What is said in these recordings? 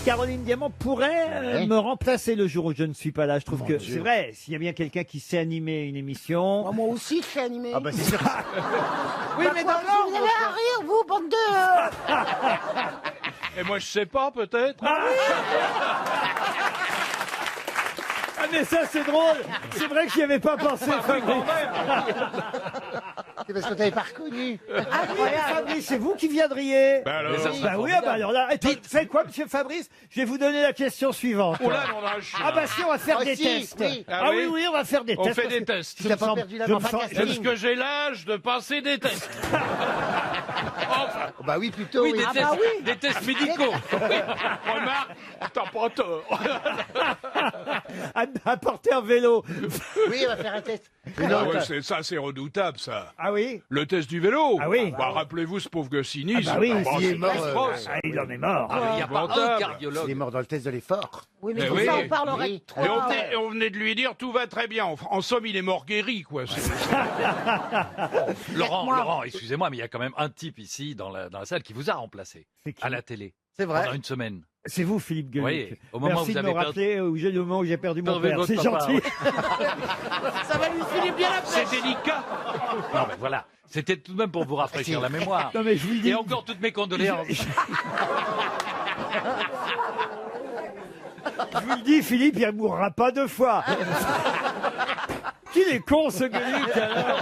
Caroline Diamant pourrait me remplacer le jour où je ne suis pas là. Je trouve que c'est vrai, s'il y a bien quelqu'un qui sait animer une émission... Moi aussi, je sais animer. Ah bah c'est sûr. Oui, mais non, vous avez à rire, vous, bande de... Et moi, je sais pas, peut-être. Ah mais ça c'est drôle. C'est vrai que j'y avais pas pensé, Fabrice. C'est parce que t'avais pas reconnu. Fabrice, c'est vous qui viendriez. Bah alors, Bah oui, ah bah alors là, faites quoi, monsieur Fabrice? Je vais vous donner la question suivante. oh là, on a un chien. Ah bah si, on va faire Ah des si, tests. oui. Ah Ah oui, oui, oui, on va faire des on tests. fait parce des que tests. je Tu n'as me pas sens- perdu la je me main sens- casting. Est-ce que j'ai l'âge de passer des tests? Bah oui, plutôt. Oui, Ah bah oui. Des tests médicaux. Remarque, t'as pas tort. Apporter un vélo. Oui, on va faire un test. Ah ouais, c'est redoutable, ça. Ah oui? Le test du vélo. Ah oui. Bah, rappelez-vous ce pauvre Goscinny. Ah bah oui, bon, il est c'est mort, atroce. Ah, il en est mort. Il n'y a pas un cardiologue. Il est mort dans le test de l'effort. Oui, mais Eh tout oui. ça, on parlerait Oui. de trop. Et on venait de lui dire tout va très bien. En somme, il est mort guéri, quoi. Laurent, excusez-moi, mais il y a quand même un type ici dans la salle qui vous a remplacé C'est qui? à la télé C'est vrai. pendant une semaine. C'est vous, Philippe Gueluc. Oui, au moment Merci où vous de me avez rappeler le moment où j'ai perdu mon Perdu père. votre C'est papa, gentil. oui. Ça va lui filer bien la C'est pêche. délicat. Non, mais voilà, c'était tout de même pour vous rafraîchir la mémoire. Non mais je vous le dis. Et encore toutes mes condoléances. Je vous le dis, Philippe, il ne mourra pas deux fois. Qu'il est con, ce Gueluc, alors.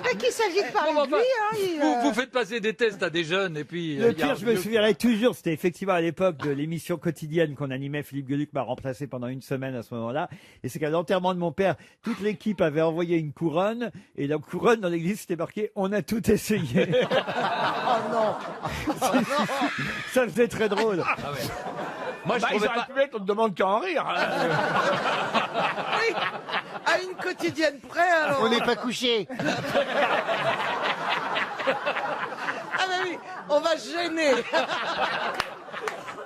Mais qu'il s'agit de parler Bon, de lui, hein. Vous faites passer des tests à des jeunes et puis... Le il y a pire, je me mieux- souviendrai toujours, c'était effectivement à l'époque de l'émission quotidienne qu'on animait. Philippe Gueluc m'a remplacé pendant une semaine à ce moment-là. Et c'est qu'à l'enterrement de mon père, toute l'équipe avait envoyé une couronne. Et la couronne, dans l'église, c'était marqué « On a tout essayé Oh non. ». Ça faisait très drôle. Moi, je Bah, ils trouvais auraient pas... pu mettre, on te demande qu'à en rire. Hein. Oui, à une quotidienne près, alors. On n'est pas couché. Ah bah oui, on va se gêner.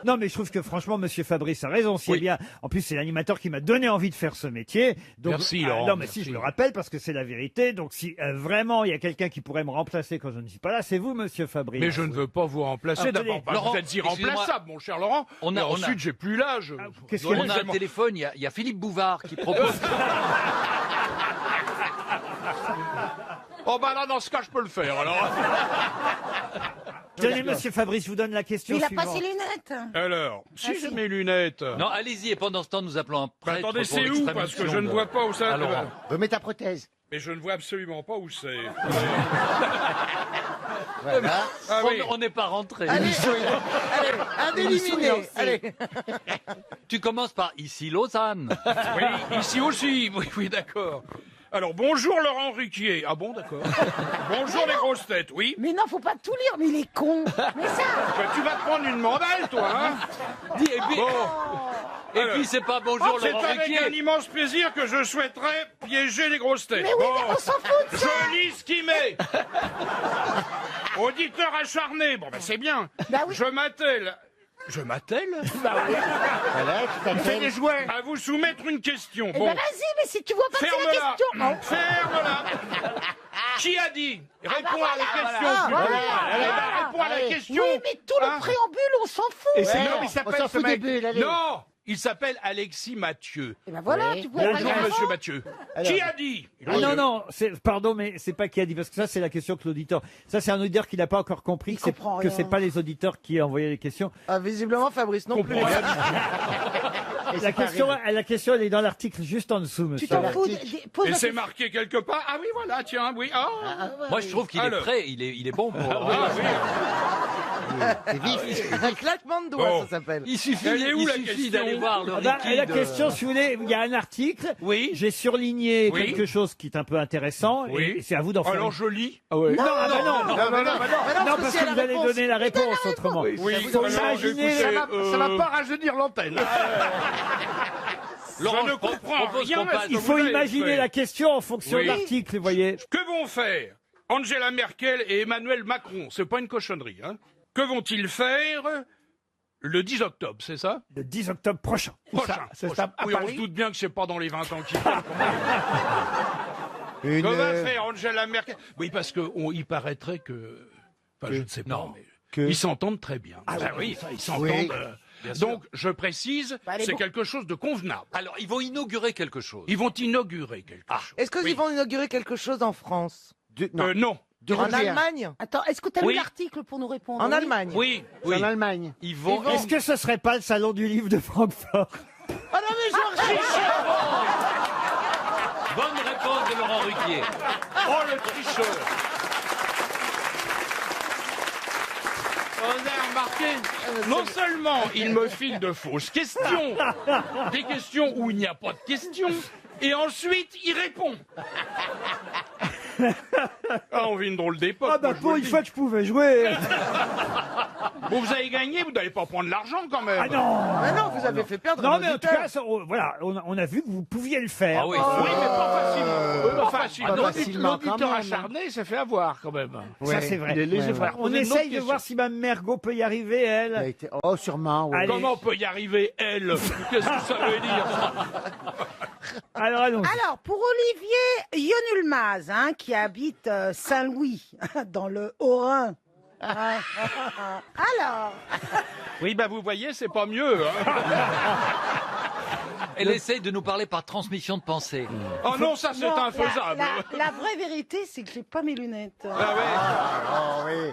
Non, mais je trouve que franchement, Monsieur Fabrice a raison. C'est Oui. bien. En plus, c'est l'animateur qui m'a donné envie de faire ce métier. Donc, Merci, Laurent, non, mais merci. si je le rappelle parce que c'est la vérité. Donc, si vraiment il y a quelqu'un qui pourrait me remplacer quand je ne suis pas là, c'est vous, Monsieur Fabrice. Mais je ne veux pas vous remplacer. Ah, D'abord, tenez. bah, Laurent, vous êtes irremplaçable, mon cher Laurent. On a- Et on a- ensuite, j'ai plus l'âge. qu'est-ce que- On a un téléphone, il y a Philippe Bouvard qui propose... Oh bah là, dans ce cas, je peux le faire. Alors, Tenez, Monsieur Fabrice, je vous donne la question Il a suivante. pas ses lunettes. alors si si. j'ai mes lunettes. Non, allez-y, et pendant ce temps, nous appelons un Bah, prêtre attendez, pour c'est où? l'extrême Parce que onction je ne de- vois pas où ça. à Laurent. Remets ta prothèse. Mais je ne vois absolument pas où c'est. Voilà. Ah oui. On n'est pas rentré. Allez, un éliminé. Allez. Tu commences par ici Lausanne. Oui, ici aussi. Oui, oui, d'accord. Alors, bonjour Laurent Ruquier. Ah bon, d'accord. Bonjour les grosses têtes, oui. Mais non, faut pas tout lire, mais il est con. Mais ça. Bah, tu vas te prendre une mandale, toi, hein. Dis, et puis, Bon. et Alors. puis c'est pas bonjour C'est Laurent avec un Ruquier. immense plaisir que je souhaiterais piéger les grosses têtes. Mais oui, mais on s'en fout de ça. Je lis ce qui met. Auditeur acharné. Bon, ben c'est bien. Bah oui. Je m'attelle. Je m'attelle Voilà, tu t'appelles. jouets. À vous soumettre une question. Eh Bon, ben vas-y, mais si tu vois pas, c'est la ferme-la. question. Non. Ferme-la. Qui a dit? Réponds à la question. Ah, plutôt. voilà. Eh ben, réponds à la Allez. question. Oui, mais tout le Hein préambule, on s'en fout. Et c'est Ouais, non, mais il on s'appelle s'en ce fout des mec. bulles, allez. Non, il s'appelle Alexis Mathieu. Et ben voilà, Oui. tu pouvais Bonjour, pas monsieur Mathieu. Alors. Qui a dit? Ah non, non, pardon, mais c'est pas qui a dit, parce que ça, c'est la question que l'auditeur. Ça, c'est un auditeur qui n'a pas encore compris Il que c'est, comprend que rien. c'est pas les auditeurs qui ont envoyé les questions. Ah, visiblement, Fabrice non plus. La question, elle est dans l'article juste en dessous, Tu monsieur. t'en fous. Pose Et la c'est question. marqué quelque part. Ah oui, voilà, tiens, oui. Ah, Moi, je trouve qu'il est Alors. prêt, il est bon pour... ah oui. C'est vif. Un claquement de doigts, Bon. ça s'appelle. Il suffit, Elle est où, il la suffit question d'aller voir le Ah bah, liquide. la question, si vous voulez, il y a un article. Oui. J'ai surligné Oui. quelque chose qui est un peu intéressant. Oui. Et c'est à vous d'en faire. Alors une- je lis. Non, ah bah non, Non, mais non. non, parce que vous allez donner la réponse autrement. Oui, Faut alors, imaginer. écoutez, Ça va pas rajeunir l'antenne. Laurent, je ne je comprends propose rien qu'on à passe. ce que Il vous faut avez imaginer fait. la question en fonction Oui. de l'article, vous voyez. Que vont faire Angela Merkel et Emmanuel Macron? C'est pas une cochonnerie, hein. Que vont-ils faire le 10 octobre, c'est ça? Le 10 octobre prochain. Prochain. C'est ça, à Oui, on se Paris. doute bien que c'est pas dans les 20 ans qui viennent. Une, Que va faire Angela Merkel? Oui, parce que il paraîtrait que... Enfin, je ne sais pas, mais... que- Ils s'entendent très bien. Ah oui, ils s'entendent. Oui. Bien sûr. Donc, je précise, Bah, elle est c'est bon. quelque chose de convenable. Alors, ils vont inaugurer quelque chose. Ils vont inaugurer quelque chose. Est-ce qu'ils Oui. vont inaugurer quelque chose en France? Non. En Allemagne? Attends, est-ce que tu as Oui. lu l'article pour nous répondre? En Oui. Allemagne? Oui. Oui. En Allemagne. Ils vont. Est-ce que ce serait pas le salon du livre de Francfort? Oh non, mais Georges Bonne réponse de Laurent Ruquier. Oh, le tricheur. Vous avez remarqué, non seulement il me file de fausses questions, des questions où il n'y a pas de questions, et ensuite il répond. Ah, on vit une drôle d'époque. Ah bah moi, je vous pour le une dis. fois que je pouvais jouer. Bon, vous avez gagné, vous n'allez pas prendre l'argent quand même. Ah non. Ah non, vous avez fait perdre Non un mais en tout auditeur. cas, voilà, on a vu que vous pouviez le faire. Ah oui. Oui, mais pas facilement. Oui, pas pas facilement. facilement, quand L'auditeur même. acharné s'est fait avoir quand même. Ça c'est vrai. Les frères. On essaye de voir si Mme Mergo peut y arriver, elle. Oh, sûrement, oui. Allez. Comment on peut y arriver, elle? Qu'est-ce que ça veut dire? Alors allons-y. Alors, pour Olivier Yonulmaz, hein, qui habite Saint-Louis, dans le Haut-Rhin. Alors, Oui, bah vous voyez, c'est pas mieux. Hein. Elle essaye de nous parler par transmission de pensée. Oh non, ça c'est non, infaisable. la vraie vérité, c'est que j'ai pas mes lunettes. Ah ouais. Oh, oui.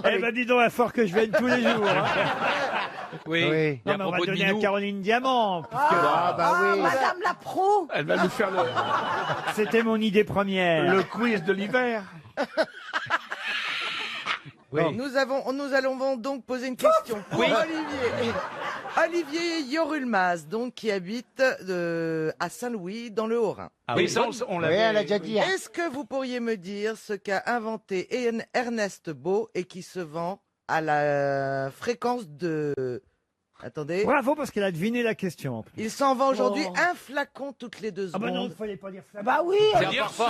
Eh ben dis donc, à fort que je vienne tous les jours. Hein. Oui. Oui. Et Non, à mais on va propos de donner à Minou, Caroline Diamant. Ah, bah oui. Madame la pro. Elle va nous faire C'était mon idée première. le quiz de l'hiver. Nous allons donc poser une question pour Olivier. Olivier Yorulmaz, donc, qui habite à Saint-Louis, dans le Haut-Rhin. Oui, ça, on Oui, l'avait. elle a déjà dit. Est-ce que vous pourriez me dire ce qu'a inventé Ernest Beau et qui se vend à la fréquence de... Attendez. Bravo parce qu'elle a deviné la question. Il s'en vend aujourd'hui Oh. un flacon toutes les 2 Ah bah non, il secondes. ne fallait pas dire ça. Bah oui. c'est dire ça.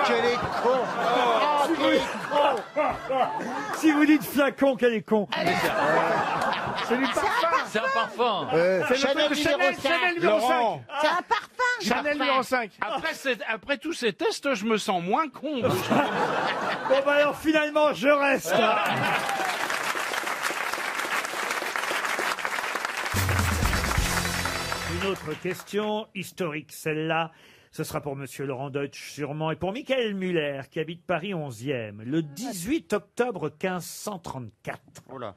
Quel est con. Oh, quel est con. Si vous dites flacon, quel est con. C'est du parfum. C'est un parfum. Chanel numéro 5. Laurent, C'est un parfum. Chanel numéro 5. Après tous ces tests, je me sens moins con. Bon bah alors finalement, je reste. Une autre question historique, celle-là. Ce sera pour Monsieur Laurent Deutsch, sûrement, et pour Michael Muller, qui habite Paris 11e, le 18 octobre 1534.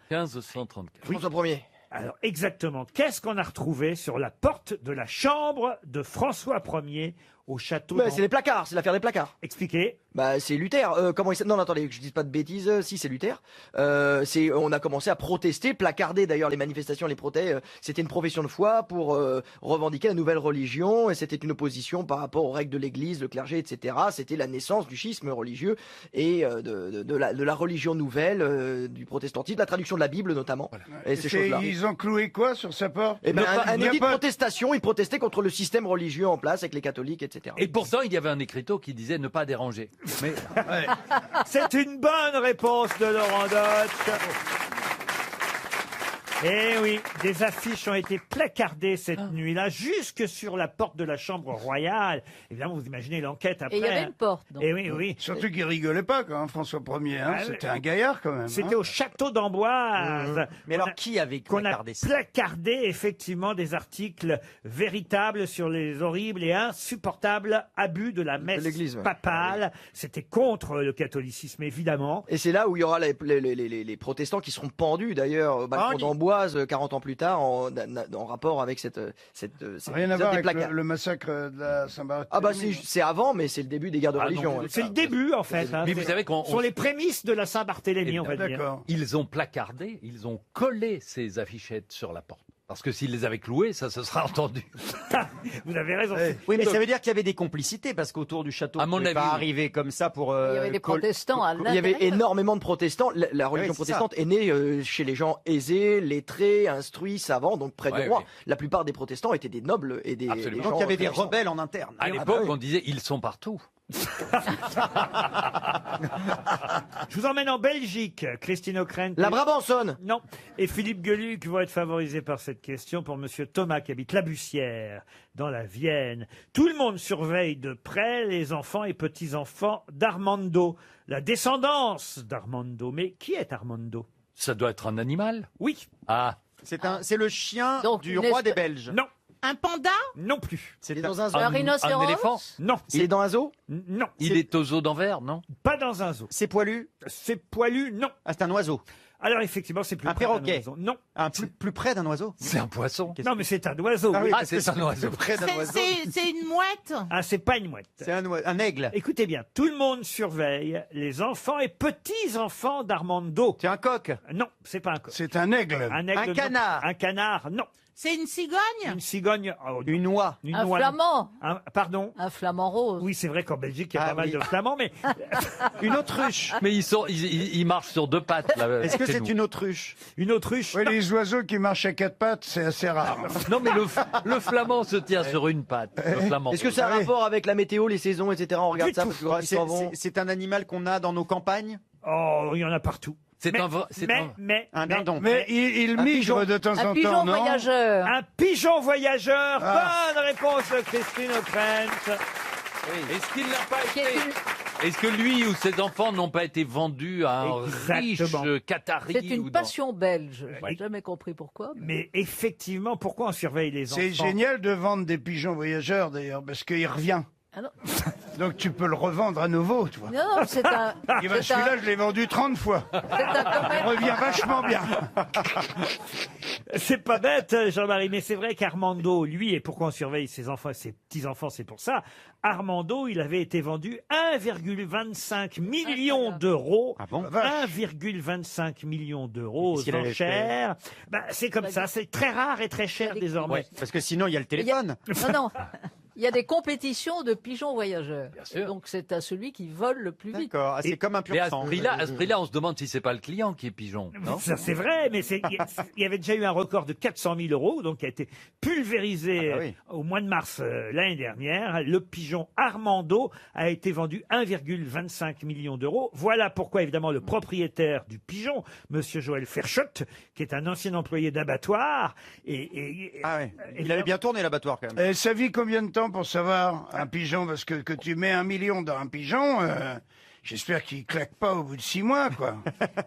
1534. François Ier. Alors, exactement, qu'est-ce qu'on a retrouvé sur la porte de la chambre de François Ier au château Bah, c'est les placards, c'est l'affaire des placards. Expliquez. Bah, c'est Luther. Comment il s'appelle? Non, attendez, que je dise pas de bêtises. Si, c'est Luther. On a commencé à protester, placarder d'ailleurs les manifestations, les protets. C'était une profession de foi pour revendiquer la nouvelle religion, et c'était une opposition par rapport aux règles de l'Église, le clergé, etc. C'était la naissance du schisme religieux et de la religion nouvelle, du protestantisme, la traduction de la Bible notamment, et ces choses-là. Ils ont cloué quoi sur sa porte? Et ben, un Il y a édit de pas- protestation, ils protestaient contre le système religieux en place avec les catholiques, etc. Et pourtant, il y avait un écriteau qui disait ne pas déranger. Mais C'est une bonne réponse de Laurent Deutsch. Eh oui, des affiches ont été placardées cette nuit-là, jusque sur la porte de la chambre royale. Évidemment, vous imaginez l'enquête après. Et il y avait une porte. donc. Eh oui, oui. Surtout qu'il rigolait pas, quand François Ier. Hein. Ah, C'était un gaillard, quand même. C'était au château d'Amboise. Mais alors, qui avait Qu'on a placardé ça? placardé effectivement des articles véritables sur les horribles et insupportables abus de la messe l'Église, ouais. papale. C'était contre le catholicisme, évidemment. Et c'est là où il y aura les protestants qui seront pendus d'ailleurs au balcon d'Amboise 40 ans plus tard en rapport avec cette Rien à cette voir avec placards. le massacre de la Saint-Barthélemy. Ah bah c'est avant, mais c'est le début des guerres de Ah, religion. donc, hein. C'est le début en fait. hein. Mais vous C'est- savez qu'on- sur les prémices de la Saint-Barthélemy, on va dire. D'accord. ils ont placardé, ils ont collé ces affichettes sur la porte. Parce que s'ils les avaient clouées, ça se sera entendu. Vous avez raison. Oui, mais ça veut dire qu'il y avait des complicités parce qu'autour du château, À on mon pouvait avis, pas oui. arriver comme ça pour. Il y avait des protestants à Il y avait l'intérieur. énormément de protestants. La religion c'est ça. protestante est née chez les gens aisés, lettrés, instruits, savants, donc près Ouais, du roi. ouais. La plupart des protestants étaient des nobles et des Absolument. gens Donc il y avait des puissants. rebelles en interne. À l'époque, on disait ils sont partout. Je vous emmène en Belgique, Christine O'Krent. La Brabançonne. Non. Et Philippe Gueluc vont être favorisés par cette question pour Monsieur Thomas qui habite La Bussière, dans la Vienne. Tout le monde surveille de près les enfants et petits-enfants d'Armando, la descendance d'Armando. Mais qui est Armando? Ça doit être un animal. Oui. Ah, C'est le chien Donc, du une roi des espèce- Belges. Non, Un panda? non plus. Il est dans un zoo. Un rhinocéros. éléphant. Non, Il est dans un zoo. non. Il est au zoo d'Anvers, non? Pas dans un zoo. C'est poilu. C'est poilu, non. Ah, c'est un oiseau. Alors effectivement, c'est plus Un près d'un perroquet. oiseau. Non. Plus près d'un oiseau. C'est un poisson. Non, mais c'est un oiseau. Ah oui, oui. parce que c'est un oiseau. Plus près d'un oiseau. C'est une mouette? Ah, c'est pas une mouette. C'est un aigle. Écoutez bien, tout le monde surveille les enfants et petits-enfants d'Armando. C'est un coq. Non, c'est pas un coq. C'est un aigle. Un aigle, Un non. canard. Un canard, non. C'est une cigogne? Une cigogne, oh, Une oie. une Un oie, non. flamand. Pardon. Un flamand rose. Oui, c'est vrai qu'en Belgique, il y a Ah pas mal oui. de flamands, mais Une autruche. Mais ils marchent sur deux pattes. Là, Est-ce que chez c'est nous. une autruche? une autruche. Oui, les oiseaux qui marchent à quatre pattes, c'est assez rare. Non, mais le flamand se tient sur une patte. Le flamand. Est-ce que ça a un rapport avec la météo, les saisons, etc. On regarde Du ça tout. parce que quand ils s'en vont. C'est un animal qu'on a dans nos campagnes. Oh, il y en a partout. C'est Mais- un vrai. Un dindon. Mais il Un migre pigeon. de temps Un en pigeon temps, non? voyageur. Un pigeon voyageur. Ah. Bonne réponse de Christine O'Krent. Est-ce qu'il n'a pas Qui est été. une- Est-ce que lui ou ses enfants n'ont pas été vendus à un Exactement. riche Qatari C'est ou une dans- passion belge. Ouais. J'ai jamais compris pourquoi. mais- Mais effectivement, pourquoi on surveille les enfants? C'est génial de vendre des pigeons voyageurs, d'ailleurs, parce qu'il revient. Ah non. Donc tu peux le revendre à nouveau, tu vois. Non, non, c'est un. Et ben, c'est un- celui-là, je l'ai vendu 30 fois. c'est un Il commerce. revient vachement bien. C'est pas bête, Jean-Marie, mais c'est vrai qu'Armando, lui, et pourquoi on surveille ses enfants et ses petits-enfants, c'est pour ça. Armando, il avait été vendu 1,25 million d'euros. Ah bon? 1,25 million d'euros Qu'est-ce qu'il aux avait enchères. Bah, c'est comme ça, c'est très rare et très cher désormais. Ouais, parce que sinon il y a le téléphone. Non, non. Il y a des compétitions de pigeons voyageurs. Bien sûr. Donc c'est à celui qui vole le plus vite. D'accord. Ah, c'est comme un pur Mais à sang. ce prix-là, on se demande si c'est pas le client qui est pigeon. Non Ça, c'est vrai, mais il y avait déjà eu un record de 400 000 euros, donc qui a été pulvérisé Ah bah oui. au mois de mars l'année dernière. Le pigeon Armando a été vendu 1,25 million d'euros. Voilà pourquoi, évidemment, le propriétaire du pigeon, Monsieur Joël Ferchotte, qui est un ancien employé d'abattoir, Ah ouais. Il avait bien tourné l'abattoir quand même. Et ça vit combien de temps pour savoir un pigeon? Parce que tu mets 1 million dans un pigeon, j'espère qu'il claque pas au bout de 6 mois, quoi.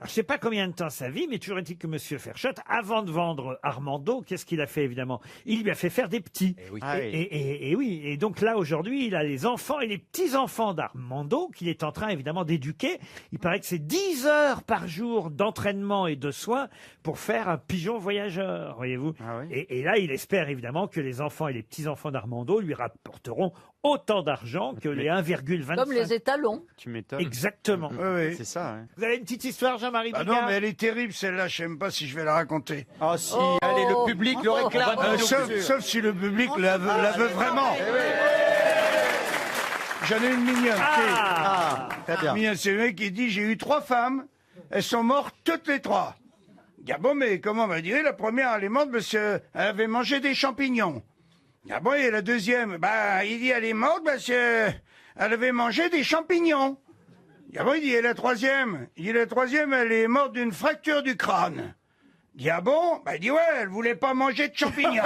Je sais pas combien de temps ça vit, mais toujours est-il que Monsieur Ferchotte, avant de vendre Armando, qu'est-ce qu'il a fait évidemment? Il lui a fait faire des petits. Eh oui. Ah oui. Et oui, et donc là aujourd'hui, il a les enfants et les petits-enfants d'Armando qu'il est en train évidemment d'éduquer. Il paraît que c'est 10 heures par jour d'entraînement et de soins pour faire un pigeon voyageur, voyez-vous. Ah oui. Et là, il espère évidemment que les enfants et les petits-enfants d'Armando lui rapporteront autant d'argent que les 1,25. Comme les étalons. Tu m'étonnes. Exactement. Oui, oui. C'est ça. Ouais. Vous avez une petite histoire, Jean-Marie Ah Bigard non, mais elle est terrible, celle-là. Je sais même pas si je vais la raconter. Ah si. Oh. Allez, le public le réclame. Sauf si le public la veut vraiment. J'en ai une mignonne. Ah, très bien. Mignonne, c'est le mec qui dit, j'ai eu 3 femmes, elles sont mortes toutes les 3. Ah bon, mais comment on va dire? La première, elle est morte parce qu'elle avait mangé des champignons. Ah bon, et la deuxième? Bah, il dit, elle est morte parce qu'elle avait mangé des champignons. Ah bon, il dit, et la troisième? Il dit, la troisième, elle est morte d'une fracture du crâne. Il dit, ah bon? Bah, il dit, ouais, elle voulait pas manger de champignons.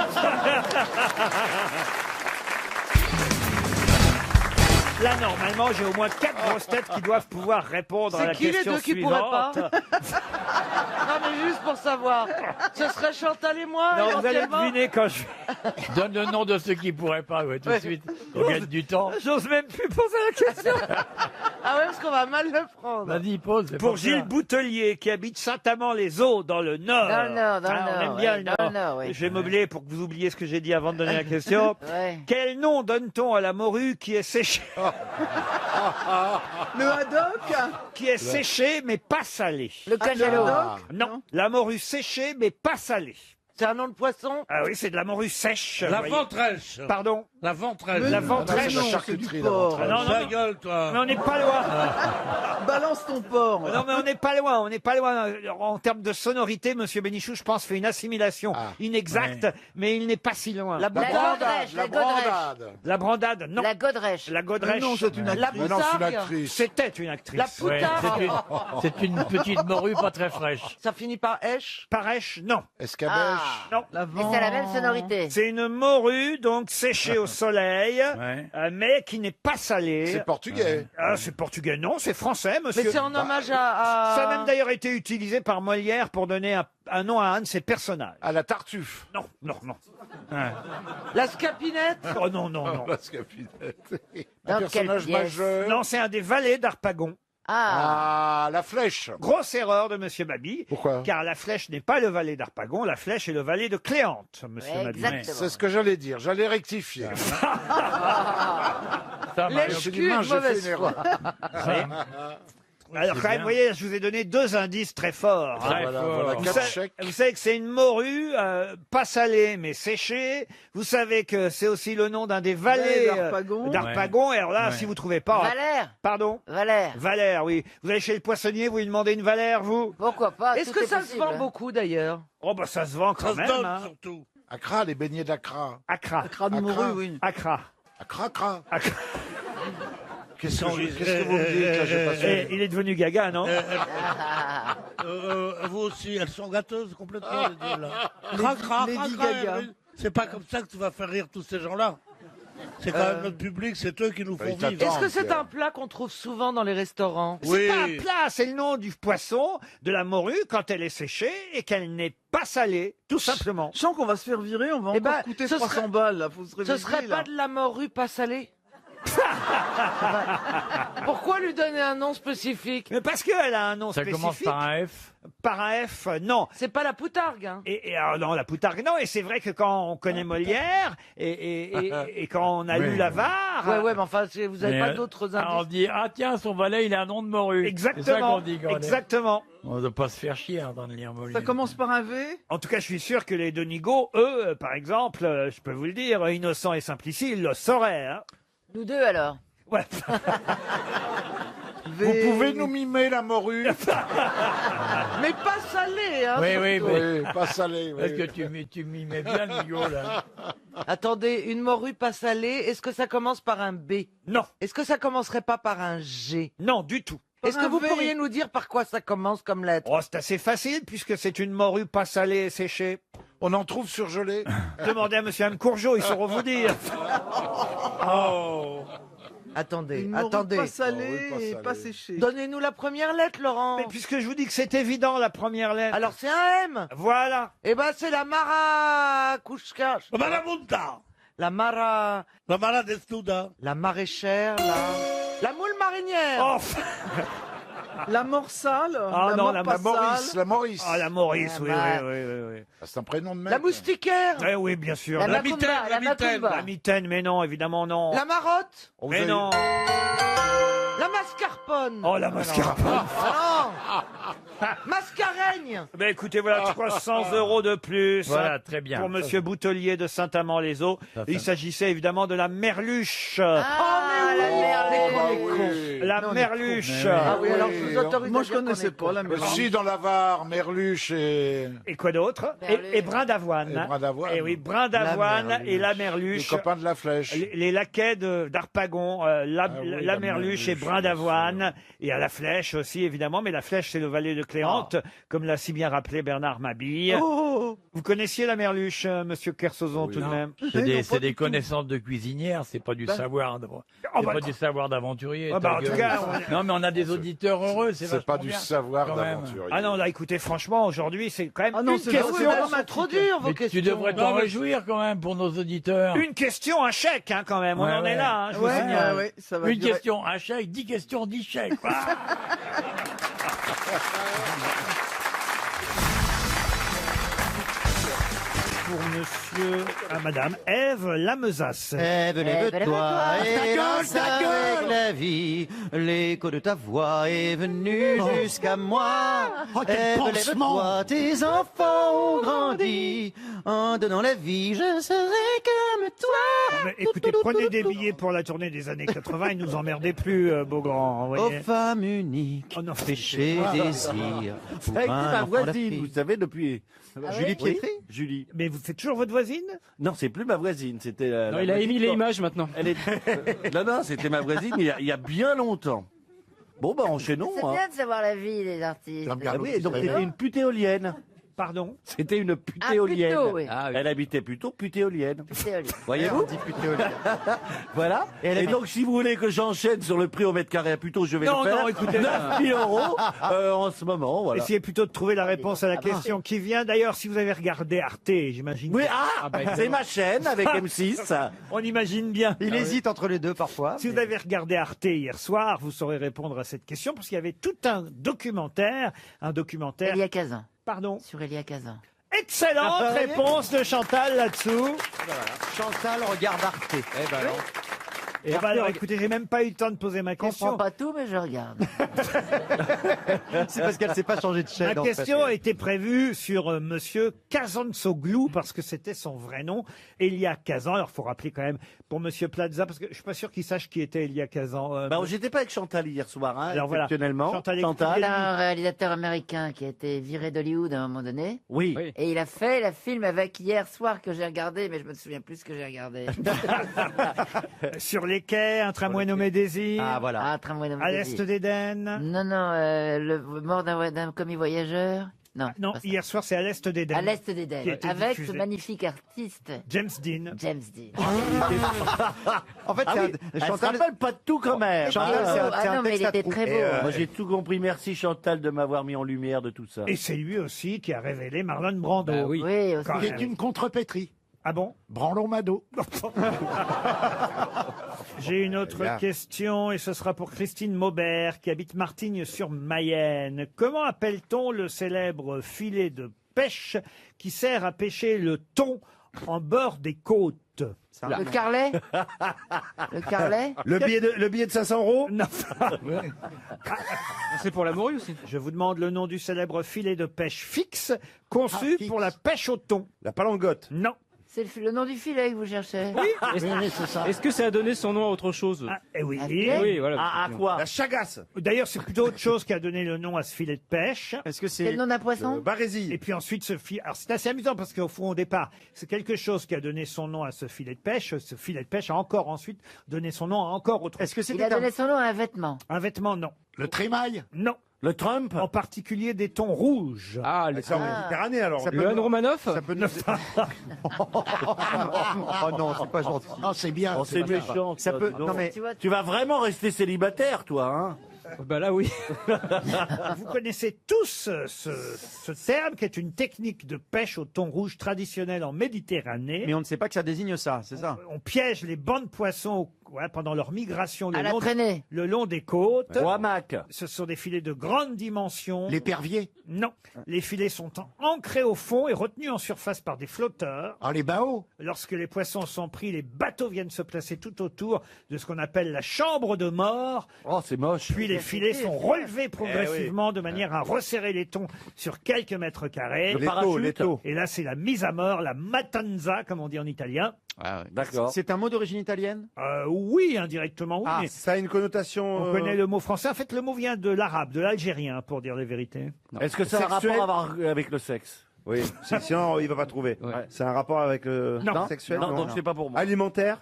Là, normalement, j'ai au moins 4 grosses têtes qui doivent pouvoir répondre à la C'est qui les question deux qui suivante. pourraient pas Non, mais juste pour savoir. Ce serait Chantal et moi, Non, vous allez éventuellement. deviner quand je... Donne le nom de ceux qui pourraient pas, ouais, tout de suite. On gagne du temps. J'ose même plus poser la question. Ah ouais, parce qu'on va mal le prendre. Vas-y, pose. c'est Pour pas Gilles clair. Boutelier, qui habite Saint-Amand-les-Eaux, dans le Nord. Dans le Nord, dans le Ah, on Nord, aime bien ouais, le dans Nord. le Nord, oui. Je vais meubler pour que vous oubliez ce que j'ai dit avant de donner la question. Ouais. Quel nom donne-t-on à la morue qui est séchée Le haddock. Qui est séchée mais pas salée? Le cachalot. Non, la morue séchée mais pas salée. C'est un nom de poisson. Ah oui, c'est de la morue sèche. La voyez. ventrèche. Pardon? La ventrèche. La ventrèche. la charcuterie, la ventrèche. Ah, non, non, Ta non. gueule, toi. Mais on n'est pas loin. Balance ton porc. Non, mais on n'est pas loin. On n'est pas loin. En termes de sonorité, Monsieur Bénichou, je pense, fait une assimilation inexacte, mais il n'est pas si loin. La godrèche, la godrèche. La brandade, non. La godrèche. La godrèche. La boutargue. C'était une actrice. La Ouais, poutargue. c'est une petite morue pas très fraîche. Ça finit par èche. Parèche, non. Escabèche. Non. Et c'est la même sonorité. C'est une morue, donc séchée au soleil, mais qui n'est pas salé. C'est portugais. Ah, c'est portugais, non, c'est français, monsieur. Mais c'est en hommage à... Ça a même d'ailleurs été utilisé par Molière pour donner un nom à un de ses personnages. À la Tartuffe. Non, non, non. La scapinette. Oh non, non, non. La Scapinette. Dans Un personnage quelle pièce majeur. Non, c'est un des valets d'Harpagon. Ah, la flèche. Grosse erreur de Monsieur Mabille. Pourquoi? Car la flèche n'est pas le valet d'Harpagon, la flèche est le valet de Cléante, Monsieur Ouais, Mabille. exactement. C'est ce que j'allais dire. J'allais rectifier. Lèche-cul de mauvaise foi. Alors quand même, vous voyez, je vous ai donné 2 indices très forts. Très Voilà, fort. voilà, Vous, 4 savez, chèques. vous savez que c'est une morue, pas salée mais séchée. Vous savez que c'est aussi le nom d'un des valets d'Harpagon. Et alors là, si vous trouvez pas... Valère. Pardon Valère. Valère, oui. Vous allez chez le poissonnier, vous lui demandez une valère, vous? Pourquoi pas? Est-ce tout que est ça se possible, vend hein. beaucoup d'ailleurs? Oh bah ça se vend quand même. Hein. surtout. Accra, les beignets d'Accra. Accra. Accra de morue, oui. Accra. Accra. Accra. Qu'est-ce que vous me dites là? J'ai pas Eh, suivi. il est devenu gaga, non? Vous aussi, elles sont gâteuses complètement, les deux, là. Cra, c'est pas comme ça que tu vas faire rire tous ces gens-là. C'est quand même notre public, c'est eux qui nous font vivre. Est-ce que c'est un plat qu'on trouve souvent dans les restaurants? C'est pas un plat, c'est le nom du poisson, de la morue, quand elle est séchée et qu'elle n'est pas salée, tout simplement. Je sens qu'on va se faire virer, on va Eh encore ben, coûter ce 300 serait- balles, là. Faut se Ce réveiller, serait là. pas de la morue pas salée? Pourquoi lui donner un nom spécifique? Mais parce qu'elle a un nom Ça spécifique. commence par un F. Par un F, non. C'est pas la poutargue, hein? Et alors, non, la poutargue, non. Et c'est vrai que quand on connaît Molière et quand on a lu l'avare. Ouais, mais enfin, vous avez pas d'autres On indices? dit, ah tiens, son valet, il a un nom de morue. C'est ça Exactement. qu'on dit quand Exactement. On ne doit pas se faire chier en train de lire Molière. Ça commence par un V? En tout cas, je suis sûr que les Denigo, eux, par exemple, je peux vous le dire, innocents et simplicieux, ils le sauraient. Hein. Nous deux alors. Ouais. Vous pouvez nous mimer la morue? Mais pas salée, hein? Oui, surtout. Oui, pas salé. Parce Oui. que tu mimais bien le Hugo, là. Attendez, une morue pas salée, est-ce que ça commence par un B? Non. Est-ce que ça commencerait pas par un G? Non, du tout. Est-ce que un vous V. pourriez nous dire par quoi ça commence comme lettre? Oh, c'est assez facile puisque c'est une morue pas salée et séchée. On en trouve surgelé. Demandez à monsieur et Mme Courgeot, ils sauront vous dire. Attendez, Une morue attendez. pas salée Oh, oui, pas et salée. pas séchée. Donnez-nous la première lettre, Laurent. Mais puisque je vous dis que c'est évident, la première lettre. Alors c'est un M. Voilà. Eh ben c'est la Maracushka. Marabunta, La Mara... la Mara d'Estuda. La maraîchère, la moule marinière. Oh, La morsale. Ah non, la Maurice, la Maurice. ah, la Maurice, Ah, oui, bah. oui. Ah, c'est un prénom de mec. La moustiquaire. Eh oui, bien sûr. La La, macumba, la macumba. la mitaine, mais non, évidemment non. La marotte. Mais non. La mascarpone. Oh, la mascarpone. Ah non. Mascareigne. Ben écoutez, voilà 300 € de plus. Voilà, hein, très bien. Pour monsieur Boutelier de Saint-Amand-les-Eaux. Il s'agissait évidemment de la merluche. Ah, la merluche. La merluche. Ah oui, alors je vous autorise Moi, à je dire qu'on connaissais est pas la merluche. Aussi dans la Var, Merluche et Et quoi d'autre? Et brin d'avoine. Et brin d'avoine. Et oui, brin d'avoine et la les merluche. copains de la flèche. Les laquais d'Harpagon, oui, la merluche et brin d'avoine, et à la flèche aussi évidemment, mais la flèche c'est le valet de Cléante, comme l'a si bien rappelé Bernard Mabille. Vous connaissiez la merluche, monsieur Kersozon, tout de même? C'est des connaissances de cuisinière, c'est pas du savoir. C'est bah, pas du savoir d'aventurier. Ah bah, ta en tout gueule. cas, Non, mais on a des auditeurs heureux, c'est C'est pas vachement du bien, savoir quand même. d'aventurier. Ah non, là écoutez, franchement, aujourd'hui c'est quand même Ah non, une c'est question. C'est trop dur vos Mais questions. tu devrais t'en réjouir quand même pour nos auditeurs. Une question, un chèque hein, quand même, on Ouais, en est ouais. là, hein, je vous Ouais, signale. ouais, ça va Une durer. question, un chèque, 10 questions, 10 chèques. Ah Pour monsieur, madame Ève Lamezasse. Ève, lève-toi lève-toi. et danse avec la vie. L'écho de ta voix est venu jusqu'à moi. Ève, lève-toi, tes enfants ont grandi. En donnant la vie, je serai comme toi. Mais écoutez, prenez des billets pour la tournée des années 80 et nous emmerdez plus, Beaugrand. Vous Ô voyez. femme unique, Oh non, péché, désir. Pour Ça a été un ma enfant voisine, d'Afrique. vous savez, depuis. Julie Pietri Julie. Mais vous faites toujours votre voisine? Non, c'est plus ma voisine, c'était la. Non, la il a voisine émis les quand- images maintenant. Elle est... non, c'était ma voisine il y a bien longtemps. Bon, bah, enchaînons. C'est Hein. bien de savoir la vie des artistes. Ah oui, donc t'étais une pute éolienne. Pardon? C'était une putéolienne. puteau, oui. Ah, oui. Elle habitait plutôt putéolienne. Voyez-vous? On dit putéolienne. Voilà. Et donc, si vous voulez que j'enchaîne sur le prix au mètre carré à Puteaux, je vais Non, le faire. non, écoutez. 9 000 euros en ce moment, voilà. Essayez plutôt de trouver la réponse à la question qui vient. D'ailleurs, si vous avez regardé Arte, j'imagine. Oui, que- c'est ma chaîne avec M6. On imagine bien. Il hésite entre les deux parfois. Si vous avez regardé Arte hier soir, vous saurez répondre à cette question parce qu'il y avait tout un documentaire. Elia Kazan. Pardon. Sur Elia Kazan. Excellente réponse de Chantal là-dessous. Chantal regarde Arte. Et alors, écoutez, j'ai même pas eu le temps de poser ma Je comprends question. pas tout, mais je regarde. C'est parce qu'elle s'est pas changé de chaîne. Ma en fait. question était prévue sur Monsieur Kazantzoglu parce que c'était son vrai nom, Elia Kazan. Alors, faut rappeler quand même pour Monsieur Plaza parce que je suis pas sûr qu'il sache qui était Elia Kazan. Bah, j'étais pas avec Chantal hier soir, hein, Alors voilà. exceptionnellement. Chantal, C'est un réalisateur américain qui a été viré d'Hollywood à un moment donné. Oui. Et il a fait le film avec hier soir que j'ai regardé, mais je me souviens plus ce que j'ai regardé. Sur les quais, un tramway nommé Désir. Ah voilà. Ah, tramway nommé À Désir. l'est d'Éden. Non, non, le mort d'un commis voyageur. Non, Non, pas ça. hier soir, c'est à l'est d'Éden. À l'est d'Éden, Qui a été avec diffusé. ce magnifique artiste, James Dean. James Dean. En fait, Ah c'est oui, elle se Chantal. rappelle pas de tout quand même. Chantal, Ah, c'est un- ah c'est un non, mais il texte à était trous. très Et, beau. Moi, j'ai tout compris. Merci Chantal de m'avoir mis en lumière de tout ça. Et c'est lui aussi qui a révélé Marlon Brando. Bah oui. Oui, aussi. Quand C'est même. une contrepétrie. Ah bon? Branlon Mado. J'ai une autre Bien. question et ce sera pour Christine Maubert qui habite Martignes-sur-Mayenne. Comment appelle-t-on le célèbre filet de pêche qui sert à pêcher le thon en bord des côtes? Le carlet Le carlet Le billet de 500 euros? Non. C'est pour la morue aussi. Je vous demande le nom du célèbre filet de pêche fixe conçu fixe. pour la pêche au thon. La palangote. Non. C'est le nom du filet que vous cherchez. Est-ce c'est ça. est-ce que ça a donné son nom à autre chose Ah, eh oui. Ah, Oui, voilà. À quoi? La chagasse. D'ailleurs, c'est plutôt autre chose qui a donné le nom à ce filet de pêche. Est-ce que C'est c'est le nom d'un poisson Barésie. Et puis ensuite, ce filet. Alors, c'est assez amusant parce qu'au fond, au départ, c'est quelque chose qui a donné son nom à ce filet de pêche. Ce filet de pêche a encore ensuite donné son nom à encore autre Est-ce que Il a donné son nom à un vêtement. Un vêtement, non. Le trémail. Non. Le Trump? En particulier des thons rouges. Ah, C'est en Méditerranée alors. Ça peut- Johan Romanoff. Ça peut nous... Oh non, c'est pas gentil. Oh, c'est bien. Oh, c'est bien. méchant. Ça toi, peut. dis donc. Non mais. Tu vois, Tu vas vraiment rester célibataire, toi, hein? Bah là, oui. Vous connaissez tous ce terme qui est une technique de pêche au thon rouge traditionnelle en Méditerranée. Mais on ne sait pas que ça désigne ça, c'est ça. On piège les bancs de poissons pendant leur migration à la traînée. le long des côtes. Roi Mac. Ce sont des filets de grande dimension. L'épervier. Non. Les filets sont ancrés au fond et retenus en surface par des flotteurs. Ah, les baos. Lorsque les poissons sont pris, les bateaux viennent se placer tout autour de ce qu'on appelle la chambre de mort. Oh, c'est moche. Puis les filets sont relevés progressivement de manière à resserrer les thons sur quelques mètres carrés. Le parachute. Et là, c'est la mise à mort, la matanza, comme on dit en italien. D'accord. C'est un mot d'origine italienne. Oui, indirectement, oui. Ah, mais Ça a une connotation. on connaît le mot français. En fait, le mot vient de l'arabe, de l'algérien, pour dire la vérité. Est-ce que ça a un Sexuel. rapport avec le sexe? Oui, sinon il va pas trouver. Ouais. C'est un rapport avec le Non. sexuel. Non, donc c'est pas pour moi. Alimentaire.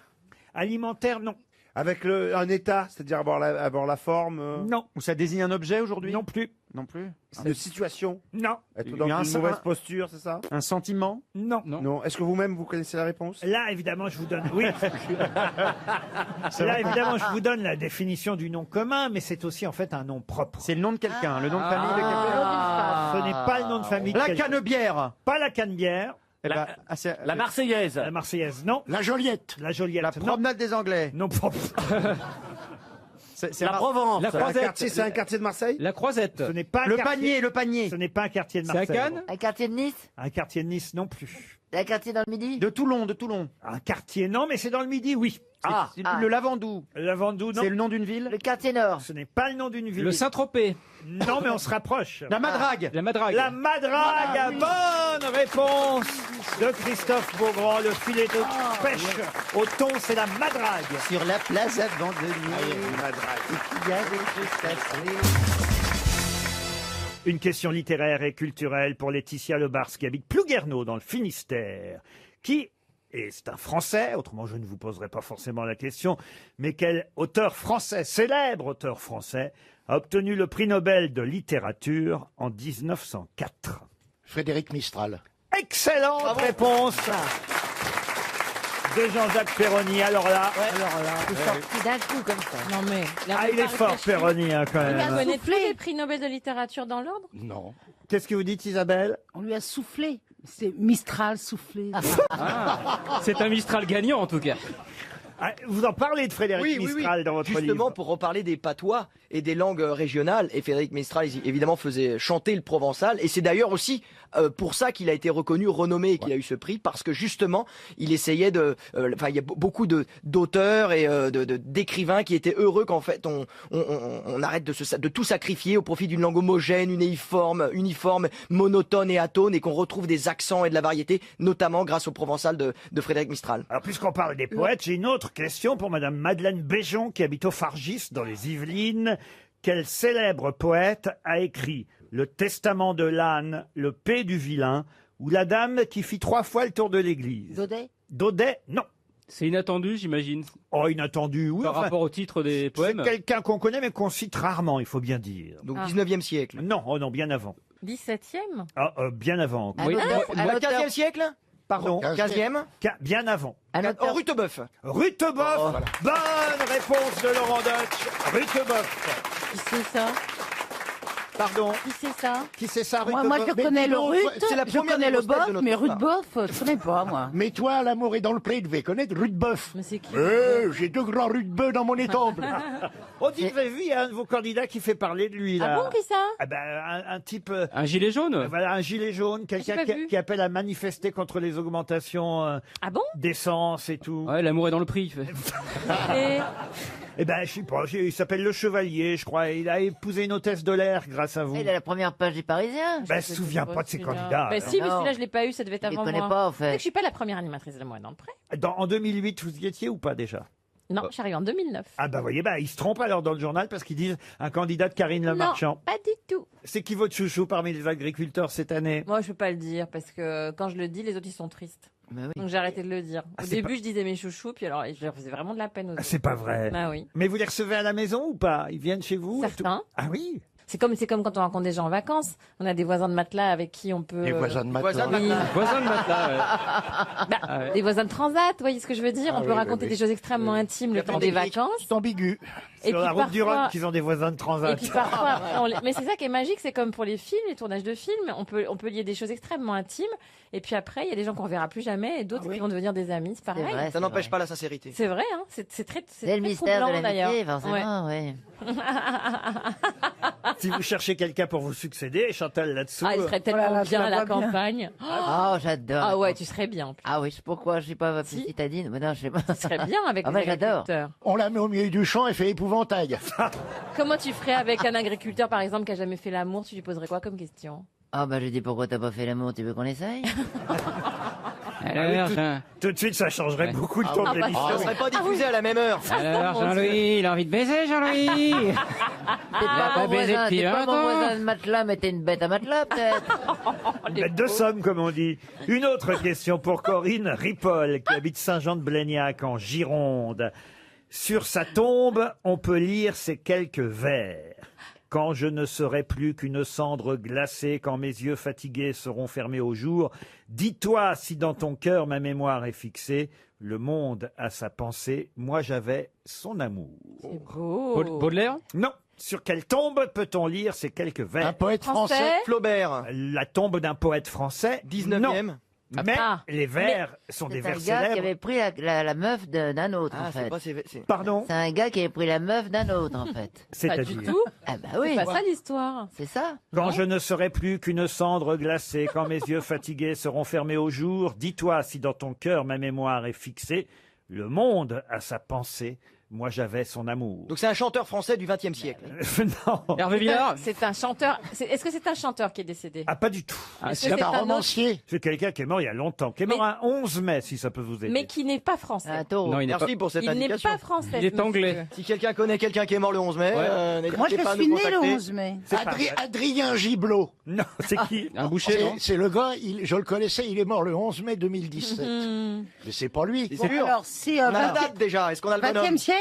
Alimentaire, non. Avec un état, c'est-à-dire avoir la forme. Non. Ou ça désigne un objet aujourd'hui. Non plus. Non plus. Une situation. Non. Être Il y dans a un une sein- mauvaise posture, c'est ça? Un sentiment. Non. Non. Est-ce que vous-même vous connaissez la réponse? Là, évidemment, je vous donne. Oui. Là, évidemment, je vous donne la définition du nom commun, mais c'est aussi en fait un nom propre. C'est le nom de quelqu'un, le nom de famille de Ce n'est pas le nom de famille. de quelqu'un. La quelqu'un. canebière. Pas la canebière. Eh ben, La Marseillaise. La Marseillaise, non. La Joliette. La Joliette, la non. promenade des Anglais. Non, pas. C'est La Provence. La Croisette. C'est un quartier de Marseille? La Croisette. Ce n'est pas un le quartier. panier, le panier. Ce n'est pas un quartier de C'est à Marseille. Cannes. Un quartier de Nice Un quartier de Nice, non plus. Un quartier dans le Midi De Toulon, de Toulon. Un quartier, non, mais c'est dans le Midi, oui. C'est le Lavandou. La Vendoux, non. C'est le nom d'une ville. Le quartier Nord Ce n'est pas le nom d'une ville. Le Saint-Tropez. Non, mais on se rapproche. La Madrague. La Madrague. La Madrague, bonne réponse de Christophe Beaugrand. Le filet de pêche au thon, c'est la Madrague. Sur la place abandonnée. Il y a des crustacés. Une question littéraire et culturelle pour Laetitia Lebars, qui habite Plouguerneau, dans le Finistère, qui, et c'est un Français, autrement je ne vous poserai pas forcément la question, mais quel auteur français, célèbre auteur français, a obtenu le prix Nobel de littérature en 1904? Frédéric Mistral. Excellente réponse de Jean-Jacques Perroni. Alors là, C'est sorti d'un coup comme ça. Non mais. il est fort Perroni hein, quand Il a même. soufflé les prix Nobel de littérature dans l'ordre? Non. Qu'est-ce que vous dites Isabelle? On lui a soufflé. C'est Mistral soufflé. C'est un Mistral gagnant en tout cas. Ah, vous en parlez de Frédéric Mistral dans votre Justement, livre. pour reparler des patois et des langues régionales, et Frédéric Mistral, évidemment, faisait chanter le provençal, et c'est d'ailleurs aussi pour ça qu'il a été reconnu, renommé, et qu'il a eu ce prix, parce que justement, il essayait de... Enfin, il y a beaucoup d'auteurs et d'écrivains qui étaient heureux qu'en fait, on arrête de tout sacrifier au profit d'une langue homogène, uniforme, monotone et atone, et qu'on retrouve des accents et de la variété, notamment grâce au provençal de Frédéric Mistral. Alors, puisqu'on parle des poètes, j'ai une autre question pour Madame Madeleine Béjon, qui habite au Fargis, dans les Yvelines. Quel célèbre poète a écrit Le Testament de l'âne, Le Paix du vilain, ou La dame qui fit 3 fois le tour de l'église? Daudet? Daudet, non. C'est inattendu, j'imagine. Oh, inattendu, oui. Par enfin, rapport au titre des c'est poèmes. quelqu'un qu'on connaît, mais qu'on cite rarement, il faut bien dire. Donc 19e siècle. Non, oh non, bien avant. 17e? Ah, bien avant. Un Oui, auteur- moi- un Le auteur- 15e siècle Pardon. 15e Bien avant. un auteur- Rutebeuf. Rutebeuf. Oh, voilà. Bonne réponse de Laurent Deutsch. Rutebeuf. Qui c'est ça? Pardon. Qui c'est ça? Qui c'est ça, Moi, Rutebeuf? je connais le Ruth, c'est la je première connais des le grosses têtes de bof, notre mais Ruth histoire. bof, je connais pas, moi. Mais toi, l'amour est dans le pré, devais connaître Rudebeuf. Mais c'est qui? J'ai 2 grands Rudebeux dans mon étample. On dit, vous avez vu, il y a un de vos candidats qui fait parler de lui, là. Ah bon, qui ça? Ah ben, un type... Un gilet jaune. Voilà, un gilet jaune, quelqu'un j'ai pas vu. qui appelle à manifester contre les augmentations Ah bon? d'essence et tout. Ouais, l'amour est dans le prix. Et Eh ben, je sais pas, il s'appelle Le Chevalier, je crois. Il a épousé une hôtesse de l'air grâce à vous. Il a la première page des Parisiens. Ben, se souvient pas de ses candidats. Bah si, mais Non. celui-là, je l'ai pas eu, ça devait être Je les avant connais moi. pas, en Tu fait. sais que je suis pas la première animatrice de Moi dans le Pré. En 2008, vous y étiez ou pas déjà? Non, je suis arrivée en 2009. Ah bah voyez, ils se trompent alors dans le journal parce qu'ils disent un candidat de Karine Le Marchand. Non, pas du tout. C'est qui votre chouchou parmi les agriculteurs cette année? Moi, je peux pas le dire parce que quand je le dis, les autres ils sont tristes. Donc j'ai arrêté de le dire. Au c'est début, je disais mes chouchous, puis alors je leur faisais vraiment de la peine aux autres. C'est pas vrai. Bah oui. Mais vous les recevez à la maison ou pas? Ils viennent chez vous? et tout Certains. Ah oui. C'est comme quand on rencontre des gens en vacances. On a des voisins de matelas avec qui on peut. Les voisins de matelas. Voisins de Oui. matelas. Voisin de matelas. Ouais. Bah, Ah ouais. Des voisins de transat, vous voyez ce que je veux dire? Ah on peut oui, raconter oui, des choses extrêmement intimes le temps des vacances. C'est ambigu. Et Sur puis la route du parfois- Rhône qu'ils ont des voisins de transat. Et puis parfois, mais c'est ça qui est magique, c'est comme pour les films, les tournages de films, on peut lier des choses extrêmement intimes, et puis après, il y a des gens qu'on verra plus jamais, et d'autres qui vont devenir des amis, c'est pareil. vrai, Ça n'empêche pas la sincérité. C'est vrai, hein, c'est très, C'est le très mystère de troublant, l'amitié, d'ailleurs. forcément, oui. Si vous cherchez quelqu'un pour vous succéder, Chantal là-dessous. Ah, il serait tellement bien à la campagne. Oh, j'adore. Ah ouais, tu serais bien. Ah oui, pourquoi je sais pas, petite citadine. Mais non, je sais pas. Tu serais bien avec Ah les ouais, j'adore. agriculteurs. On la met au milieu du champ et fait épouvantail. Comment tu ferais avec un agriculteur, par exemple, qui a jamais fait l'amour? Tu lui poserais quoi comme question? Ah bah je dis pourquoi t'as pas fait l'amour, tu veux qu'on essaye? Alors, Tout de suite, ça changerait beaucoup le ton de l'émission. Ça ne serait pas diffusé à la même heure. alors Jean-Louis, il a envie de baiser, Jean-Louis. Il a pas baisé depuis T'es pas mon longtemps. voisin de matelas, mais t'es une bête à matelas, peut-être. Une bête de somme, comme on dit. Une autre question pour Corinne Ripoll, qui habite Saint-Jean-de-Blégnac, en Gironde. Sur sa tombe, on peut lire ces quelques vers. Quand je ne serai plus qu'une cendre glacée, quand mes yeux fatigués seront fermés au jour, dis-toi si dans ton cœur ma mémoire est fixée, le monde a sa pensée, moi j'avais son amour. C'est beau. Baudelaire? Non. Sur quelle tombe peut-on lire ces quelques vers? Un poète français. Flaubert. La tombe d'un poète français? 19e. Non. Mais Ah. les vers sont des C'est un vers gars qui célèbres. avait pris la meuf d'un autre, Ah, en c'est fait. pas... c'est- Pardon? C'est un gars qui avait pris la meuf d'un autre, en fait. Pas du C'est-à-dire tout. Ah bah C'est oui, pas ça l'histoire. c'est ça. quand je ne serai plus qu'une cendre glacée, quand mes yeux fatigués seront fermés au jour, dis-toi si dans ton cœur ma mémoire est fixée, le monde a sa pensée, moi j'avais son amour. Donc c'est un chanteur français du XXe siècle. Non. Hervé Villard? C'est un chanteur. Est-ce que c'est un chanteur qui est décédé? Ah, pas du tout. Ah, Est-ce c'est que C'est un autre romancier. C'est quelqu'un qui est mort il y a longtemps, qui est mort un 11 mai, si ça peut vous aider. Mais qui n'est pas français. Un taureau. Non, il n'est pas. Merci pour cette Il n'est indication. pas français. Il est ce monsieur. anglais. Si quelqu'un connaît quelqu'un qui est mort le 11 mai, n'hésitez Moi, je pas à suis nous né le contacter. 11 mai. C'est pas vrai. Adrien Giblot. Non, c'est qui? Un boucher, non? C'est le gars, je le connaissais, il est mort le 11 mai 2017. Hmm. Mais c'est pas lui. C'est sûr. Alors, c'est On a la date déjà. Est-ce qu'on a le bonhomme 20e siècle?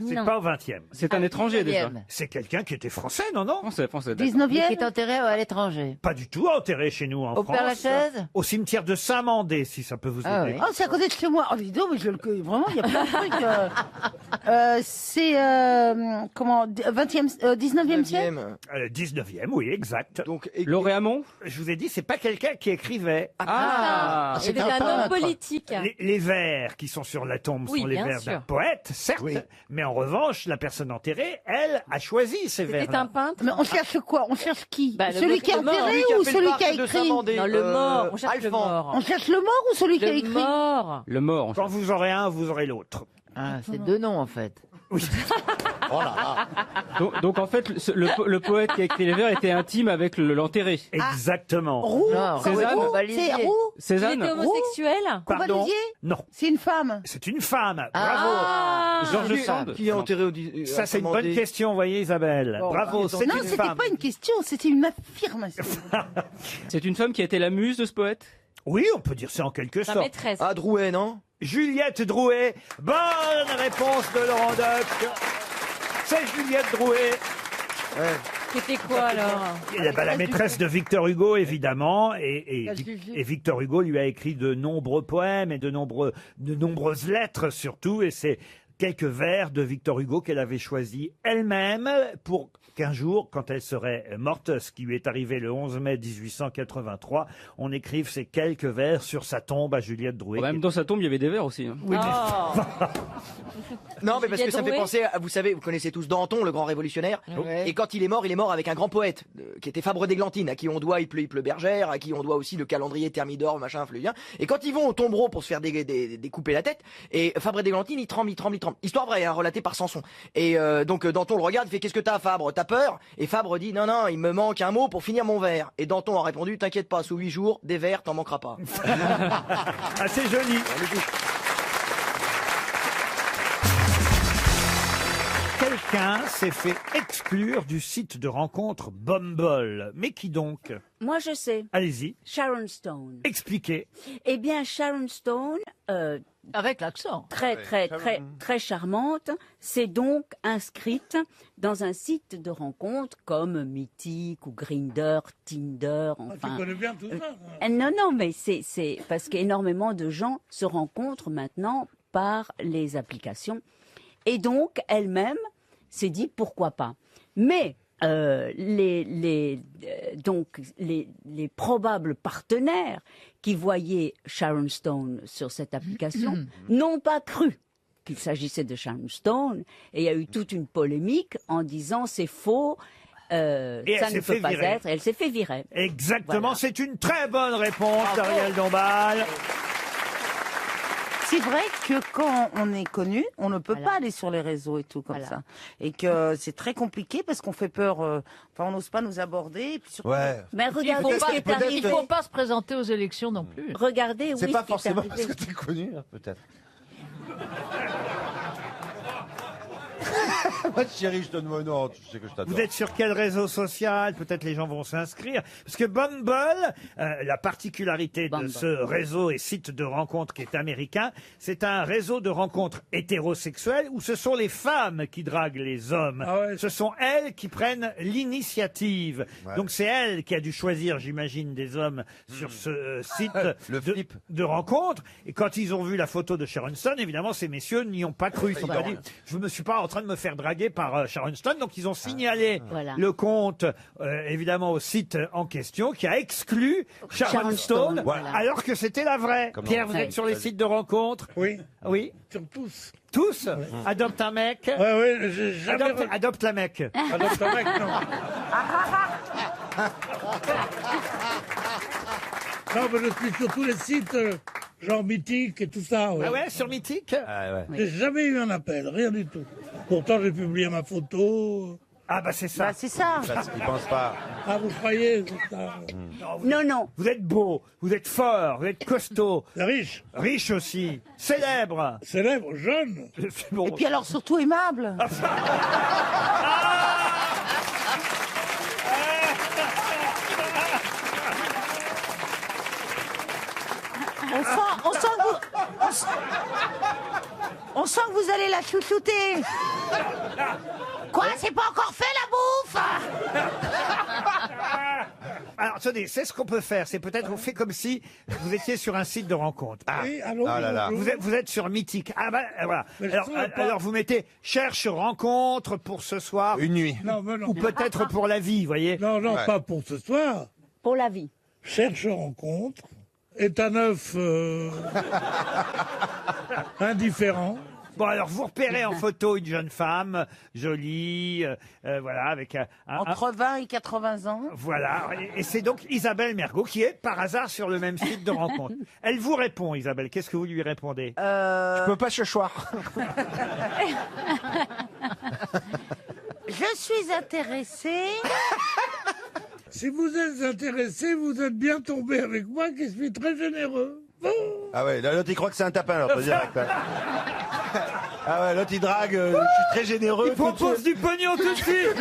C'est Non. pas au 20e. C'est un étranger déjà. 19e. C'est quelqu'un qui était français, non, non? Français, français. d'accord. 19e. Qui est enterré à l'étranger. Pas du tout enterré chez nous en Au France. Père-Lachaise. Au cimetière de Saint-Mandé, si ça peut vous aider. Ah oui. Oh, c'est à côté de chez moi. Oh, dis donc, mais je le connais vraiment, il y a plein de trucs. C'est, comment, 19e siècle 19e, oui, exact. Donc, Lauréamont. Je vous ai dit, c'est pas quelqu'un qui écrivait. Ah. C'était un homme politique. Les vers qui sont sur la tombe Oui, sont les bien vers sûr. d'un poète, certes, mais en revanche, la personne enterrée, elle, a choisi ces vers. C'était un peintre. Mais on cherche quoi? On cherche qui? Bah, le Celui qui est mort. enterré Celui qui a ou fait le celui parc qui a de écrit? Saint-Mandé. Non, le mort. On cherche le Alphand. mort. On cherche le mort ou celui qui a Le écrit? mort. Le mort. Quand vous aurez un, vous aurez l'autre. Ah, c'est deux noms en fait. Oui. Oh là là. Donc en fait, le poète qui a écrit les vers était intime avec l'enterré. Exactement. Roux? Cézanne. Roux? C'est Roux? Il Cézanne. était homosexuel. Pardon. Convalisier? Non, C'est une femme. c'est une femme. Ah. Georges Sand. Qui est enterré au Ça, c'est une bonne Saint-Mandé. question, vous voyez, Isabelle. Bon, Bravo, c'est Non, une c'était femme. pas une question, c'était une affirmation. C'est une femme qui a été la muse de ce poète. Oui, on peut dire ça en quelque Sa sorte. maîtresse. Ah, Drouet, non? Juliette Drouet. Bonne réponse de Laurent Deutsch. C'est Juliette Drouet. C'était quoi alors? La maîtresse de Victor Hugo, évidemment, et La Juju. Victor Hugo lui a écrit de nombreux poèmes et de nombreuses lettres surtout, et c'est quelques vers de Victor Hugo qu'elle avait choisis elle-même pour qu'un jour, quand elle serait morte, ce qui lui est arrivé le 11 mai 1883, on écrive ces quelques vers sur sa tombe à Juliette Drouet. Même dans sa tombe, il y avait des vers aussi. hein. Oui, Oh. Non, mais parce que ça me fait Drouet. penser à, vous savez, vous connaissez tous Danton, le grand révolutionnaire. Ouais. Et quand il est mort avec un grand poète, qui était Fabre d'Églantine, à qui on doit Il pleut bergère, à qui on doit aussi le calendrier Thermidor, machin, Fleurien. Et quand ils vont au tombereau pour se faire découper la tête, et Fabre d'Églantine, il tremble. Histoire vraie, hein, relatée par Samson. Et donc Danton le regarde, il fait: qu'est-ce que t'as, Fabre? T'as peur? Et Fabre dit: non, il me manque un mot pour finir mon vers. Et Danton a répondu: t'inquiète pas, sous 8 jours, des vers, t'en manqueras pas. Ah, c'est joli. Quelqu'un s'est fait exclure du site de rencontre Bumble. Mais qui donc? Moi, je sais. Allez-y, Sharon Stone. expliquez. Eh bien, Sharon Stone, Avec l'accent. très charmante, s'est donc inscrite dans un site de rencontre comme Mythic ou Grindr, Tinder, Tu enfin. connais bien tout ça. Non, mais c'est parce qu'énormément de gens se rencontrent maintenant par les applications. Et donc, elle-même s'est dit pourquoi pas. Mais les probables partenaires qui voyaient Sharon Stone sur cette application n'ont pas cru qu'il s'agissait de Sharon Stone. Et il y a eu toute une polémique en disant c'est faux. Et elle Ça s'est ne fait peut pas virer. être. Elle s'est fait virer. Exactement, Voilà. c'est une très bonne réponse d'Ariel Dombal. C'est vrai que quand on est connu, on ne peut pas aller sur les réseaux et tout comme ça. Et que c'est très compliqué parce qu'on fait peur, enfin on n'ose pas nous aborder. Et puis surtout, Mais regardez Il ce qui est arrivé. faut pas se présenter aux élections non plus. Regardez, C'est oui, pas ce qui est forcément arrivé. parce que t'es connu, hein, peut-être. Chérie, je te demande, non, tu sais que je t'adore. Vous êtes sur quel réseau social? Peut-être les gens vont s'inscrire. Parce que Bumble, la particularité de ce réseau et site de rencontre qui est américain, c'est un réseau de rencontres hétérosexuelles où ce sont les femmes qui draguent les hommes. Ce sont elles qui prennent l'initiative. Ouais. Donc c'est elle qui a dû choisir, j'imagine, des hommes sur ce site Le flip. de rencontre. Et quand ils ont vu la photo de Sharon Stone, évidemment, ces messieurs n'y ont pas cru. Ils se sont pas dit, je me suis pas en train de me faire draguer par Sharon Stone. Donc ils ont signalé Voilà. le compte, évidemment, au site en question, qui a exclu Sharon Stone, Voilà. alors que c'était la vraie. Comme Pierre, dans- vous êtes sur les sites de rencontres? Oui. Oui. Sur tous. Tous? Adopte un mec. Ouais, j'ai jamais. Adopte la mec. Adopte un mec, non. Non, mais je suis sur tous les sites, genre Mythique et tout ça. Ah ouais, sur Mythique? J'ai jamais eu un appel, rien du tout. Pourtant, j'ai publié ma photo. Ah bah c'est ça. c'est ça. Parce qu'ils pensent pas. Ah, vous croyez c'est ça. Non. Vous êtes beau, vous êtes fort, vous êtes costaud. Riche. Riche aussi. Célèbre. Célèbre, jeune. Et puis alors surtout aimable. On sent que vous allez la chouchouter. Quoi, c'est pas encore fait la bouffe? Alors, attendez, c'est ce qu'on peut faire. C'est peut-être on fait comme si vous étiez sur un site de rencontre. Oui, allô, Ah là là. Vous êtes sur Mythique. Ah bah voilà. Mais Alors vous mettez cherche rencontre pour ce soir. Une nuit. Non, mais non. Ou peut-être pour la vie, vous voyez. Non, non, Ouais. pas pour ce soir. Pour la vie. Cherche rencontre. Est un œuf indifférent. Bon, alors vous repérez en photo une jeune femme, jolie, voilà, avec Entre 20 et 80 ans. Voilà, et c'est donc Isabelle Mergo qui est par hasard sur le même site de rencontre. Elle vous répond, Isabelle. Qu'est-ce que vous lui répondez? Je peux pas ce soir. Je suis intéressée. Si vous êtes intéressé, vous êtes bien tombé avec moi, qui suis très généreux. Ah ouais, l'autre il croit que c'est un tapin, l'autre direct. Hein. Ah ouais, l'autre il drague, je suis très généreux. Il propose du pognon tout de suite.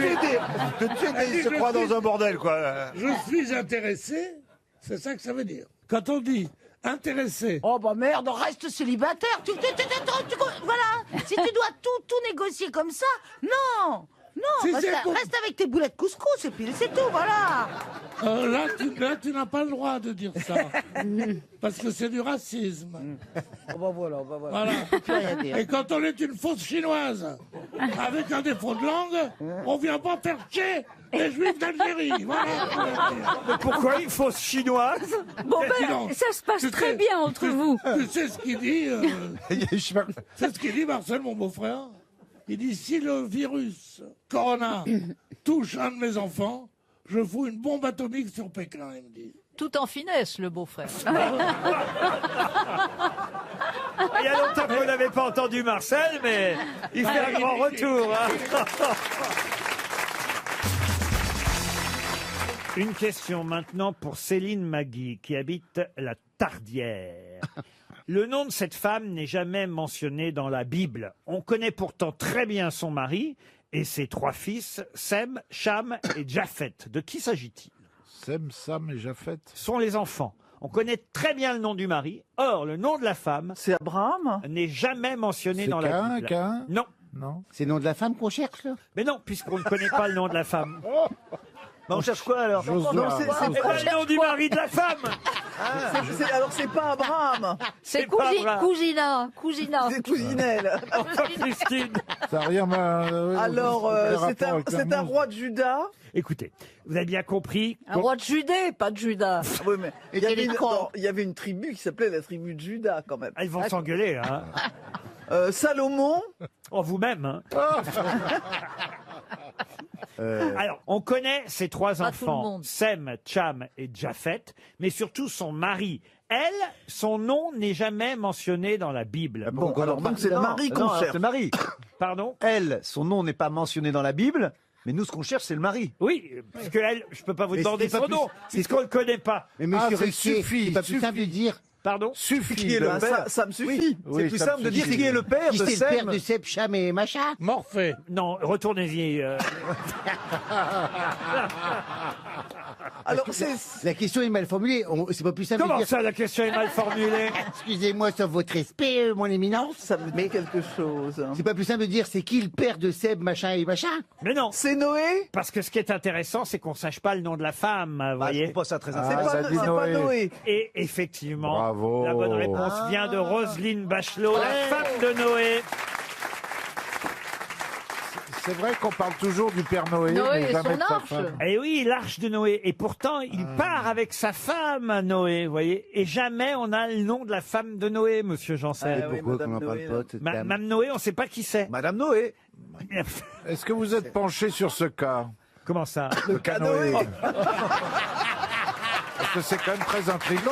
Tout de suite, il se croit dans un bordel, quoi. Je suis intéressé, c'est ça que ça veut dire. Quand on dit intéressé, Oh bah merde, reste célibataire. Voilà. Si tu dois tout négocier comme ça, non. Non, Si reste, c'est pour- reste avec tes boulettes couscous et puis c'est tout, voilà. là tu n'as pas le droit de dire ça. Parce que c'est du racisme. Oh bah voilà. Voilà. On peut plus rien dire. Et quand on est une fausse chinoise, avec un défaut de langue, on vient pas faire chier les juifs d'Algérie. Voilà. Mais pourquoi une fausse chinoise? Bon Sinon, ben, ça se passe tu très sais- bien entre vous. Tu sais ce qu'il dit c'est ce qu'il dit Marcel, mon beau-frère. Il dit, si le virus Corona touche un de mes enfants, je fous une bombe atomique sur Pékin, il me dit. Tout en finesse, le beau-frère. Il y a longtemps qu'on n'avait pas entendu Marcel, mais il fait un grand retour. Hein. Une question maintenant pour Céline Magui, qui habite la Tardière. Le nom de cette femme n'est jamais mentionné dans la Bible. On connaît pourtant très bien son mari et ses 3 fils, Sem, Cham et Japhet. De qui s'agit-il? Sem, Sam et Japhet. Sont les enfants. On connaît très bien le nom du mari. Or, le nom de la femme, c'est Abraham, n'est jamais mentionné C'est dans la Caïn, Bible. Caïn Non. Non. C'est le nom de la femme qu'on cherche, là? Mais non, puisqu'on ne connaît pas le nom de la femme. on cherche quoi alors? Josué. Non, Eh ben, le nom du mari de la femme. alors c'est pas Abraham, C'est pas vrai. Cousina. c'est Cousinelle. Enfin, Christine. Ça n'a rien Alors c'est un roi de Juda. Écoutez, vous avez bien compris. Un roi de Judée, pas de Judas. Oui, mais il y avait quel camp il y avait une tribu qui s'appelait la tribu de Juda quand même. Elles vont s'engueuler, hein. Salomon. En vous-même, hein. Alors, on connaît ses 3 Pas tout le enfants, monde. Sem, Cham et Japhet, mais surtout son mari. Elle, son nom n'est jamais mentionné dans la Bible. Bon, alors donc c'est le mari qu'on cherche. C'est le mari. Pardon? Elle, son nom n'est pas mentionné dans la Bible, mais nous, ce qu'on cherche, c'est le mari. Oui, parce que elle, je peux pas vous Mais demander c'est pas son plus- nom, puisqu'on le connaît pas. Mais monsieur c'est Ruquier, suffit, c'est pas plus suffit. simple de dire... Pardon? Suffit. Qui est le père? Ça me suffit. Oui, C'est plus ça me simple de dire suffit. qui est le père Qui de c'est le Sem. père de Seb, Cham et machin. Morphée. Non, retournez-y. Alors La question est mal formulée. C'est pas plus simple de Comment dire... ça, la question est mal formulée? Excusez-moi, sur votre respect, mon éminence. ça me dit quelque chose. C'est pas plus simple de dire c'est qui le père de Seb, machin et machin. Mais non, C'est Noé. parce que ce qui est intéressant, c'est qu'on sache pas le nom de la femme, vous Je voyez. trouve pas ça très C'est intéressant. ça pas, dit c'est pas Noé. Noé. Et effectivement, Bravo. la bonne réponse vient de Roselyne Bachelot, la femme de Noé. C'est vrai qu'on parle toujours du Père Noé, Noé mais et jamais son de sa arche. femme. Et oui, l'arche de Noé. Et pourtant, il part avec sa femme, Noé, vous voyez. Et jamais on a le nom de la femme de Noé, monsieur Janssen. Ah oui, Pourquoi Madame qu'on n'en parle Noé, pas de cette dame Mme Noé, on ne sait pas qui c'est. Madame Noé. Est-ce que vous êtes penché sur ce cas? Comment ça? Le cas Noé. Parce que c'est quand même très intriguant.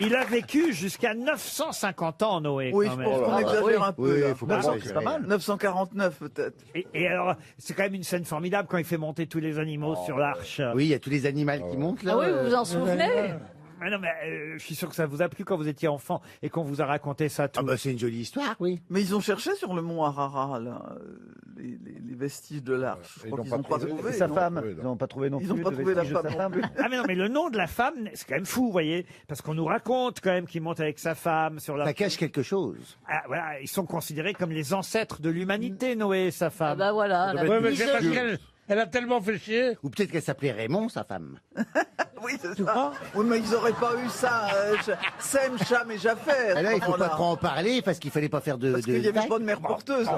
Il a vécu jusqu'à 950 ans, Noé. Oui, quand je même. pense qu'on exagère un peu. Oui, là. faut pas Non, c'est pas mal. 949 peut-être. Et alors, c'est quand même une scène formidable quand il fait monter tous les animaux sur l'arche. Oui, il y a tous les animaux qui montent là. Ah oui, vous vous en souvenez? Ah non, mais je suis sûr que ça vous a plu quand vous étiez enfant et qu'on vous a raconté ça tout. Ah bah c'est une jolie histoire, oui. Mais ils ont cherché sur le mont Ararat, là, les vestiges de l'arche. Je crois qu'ils n'ont pas trouvé. Et sa non femme, Oui, ils n'ont pas trouvé non Ils plus n'ont pas de trouvé la vestiges de femme sa non plus. Ah mais non, mais le nom de la femme, c'est quand même fou, vous voyez, parce qu'on nous raconte quand même qu'il monte avec sa femme sur la... Ça cache quelque chose. Ah, voilà, ils sont considérés comme les ancêtres de l'humanité, Noé et sa femme. Bah voilà. Ouais, mais c'est parce qu'elle elle a tellement fait chier. Ou peut-être qu'elle s'appelait Raymond, sa femme. Oui, c'est ça. Oui, mais ils n'auraient pas eu ça. Sem, Cham et Jafet. Ah là, il faut pas trop en parler parce qu'il fallait pas faire de... Parce qu'il n'y avait pas de mère porteuse.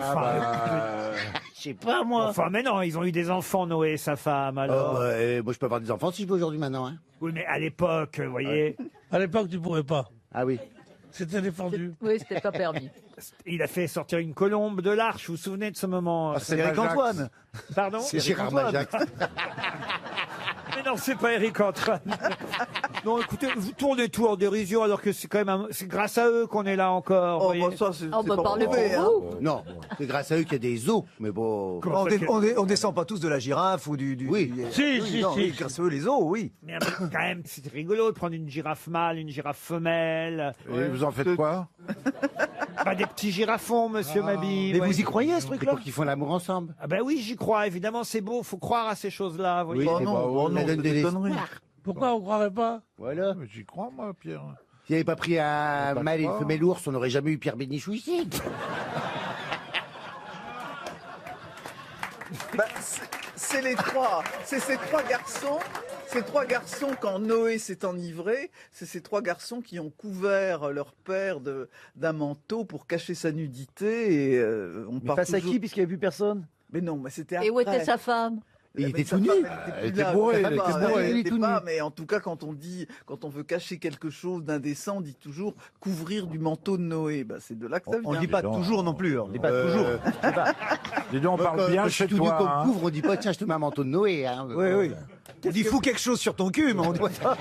Je sais pas, moi. Enfin, mais non, ils ont eu des enfants, Noé et sa femme, alors. Moi, je peux avoir des enfants si je veux aujourd'hui, maintenant. Hein. Oui, mais à l'époque, vous voyez... À l'époque, tu pourrais pas. Ah oui. C'était défendu. Oui, c'était pas permis. Il a fait sortir une colombe de l'arche, vous vous souvenez de ce moment? c'est Éric Antoine. Pardon? C'est Gérard Majax. Mais non, c'est pas Éric Antoine. Non, écoutez, vous tournez tout en dérision alors que c'est quand même c'est grâce à eux qu'on est là encore. Oh, vous voyez. bah ça, c'est Oh, bah, pas parlez prouvé, pour hein. vous. Non, c'est grâce à eux qu'il y a des os, mais bon... On descend pas tous de la girafe ou du... Oui. Si, non, si. oui, grâce à eux, les os, oui. Mais quand même, c'est rigolo de prendre une girafe mâle, une girafe femelle. Et vous en faites quoi? Bah, des petits girafons, monsieur Mabille. Mais ouais. vous y croyez à ce C'est truc-là? pour qu'ils font l'amour ensemble. Ah ben oui, j'y crois, évidemment, c'est beau, faut croire à ces choses-là, vous voyez. Oui, Oh c'est non, bon, oh ça non, donne c'est de des l'espoir. conneries. Pourquoi on croirait pas? Voilà. Mais j'y crois, moi, Pierre. S'il n'y avait pas pris un Pas mâle et une fort. femelle ours, on n'aurait jamais eu Pierre Bénichou ici. Bah, c'est les trois. C'est ces trois garçons. Ces trois garçons, quand Noé s'est enivré, c'est ces trois garçons qui ont couvert leur père d'un manteau pour cacher sa nudité. Et on Mais part face à toujours- qui, puisqu'il n'y avait plus personne? Mais non, mais c'était Et où après. était sa femme? Il Mais était sa tout nu. femme, Elle était plus était là, bourré, elle elle était était pas- bourrée, elle elle était était tout pas, nu. mais en tout cas, quand on veut cacher quelque chose d'indécent, on dit toujours couvrir du manteau de Noé. Bah, c'est de là que ça vient. On ne dit pas toujours non plus. On ne dit pas toujours. Dis donc, on parle Quand bien je suis chez tout nu toi. qu'on hein. couvre, on dit pas tiens, je te mets un manteau de Noé. Hein. Oui, oui. On dit fous quelque chose sur ton cul, mais on dit pas...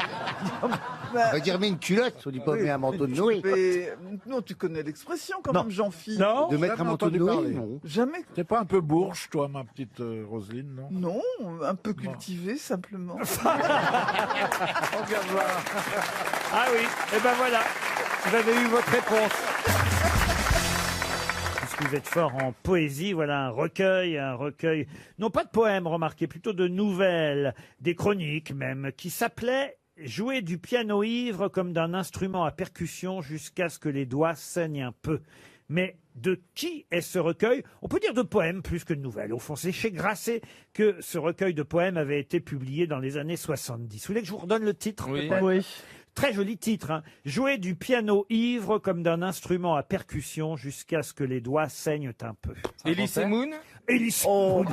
On va dire mets une culotte, on dit pas mets un manteau de Noé. Mais, non, tu connais l'expression quand même, Jean-Philippe. Non. De mettre un jamais manteau de entendu Noé, parler. non. Jamais. T'es pas un peu bourge, toi, ma petite Roselyne, non? Non, un peu cultivé simplement. Ah oui, et ben voilà, vous avez eu votre réponse. Puisque vous êtes fort en poésie, voilà un recueil, non pas de poèmes, remarquez, plutôt de nouvelles, des chroniques même, qui s'appelait « Jouer du piano ivre comme d'un instrument à percussion jusqu'à ce que les doigts saignent un peu ». Mais de qui est ce recueil? On peut dire de poèmes plus que de nouvelles. Au fond, c'est chez Grasset que ce recueil de poèmes avait été publié dans les années 70. Vous voulez que je vous redonne le titre? Oui. peut-être Oui. Très joli titre, hein. Jouer du piano ivre comme d'un instrument à percussion jusqu'à ce que les doigts saignent un peu. Elise Moon. Elise Oh.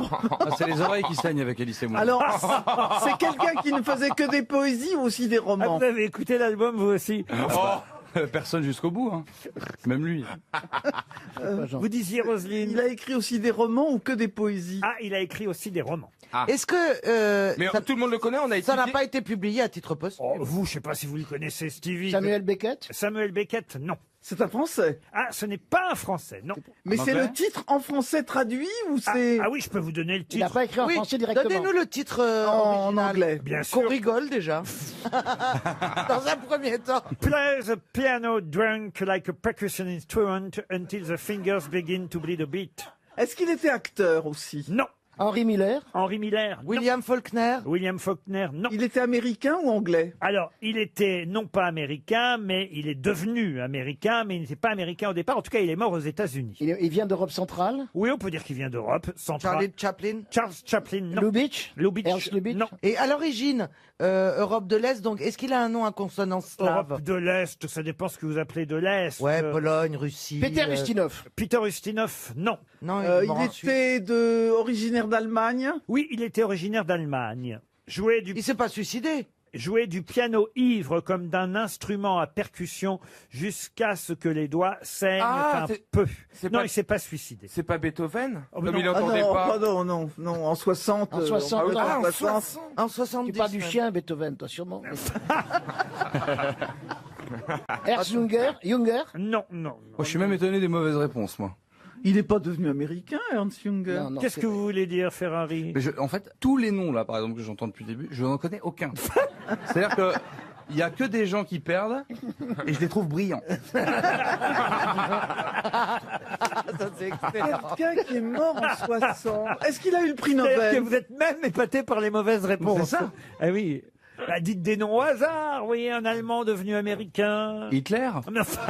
C'est les oreilles qui saignent avec Elise Moon. Alors, c'est quelqu'un qui ne faisait que des poésies ou aussi des Ah, romans? vous avez écouté l'album, vous aussi? Personne jusqu'au bout, hein. Même lui. Vous disiez, Roselyne? Il a écrit aussi des romans ou que des poésies? Ah, il a écrit aussi des romans. Est-ce que Mais tout le monde le connaît, on a ça n'a étudié. pas été publié à titre posthume? Oh, vous, je sais pas si vous le connaissez, Stevie. Samuel Beckett? Samuel Beckett, non. C'est un français. Ah, ce n'est pas un français, non. Mais En c'est anglais le titre en français traduit ou c'est Ah oui, je peux vous donner le Il n'a titre. pas écrit en Oui, français directement. donnez-nous le titre en original. anglais? Bien Qu'on sûr. rigole déjà. Dans un premier temps. Play the piano drunk like a percussion instrument until the fingers begin to bleed a bit. Est-ce qu'il était acteur aussi? Non. Henri Miller? Henri Miller, non. William Faulkner. William Faulkner, non. Il était américain ou anglais? Alors, il était non pas américain, mais il est devenu américain, mais il n'était pas américain au départ. En tout cas, il est mort aux États-Unis. Il vient d'Europe centrale? Oui, on peut dire qu'il vient d'Europe centrale. Charlie Chaplin. Charles Chaplin, non. Lubitsch? Lubitsch, Ernst Lubitsch? non. Et à l'origine, Europe de l'Est, donc est-ce qu'il a un nom à consonance slave? Europe de l'Est, ça dépend ce que vous appelez de l'Est. Ouais, Pologne, Russie. Peter Ustinov? Peter Ustinov, non. Non, Il était originaire d'Allemagne? Oui, il était originaire d'Allemagne. Il s'est pas suicidé. Jouer du piano ivre comme d'un instrument à percussion jusqu'à ce que les doigts saignent Ah, un c'est- peu. c'est Non, pas- il s'est pas suicidé. C'est pas Beethoven. Oh, mais Comme non. il n'entendait non, pas. non, en 60. En 60, on peut ah, dire en 60. En 70. Tu parles du même. chien, Beethoven, toi, sûrement. Ernst Junger? Non, non. Moi, je suis même étonné des mauvaises réponses, moi. Il n'est pas devenu américain, Ernst Junger. Non, non, Qu'est-ce c'est- que vous voulez dire, Ferrari? Mais en fait, tous les noms là, par exemple, que j'entends depuis le début, je n'en connais aucun. C'est-à-dire que il y a que des gens qui perdent et je les trouve brillants. Ça, c'est excellent. Quelqu'un qui est mort en 60. Est-ce qu'il a eu le prix C'est-à-dire Nobel que vous êtes même épaté par les mauvaises réponses. C'est ça. Ah oui. Bah, dites des noms au hasard, oui, un Allemand devenu américain. Hitler. Mais enfin,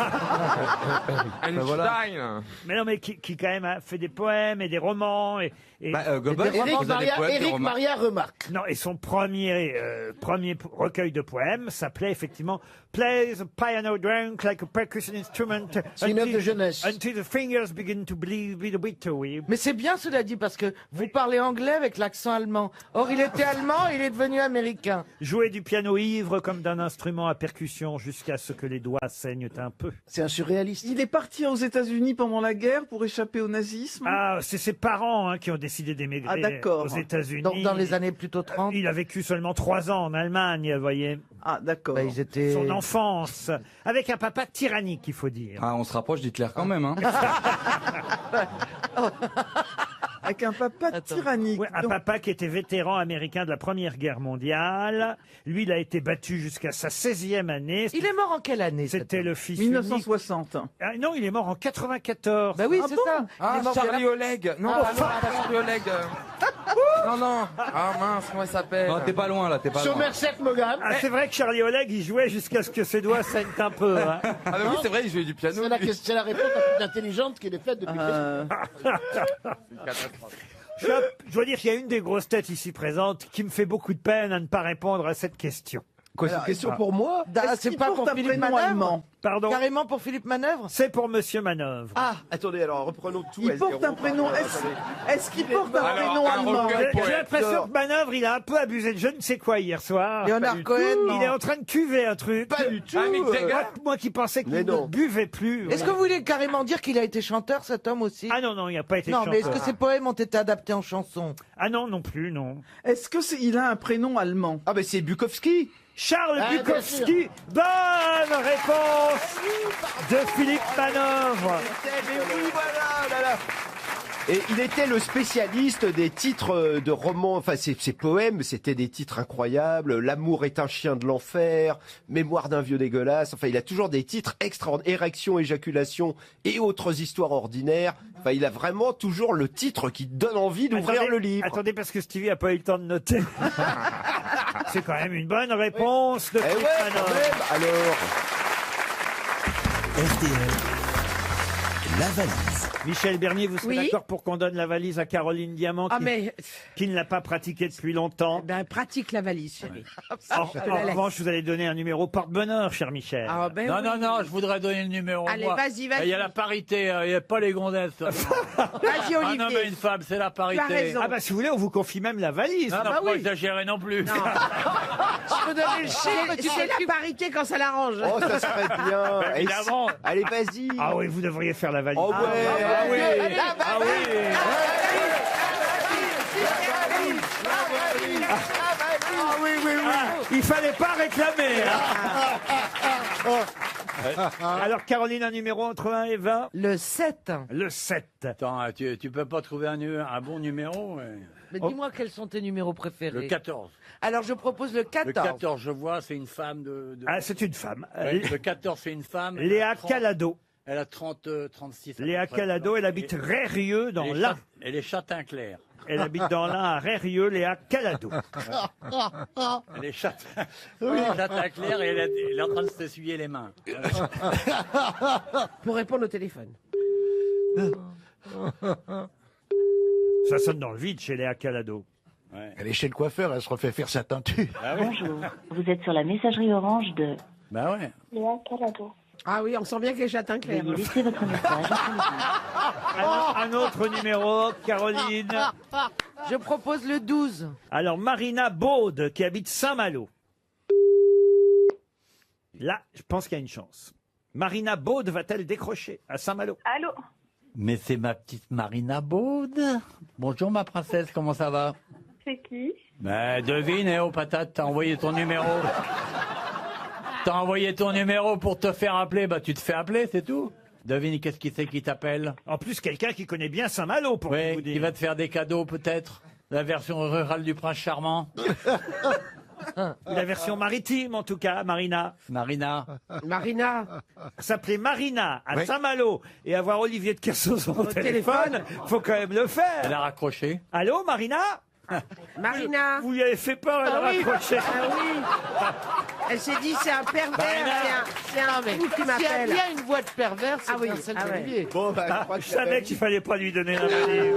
Einstein. mais non, mais qui quand même a fait des poèmes et des romans et Goebbels, Éric vous avez des poètes, des Éric romans. Maria Remarque. non, et son premier recueil de poèmes s'appelait effectivement Plays a piano drunk like a percussion instrument. C'est une œuvre de jeunesse. Until the fingers begin to bleed with a bit, oui. Mais c'est bien cela dit parce que vous parlez anglais avec l'accent allemand. Or il était allemand, il est devenu américain. Jouer du piano ivre comme d'un instrument à percussion jusqu'à ce que les doigts saignent un peu. C'est un surréaliste. Il est parti aux États-Unis pendant la guerre pour échapper au nazisme. Ah, c'est ses parents qui ont décidé d'émigrer Ah, d'accord. aux États-Unis. Dans les années plutôt 30. Il a vécu seulement 3 ans en Allemagne, vous voyez. Ah, d'accord. Bah, ils étaient... Son enfance, avec un papa tyrannique, il faut dire. Ah, on se rapproche d'Hitler quand même. Hein. Avec un papa tyrannique. Ouais, un Donc, papa qui était vétéran américain de la Première Guerre mondiale. Lui, il a été battu jusqu'à sa 16e année. Il est mort en quelle année C'était le fils unique. 1960. Ah, non, il est mort en 94. Bah oui, Ah c'est bon ça. Ah, Il est mort Charlie Oleg. Non, pas Charlie Oleg. Non, non. Ah mince, comment il s'appelle? Non, t'es pas loin là, t'es pas loin. Somerset Maugham. Ah, c'est vrai que Charlie Oleg, il jouait jusqu'à ce que ses doigts saignent un peu. Hein. Ah bah oui, c'est vrai, il jouait du piano. C'est la réponse la plus intelligente qui est faite depuis Je dois dire qu'il y a une des grosses têtes ici présentes qui me fait beaucoup de peine à ne pas répondre à cette question. Quoi, c'est une question pour moi? Est-ce C'est qu'il pas porte pour un Philippe prénom Manœuvre allemand? Pardon? Carrément pour Philippe Manœuvre. C'est pour Monsieur Manœuvre. Ah, attendez, alors reprenons tout. Il porte un prénom. Est-ce qu'il porte un prénom allemand? J'ai l'impression que Manœuvre, il a un peu abusé de je ne sais quoi hier soir. Léonard Cohen, Il non. est en train de cuver un truc. Pas du tout. Mick Jagger. Moi qui pensais qu'il Mais ne non. buvait plus. Est-ce que vous voulez carrément dire qu'il a été chanteur, cet homme aussi? Ah non, non, il n'a pas été Non, mais est-ce chanteur. que ses poèmes ont été adaptés en chansons? Ah non, non plus, non. Est-ce que il a un prénom allemand? Ah, ben c'est Bukowski. Charles Ah, bien Bukowski, bonne réponse de Philippe Manœuvre. Mais oui, voilà, là, là. Et il était le spécialiste des titres de romans, enfin ses poèmes, c'était des titres incroyables. L'amour est un chien de l'enfer, Mémoire d'un vieux dégueulasse. Enfin, il a toujours des titres extraordinaires, érection, éjaculation et autres histoires ordinaires. Enfin, il a vraiment toujours le titre qui donne envie d'ouvrir le livre. Attendez, parce que Stevie a pas eu le temps de noter. C'est quand même une bonne réponse de Eh Philippe ouais, quand Manœuvre. même. Alors, RTL, la valise. Michel Bernier, vous serez Oui. d'accord pour qu'on donne la valise à Caroline Diamant Ah, qui, mais qui ne l'a pas pratiquée depuis longtemps. ben, pratique la valise, chérie. En, Je te en la laisse. revanche, vous allez donner un numéro porte-bonheur, cher Michel. Ah, ben Non, oui. non, non, je voudrais donner le numéro. Allez, moi. vas-y, vas-y. Il y a la parité, il n'y a pas les gondesses. Vas-y, Un homme et Olivier. une femme, c'est la parité. Tu as raison. Ah bah si vous voulez, on vous confie même la valise. Ah, bah non, pas oui. exagérer non plus. Non. Je peux donner le chiffre, tu C'est la t'occupes. parité quand ça l'arrange. oh, ça serait bien. Et- Évidemment. Allez, vas-y. Ah oui, vous devriez faire la valise. Oh ouais. Ah oui. Allez, Ah oui. Ah oui, oui, oui. Il fallait pas réclamer. Alors, Caroline, un numéro entre 1 et 20? Le 7. Le 7. Attends, tu peux pas trouver un bon numéro Mais dis-moi quels sont tes numéros préférés. Le 14. Alors je propose le 14. Le 14, je vois, c'est une femme de... Ah, c'est une femme. Oui, le 14, c'est une femme. Léa Calado. Elle a 30, 36. à Léa peu près. Calado, elle habite Rérieux dans l'Ain. Elle est châtain clair. Elle habite dans l'Ain à Rérieux, Léa Calado. Elle est châtain, châtain clair et elle est en train de s'essuyer les mains. Pour répondre au téléphone. Ça sonne dans le vide chez Léa Calado. Ouais. Elle est chez le coiffeur, elle se refait faire sa teinture. Ah oui. Bonjour, vous êtes sur la messagerie orange de Bah ouais. Léa Calado. Ah oui, on sent bien que les châtains clairs. Veuillez laisser votre message après le bip. Un autre numéro, Caroline. Je propose le 12. Alors, Marina Baude, qui habite Saint-Malo. Là, je pense qu'il y a une chance. Marina Baude va-t-elle décrocher à Saint-Malo? Allô? Mais c'est ma petite Marina Baude. Bonjour ma princesse, comment ça va? C'est qui? Ben devine, aux patates, t'as envoyé ton numéro. T'as envoyé ton numéro pour te faire appeler, bah tu te fais appeler, c'est tout. Devine qu'est-ce qui c'est qui t'appelle? En plus, quelqu'un qui connaît bien Saint-Malo, pour Oui, vous dire. qui va te faire des cadeaux peut-être. La version rurale du prince charmant. La version maritime, en tout cas, Marina. Marina. Marina. S'appeler Marina à Oui. Saint-Malo et avoir Olivier de Kersauzon au téléphone, faut quand même le faire. Elle a raccroché. Allô, Marina? Marina. Vous lui avez fait peur, elle a raccroché. Ah oui. Elle s'est dit, c'est un pervers, c'est un fou qui S'il y a m'appelle. bien une voix de pervers, c'est Ah oui, bien celle ah ouais. d'Olivier. Bon, bah, Ah, je savais qu'il fallait pas lui donner la valise.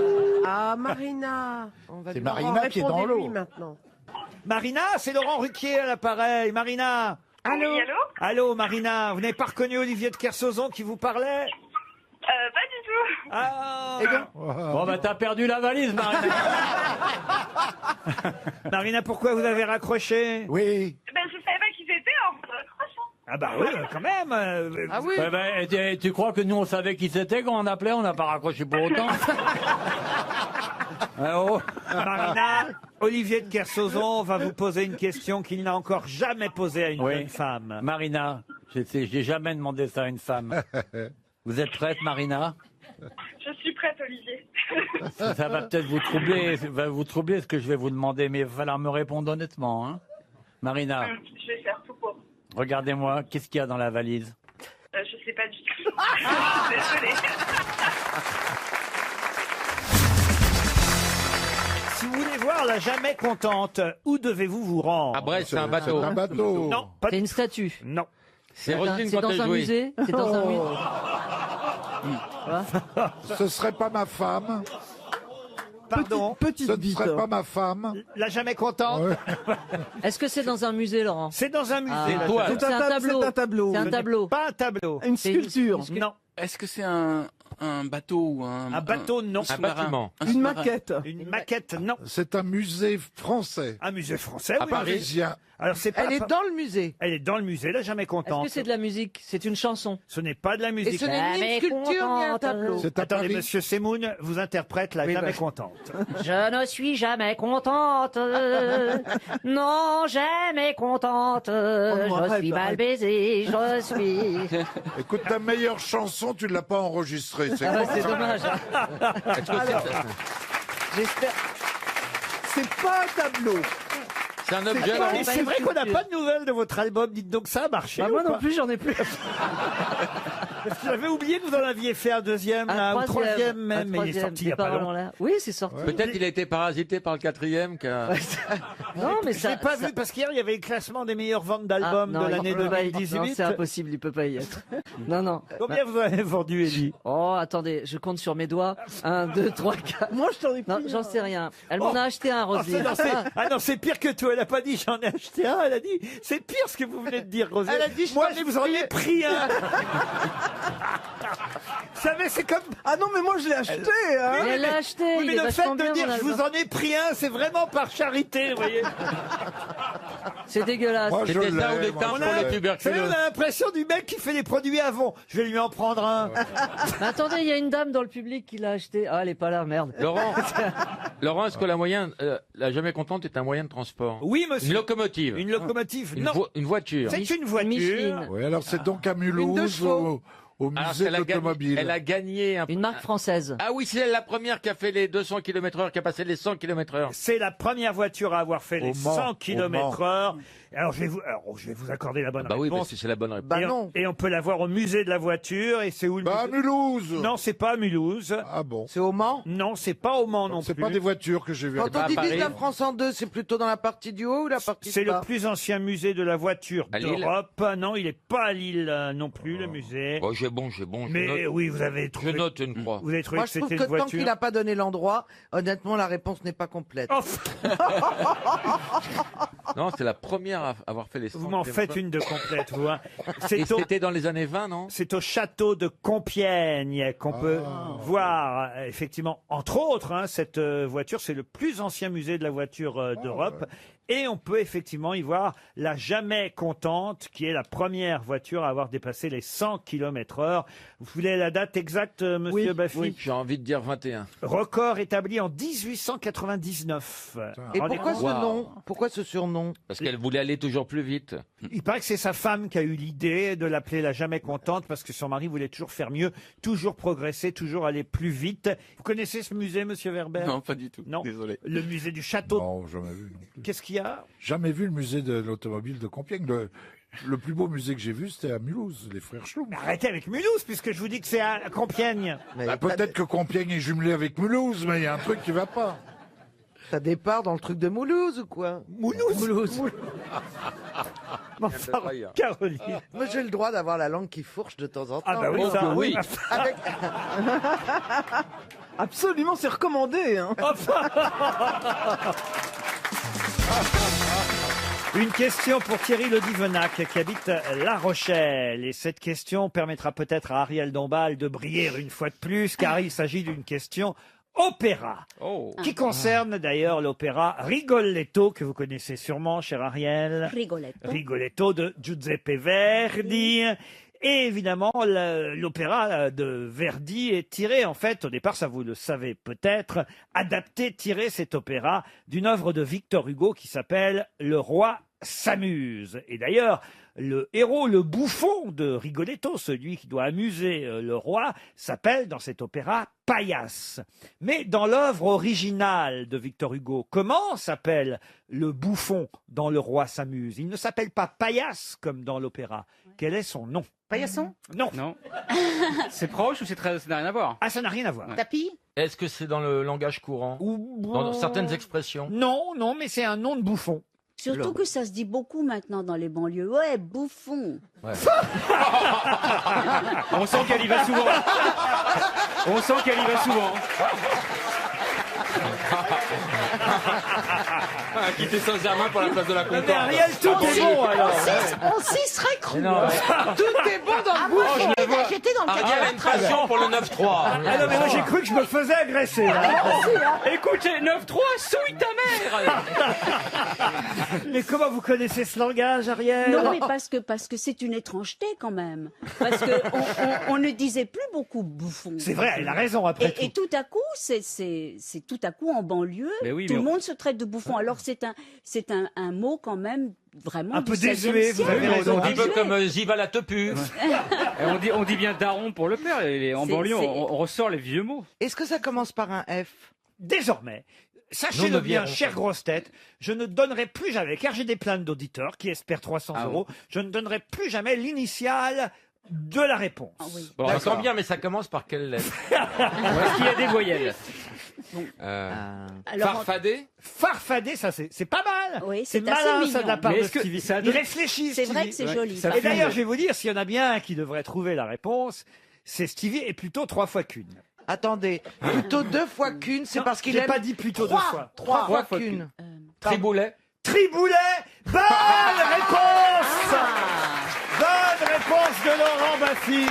Ah, Marina. On va C'est lui Marina qui est dans répondre l'eau. maintenant. Marina, c'est Laurent Ruquier à l'appareil. Marina. Allô. Oui, allô Allô, Marina. Vous n'avez pas reconnu Olivier de Kersauzon qui vous parlait? Pas du tout. Ah. Bon, bah, t'as perdu la valise, Marina. Marina, pourquoi vous avez raccroché? Oui. Ben, je savais pas qui c'était en raccrochant. Ah bah oui, quand même. Ah oui. Ouais, bah, et tu crois que nous, on savait qui c'était quand on appelait? On n'a pas raccroché pour autant. Ah, oh. Marina, Olivier de Kersauzon va vous poser une question qu'il n'a encore jamais posée à une Oui. jeune femme. Marina, j'ai jamais demandé ça à une femme. Vous êtes prête, Marina? Je suis prête, Olivier. Ça va peut-être vous troubler, ce que je vais vous demander, mais il va falloir me répondre honnêtement, hein. Marina, Je vais faire tout pour. regardez-moi, qu'est-ce qu'il y a dans la valise? Je sais pas du tout. Désolée. Si vous voulez voir la jamais contente, où devez-vous vous rendre? À Brest, c'est un bateau. C'est un bateau. Non, pas C'est une statue. Non. C'est Roselyne C'est quand dans elle un jouait. musée. C'est dans un musée. Ce serait pas ma femme. Pardon. Petite Ce ne bite. serait pas ma femme. La jamais contente. Ouais. Est-ce que c'est dans un musée, Laurent? C'est dans un musée. la toile. jamais- C'est un tableau. C'est un tableau. C'est un Ce n'est tableau. Pas un tableau. Une C'est une- sculpture. Non. Est-ce que c'est un bateau ou Un bateau, non. Un bâtiment. Une maquette. Une maquette, non. C'est un musée français. Un musée français, À oui. Paris. Parisien. Alors c'est pas. Elle est dans le musée. Elle est dans le musée, la jamais Est-ce contente. que c'est de la musique? C'est une chanson. Ce n'est pas de la Et musique. ce n'est ni une sculpture ni un tableau. C'est à Attendez, Paris. monsieur Semoun vous interprète la Oui, jamais bah. contente. Je ne suis jamais contente. Non, jamais contente. Je suis mal baisée. Je suis. Écoute, ta meilleure chanson, tu ne l'as pas enregistrée. C'est Ah, con. c'est dommage. Est-ce que J'espère. C'est pas un tableau. c'est un objet, Et Laurent? c'est vrai qu'on n'a pas de nouvelles de votre album. Dites donc, ça a marché. Bah, moi ou non pas plus, j'en ai plus. Parce que j'avais oublié que vous en aviez fait un deuxième, là, ou troisième même, mais il est sorti il n'y a pas longtemps. Oui, c'est sorti. Peut-être il a été parasité par le quatrième. Non, mais Je ça. l'ai pas ça- vu parce qu'hier il y avait le classement des meilleures ventes Ah, d'albums non, de l'année il peut pas y- Non, 2018. c'est impossible, il peut pas y être. Non, non. Combien vous avez vendu, Elie? Oh, attendez, je compte sur mes doigts. 1, 2, 3, 4. Moi, je t'en ai Non, pris. j'en sais rien. Elle m'en a acheté un, Oh, Roselyne. ah non, c'est pire que tout. Elle a pas dit j'en ai acheté un. Elle a dit c'est pire ce que vous venez de dire, Roselyne. Elle a dit, je moi t'en ai vous en ai pris un. Vous savez, c'est comme. Ah non, mais moi, je l'ai acheté. Hein. Elle l'a acheté. Oui, mais il est le fait vachement de bien, dire mon je vous album. en ai pris un, c'est vraiment par charité, vous voyez. C'est dégueulasse. Moi, je C'était ça ou l'ai, les moi, timbres On pour a, les vous savez, tuberculeux. on a l'impression du mec qui fait les produits avant. Je vais lui en prendre un. Mais attendez, il y a une dame dans le public qui l'a acheté. Ah, elle est pas là, merde. Laurent, est-ce que la jamais contente est un moyen de transport? Oui, monsieur. Une locomotive. Une locomotive, Une, non. une voiture. C'est une voiture. Micheline. Oui, alors c'est donc à Une de Mulhouse, chevaux. au Alors, musée de elle a gagné- l'automobile. Elle a gagné un Une marque française. Ah oui, c'est la première qui a fait les 200 km/h, qui a passé les 100 km/h. C'est la première voiture à avoir fait les Mans, 100 au km/h. Alors je vais vous accorder la bonne Bah oui, réponse. parce que c'est la bonne réponse. Bah et, non. et on peut la voir au musée de la voiture. Et c'est où le Bah, à musée Mulhouse. Non, c'est pas à Mulhouse. Ah bon. C'est au Mans. Non, c'est pas au Mans non C'est plus. pas des voitures que j'ai vues. Quand pas on à divise Paris. la France en deux, c'est plutôt dans la partie du haut ou la partie C'est du le bas? plus ancien musée de la voiture À Lille d'Europe. Non, il est pas à Lille non plus, le musée. Oh, j'ai bon. je Mais note. oui, vous avez Je trouvé. note une croix. Vous avez trouvé Moi, que je trouve c'était que une tant voiture. qu'il n'a pas donné l'endroit, honnêtement, la réponse n'est pas complète. Oh, Non, c'est la première à avoir fait les 100 vous m'en km/h. faites une de complète, vous. Hein. Et C'est au, c'était dans les années 20, non? c'est au château de Compiègne qu'on peut voir, effectivement, entre autres, hein, cette voiture. C'est le plus ancien musée de la voiture d'Europe. Et on peut effectivement y voir la jamais contente, qui est la première voiture à avoir dépassé les 100 km/h. Vous voulez la date exacte, monsieur Baffy? Oui, j'ai envie de dire 21. Record établi en 1899. Et Rendez pourquoi compte ce nom? Pourquoi ce surnom? Parce qu'elle voulait aller toujours plus vite. Il paraît que c'est sa femme qui a eu l'idée de l'appeler la jamais contente parce que son mari voulait toujours faire mieux, toujours progresser, toujours aller plus vite. Vous connaissez ce musée, monsieur Werber? Non, pas du tout. Non. Désolé. Le musée du château. Non, jamais vu non plus. Qu'est-ce qu'il qu'il y a? Jamais vu le musée de l'automobile de Compiègne. Le plus beau musée que j'ai vu, c'était à Mulhouse, les frères Schlum. Arrêtez avec Mulhouse, puisque je vous dis que c'est à Compiègne. Bah, peut-être que Compiègne est jumelé avec Mulhouse, mais il y a un truc qui va pas. T'as des parts dans le truc de Moulouse ou quoi? Moulouse. Enfin, Caroline. Moi, j'ai le droit d'avoir la langue qui fourche de temps en temps. Ah bah oui, ça, oui. Avec... Absolument, c'est recommandé. Hein. Une question pour Thierry Ledivenac qui habite La Rochelle. Et cette question permettra peut-être à Ariel Dombal de briller une fois de plus, car il s'agit d'une question opéra, qui concerne d'ailleurs l'opéra Rigoletto, que vous connaissez sûrement, cher Ariel. Rigoletto de Giuseppe Verdi. Et évidemment, l'opéra de Verdi est tiré, en fait, au départ, ça vous le savez peut-être, tiré cet opéra d'une œuvre de Victor Hugo qui s'appelle Le Roi s'amuse. Et d'ailleurs, le héros, le bouffon de Rigoletto, celui qui doit amuser le roi, s'appelle dans cet opéra Paillasse. Mais dans l'œuvre originale de Victor Hugo, comment s'appelle le bouffon dans Le Roi s'amuse? Il ne s'appelle pas Paillasse comme dans l'opéra. Quel est son nom? Paillasson? Non. Non. C'est proche ou ça n'a rien à voir? Ah, ça n'a rien à voir. Tapis? Est-ce que c'est dans le langage courant? Dans certaines expressions? Non, non, mais c'est un nom de bouffon. Surtout que ça se dit beaucoup maintenant dans les banlieues. Ouais, bouffon. Ouais. On sent qu'elle y va souvent. On sent qu'elle y va souvent. Quitter Saint-Germain pour la place de la Concorde. Mais Ariel, tout est bon alors. On s'y serait cru. Tout est bon dans le bouffon. J'étais dans le Ariel a une passion pour le 9-3. Ah non, mais moi j'ai cru que je me faisais agresser. Écoute, 9-3, souille ta mère. Mais comment vous connaissez ce langage, Ariel? Non, mais parce que c'est une étrangeté quand même. Parce que on ne disait plus beaucoup bouffon. C'est vrai, elle a raison après tout. Et tout à coup, c'est tout à coup en banlieue, tout le monde se traite de bouffon. Alors c'est un mot quand même vraiment un peu désuet. Vous avez raison. Un peu comme Ziva la tepu. On dit bien daron pour le père. Et en banlieue, on ressort les vieux mots. Est-ce que ça commence par un F? Désormais, sachez-le bien, chère grosse tête, je ne donnerai plus jamais, car j'ai des plaintes d'auditeurs qui espèrent 300 €, je ne donnerai plus jamais l'initiale de la réponse. Bon, on sent bien, mais ça commence par quelle lettre? Est-ce qu'il y a des voyelles? Farfadet? Farfadet, ça c'est pas mal. Oui, c'est c'est assez malin mignon. ça de la part Mais de est-ce que Stevie. ça Il réfléchit. C'est vrai Stevie. que c'est joli. Et d'ailleurs, je vais vous dire, s'il y en a bien un qui devrait trouver la réponse, c'est Stevie et plutôt 3 fois qu'une. Attendez, plutôt 2 fois qu'une, c'est Non, parce qu'il j'ai aime... pas dit plutôt 2 fois. 3 fois qu'une. Triboulet? Triboulet. Bonne réponse. Bonne réponse de Laurent Baffy.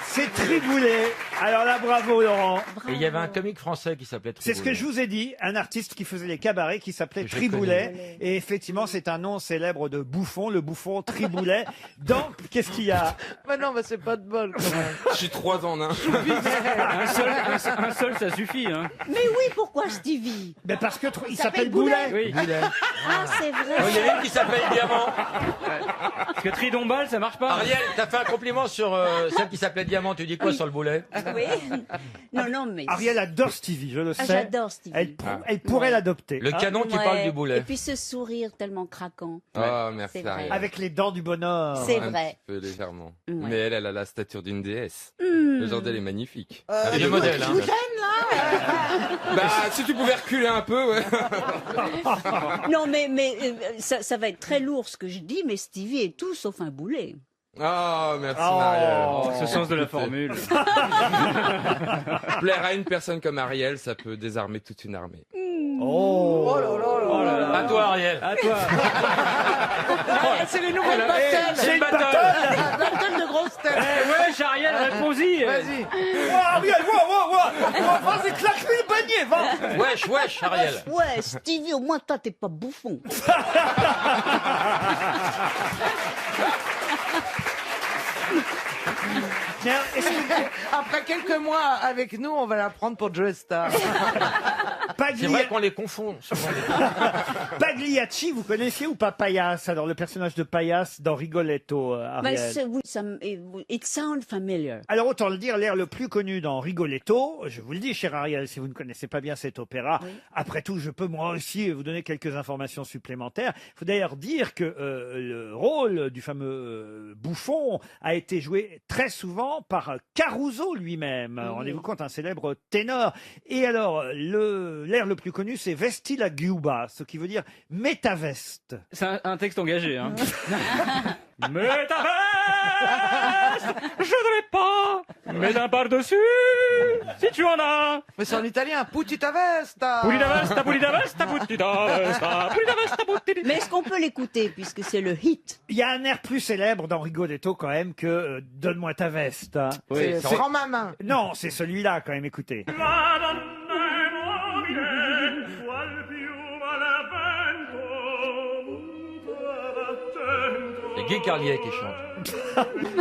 C'est Triboulet. Alors là, bravo Laurent. Et il y avait un comique français qui s'appelait Triboulet. C'est ce que je vous ai dit, un artiste qui faisait les cabarets qui s'appelait Triboulet. Et effectivement, c'est un nom célèbre de bouffon, le bouffon Triboulet. Donc, qu'est-ce qu'il y a? Mais non, mais c'est pas de bol. quand même. Je suis 3 en 1. Un seul, ça suffit. Hein. Mais oui, pourquoi Stevie? Ben parce que il s'appelle Boulet. Oui. Ah, c'est vrai. Il y a une qui s'appelle Diamant. Parce que Tridombal, ça marche pas. Ariel, t'as fait un compliment sur celle qui s'appelait Diamant. Tu dis quoi sur le boulet? Oui. Non, mais... Ariel adore Stevie, je le sais. J'adore Stevie. Elle pourrait l'adopter. Le canon qui Ouais. parle du boulet. Et puis ce sourire tellement craquant. Oh, merci C'est vrai. Ariel. Avec les dents du bonheur. C'est Un vrai. petit peu légèrement. Ouais. Mais elle a la stature d'une déesse. Hmm. Le genre d'elle est magnifique. Un vieux modèle. Hein. Bah, si tu pouvais reculer un peu, ouais. Non, mais ça va être très lourd ce que je dis, mais Stevie est tout sauf un boulet. Oh, merci Oh. Marielle. Ce sens de la formule. Plaire à une personne comme Ariel, ça peut désarmer toute une armée. Oh. Oh là là. À toi, Ariel. À toi. C'est les nouvelles C'est battles. une battle. Battle de grosses têtes. Ouais, Ariel, réponds-y. Vas-y. Ariel, vas-y, claque-lui le panier, va. Wesh, Ariel. Ouais, Stevie, au moins toi, t'es pas bouffon. Tiens, est-ce que- Après quelques mois avec nous, on va la prendre pour Joe Star. C'est vrai qu'on les confond souvent. Pagliacci, vous connaissiez ou pas Paillasse? Alors, le personnage de Paillasse dans Rigoletto, Ariel. Oui, it sounds familiar. Alors, autant le dire, l'air le plus connu dans Rigoletto, je vous le dis, cher Ariel, si vous ne connaissez pas bien cet opéra, après tout, je peux moi aussi vous donner quelques informations supplémentaires. Il faut d'ailleurs dire que le rôle du fameux bouffon a été joué très souvent par Caruso lui-même. Rendez-vous compte, un célèbre ténor. Et alors, l'air le plus connu, c'est Vesti la Giuba, ce qui veut dire mets ta veste. C'est un texte engagé. Hein. Mets ta veste, je ne l'ai pas. Mets un par-dessus, si tu en as. Mais c'est en italien, putti ta vesta. Putti ta vesta, putti ta vesta, putti ta vesta, putti ta vesta, putti. Mais est-ce qu'on peut l'écouter, puisque c'est le hit? Il y a un air plus célèbre dans Rigoletto quand même que Donne-moi ta veste. Hein. C'est Prends ma main. Non, c'est celui-là quand même, écoutez. C'est Guy Carlier qui chante.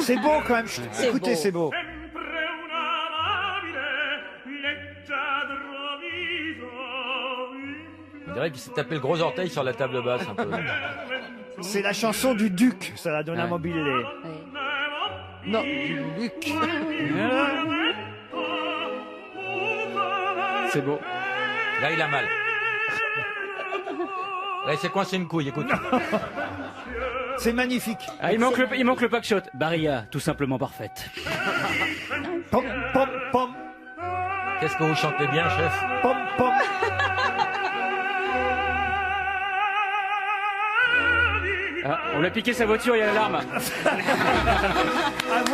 C'est beau quand même. Écoutez, c'est beau. On dirait qu'il s'est tapé le gros orteil sur la table basse un peu. C'est la chanson du Duc, ça la Donna Mobile. Non, du Luc. C'est beau. Là, il a mal. Là, il s'est coincé une couille, écoute. C'est magnifique. Ah, il manque le packshot. Barilla, tout simplement parfaite. Pom, pom, pom. Qu'est-ce que vous chantez bien, chef? Pom, pom. Ah, on lui a piqué sa voiture, il y a l'alarme. Avouez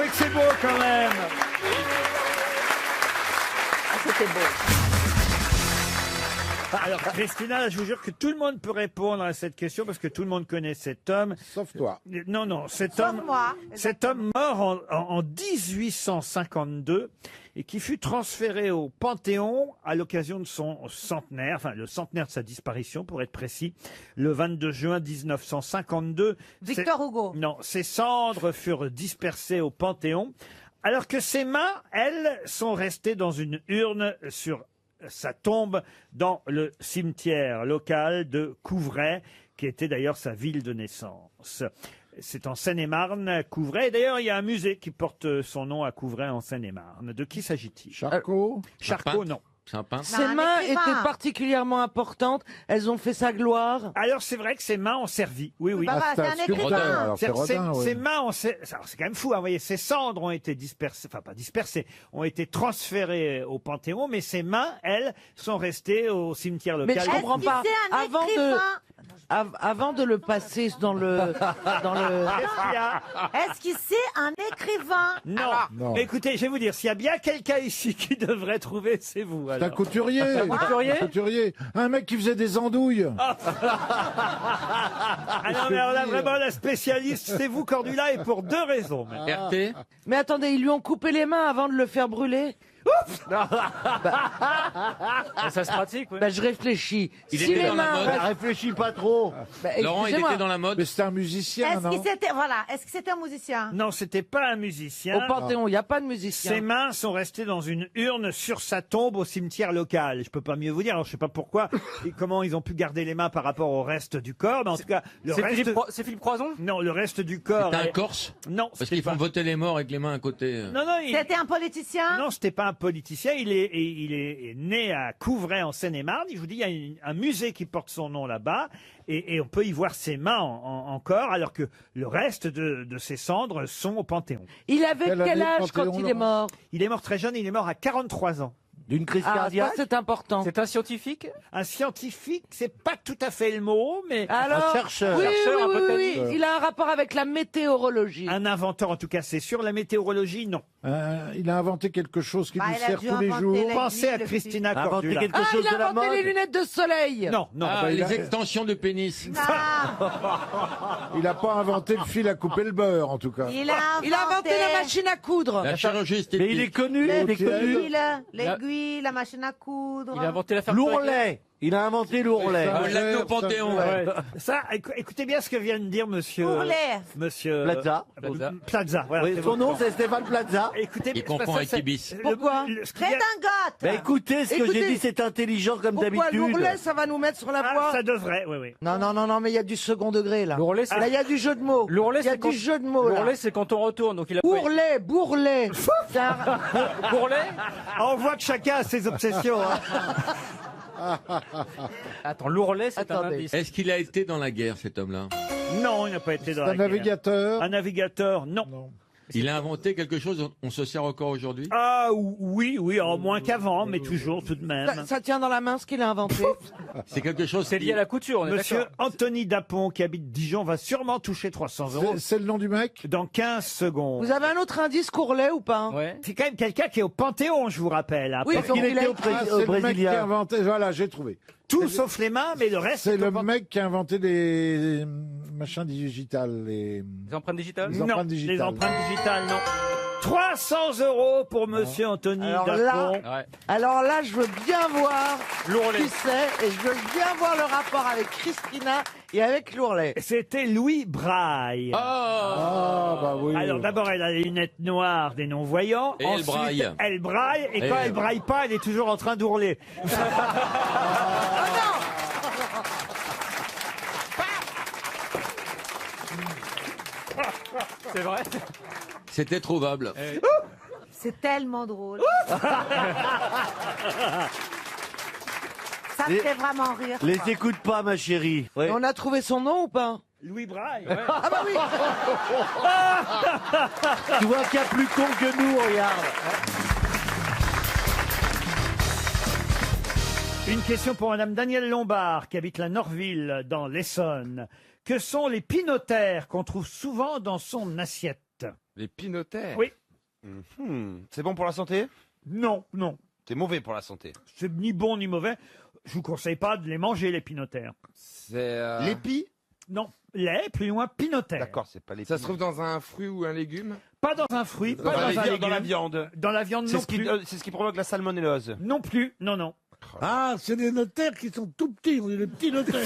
que c'est beau quand même. Ah, c'était beau. Alors, Christina, je vous jure que tout le monde peut répondre à cette question parce que tout le monde connaît cet homme. Sauf toi. Non, cet homme mort en 1852 et qui fut transféré au Panthéon à l'occasion de son centenaire, enfin le centenaire de sa disparition pour être précis, le 22 juin 1952. Victor Hugo. Non, ses cendres furent dispersées au Panthéon alors que ses mains, elles, sont restées dans une urne sur sa tombe dans le cimetière local de Couvray, qui était d'ailleurs sa ville de naissance. C'est en Seine-et-Marne, Couvray. D'ailleurs, il y a un musée qui porte son nom à Couvray en Seine-et-Marne. De qui s'agit-il? Charcot? Charcot, non. C'est un peintre. Ses mains étaient particulièrement importantes. Elles ont fait sa gloire. Alors, c'est vrai que ses mains ont servi. Oui, oui. Bah, c'est un écrivain. Alors, c'est Rodin, ouais. Ses mains ont servi. C'est quand même fou, hein, vous voyez. Ses cendres ont été dispersées, enfin pas dispersées, ont été transférées au Panthéon, mais ses mains, elles, sont restées au cimetière local. Mais je comprends pas. Avant de le passer dans le... Est-ce qu'il c'est un écrivain? Non. Non. Mais écoutez, je vais vous dire, s'il y a bien quelqu'un ici qui devrait trouver, c'est vous. C'est un alors. couturier. Un couturier Un couturier. Un mec qui faisait des andouilles. Ah non, mais alors là, vraiment, la spécialiste, c'est vous, Cordula, et pour deux raisons. même. RT. Mais attendez, ils lui ont coupé les mains avant de le faire brûler. Ça se pratique, oui. Bah, je réfléchis. Il Si était les dans la mains... mode. Réfléchis pas trop. Bah, Laurent, il excusez-moi. était dans la mode. Mais c'était un musicien, Est-ce non? qu'il c'était est-ce que c'était un musicien? Non, c'était pas un musicien. Au Panthéon, il n'y a pas de musicien. Ses mains sont restées dans une urne sur sa tombe au cimetière local. Je peux pas mieux vous dire. Alors, je sais pas pourquoi et comment ils ont pu garder les mains par rapport au reste du corps. Mais en tout cas, le reste. C'est Philippe Croison? Non, le reste du corps. C'était un Corse. Non, Parce c'était qu'ils pas. font voter les morts avec les mains à côté. Non, non, C'était un politicien? non, c'était pas un politicien. Il est né à Couvray en Seine-et-Marne. Je vous dis, il y a un musée qui porte son nom là-bas, et on peut y voir ses mains encore, alors que le reste de ses cendres sont au Panthéon. Il avait Quelle quel année, âge quand Panthéon, il est mort? Il est mort très jeune. Il est mort à 43 ans. D'une crise Ah, ça cardiaque. c'est important. C'est un scientifique? Un scientifique, c'est pas tout à fait le mot, mais Alors, chercheur. oui, Chercheur, un oui, peu oui, oui. Il a un rapport avec la météorologie. un inventeur en tout cas, c'est sûr. La météorologie, non. Il a inventé quelque chose qui Bah, nous il a sert dû tous les inventer jours. la- Pensez à le Christina Inventé Cordula. quelque Ah, chose il de a la inventé mode. les lunettes de soleil. Non, non. Ah, bah, il les a- extensions de pénis. Il n'a pas inventé le fil à couper le beurre, en tout cas. Il a inventé la machine à coudre. La chirurgie esthétique. Mais il est connu. Il est connu. L'aiguille, la machine à coudre. Il a inventé la ferme L'ourlet. Il a inventé l'ourlet. Ça, On l'a mis au Panthéon. ouais. Ça, écoutez bien ce que vient de dire monsieur... Ourlet. Monsieur... Plaza. Plaza, voilà. Oui, c'est son bon. nom, c'est Stéphane Plaza. Écoutez, Il confond ça, avec c'est- Ibis. Pourquoi ce qu'il y a- Redingote. Bah écoutez, ce que Écoutez. j'ai dit, c'est intelligent comme Pourquoi d'habitude. l'ourlet, ça va nous mettre sur la Ah, voie ça devrait, oui, oui. Non, non, non, non, mais il y a du second degré, là. L'ourlet, c'est Là, il y a du jeu de mots. L'ourlet, Il y a c'est quand- du jeu de mots, là. L'ourlet, c'est quand on retourne. Donc il a pas- Bourrelet, bourrelet. C'est un- Bourrelet. Ah, on voit que chacun a ses obsessions. hein. Attends, l'ourlet, c'est un Attendez. indice. Est-ce qu'il a été dans la guerre, cet homme-là? Non, il n'a pas été dans Un la guerre. navigateur. Un navigateur, non. Il a inventé quelque chose, on se sert encore aujourd'hui? Ah oui, oui, en moins qu'avant, mais toujours tout de même. Ça tient dans la main ce qu'il a inventé. C'est quelque chose. C'est lié à la couture, on est Monsieur d'accord. Anthony Dapon, qui habite Dijon, va sûrement toucher 300 euros C'est le nom du mec? dans 15 secondes. Vous avez un autre indice, Courlet ou pas? Ouais. C'est quand même quelqu'un qui est au Panthéon, je vous rappelle. hein. Oui, Parce donc qu'il il a était écrit- Ah, au c'est le mec qui a Brésilien. inventé. Voilà, j'ai trouvé. tout sauf les mains, mais le reste. C'est le au Panthéon. mec qui a inventé les machins digitales, Les empreintes digitales. les Non, empreintes les digitales. empreintes digitales, non. 300 euros pour monsieur Anthony Alors Dapon. là- Ouais. Alors là, je veux bien voir L'ourlet. qui c'est et je veux bien voir le rapport avec Christina et avec l'ourlet. C'était Louis Braille. Ah, bah oui. Alors d'abord, elle a les lunettes noires des non-voyants. Et elle Ensuite, braille. Elle braille. Et quand Et- elle braille pas, elle est toujours en train d'ourler. C'est vrai. C'était trouvable. C'est tellement drôle. Ça me Les- fait vraiment rire. Les quoi. écoute pas, ma chérie. Ouais. On a trouvé son nom ou pas? Louis Braille. Ah bah oui. Tu vois qu'il y a plus con que nous, regarde. Une question pour madame Danielle Lombard, qui habite la Norville, dans l'Essonne. Que sont les pinotères qu'on trouve souvent dans son assiette? Les pinotères. Oui. C'est bon pour la santé? Non, non. C'est mauvais pour la santé. C'est ni bon ni mauvais. Je vous conseille pas de les manger, les pinotères. C'est. L'épi? Non. Les, plus loin, pinotères. D'accord, c'est pas l'épi. Ça se trouve dans un fruit ou un légume? Pas dans un fruit, pas dans un légume. Dans la viande. Dans la viande C'est non ce, qui, plus. c'est ce qui provoque la salmonellose. Non plus, non, non. Ah, c'est des notaires qui sont tout petits, on est des petits notaires.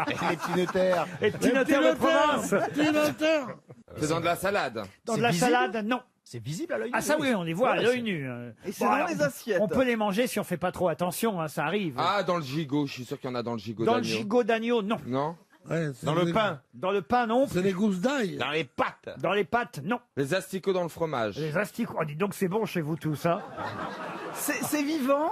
Les petits notaires. Les petits notaires de province. Petits notaires. C'est dans de la salade. Dans de la salade, non. C'est visible à l'œil nu. Ah ça oui, on les voit à Ouais, l'œil nu. Et c'est dans alors, les assiettes. On peut les manger si on fait pas trop attention, hein, ça arrive. Ah, dans le gigot. Je suis sûr qu'il y en a dans le gigot Dans le d'agneau. gigot d'agneau, non. Non? Ouais, Dans le pain. Dans le pain, non. C'est des gousses d'ail. Dans les pâtes. Dans les pâtes, non. Les asticots dans le fromage. Les asticots, oh, dis donc c'est bon chez vous tout ça. C'est vivant?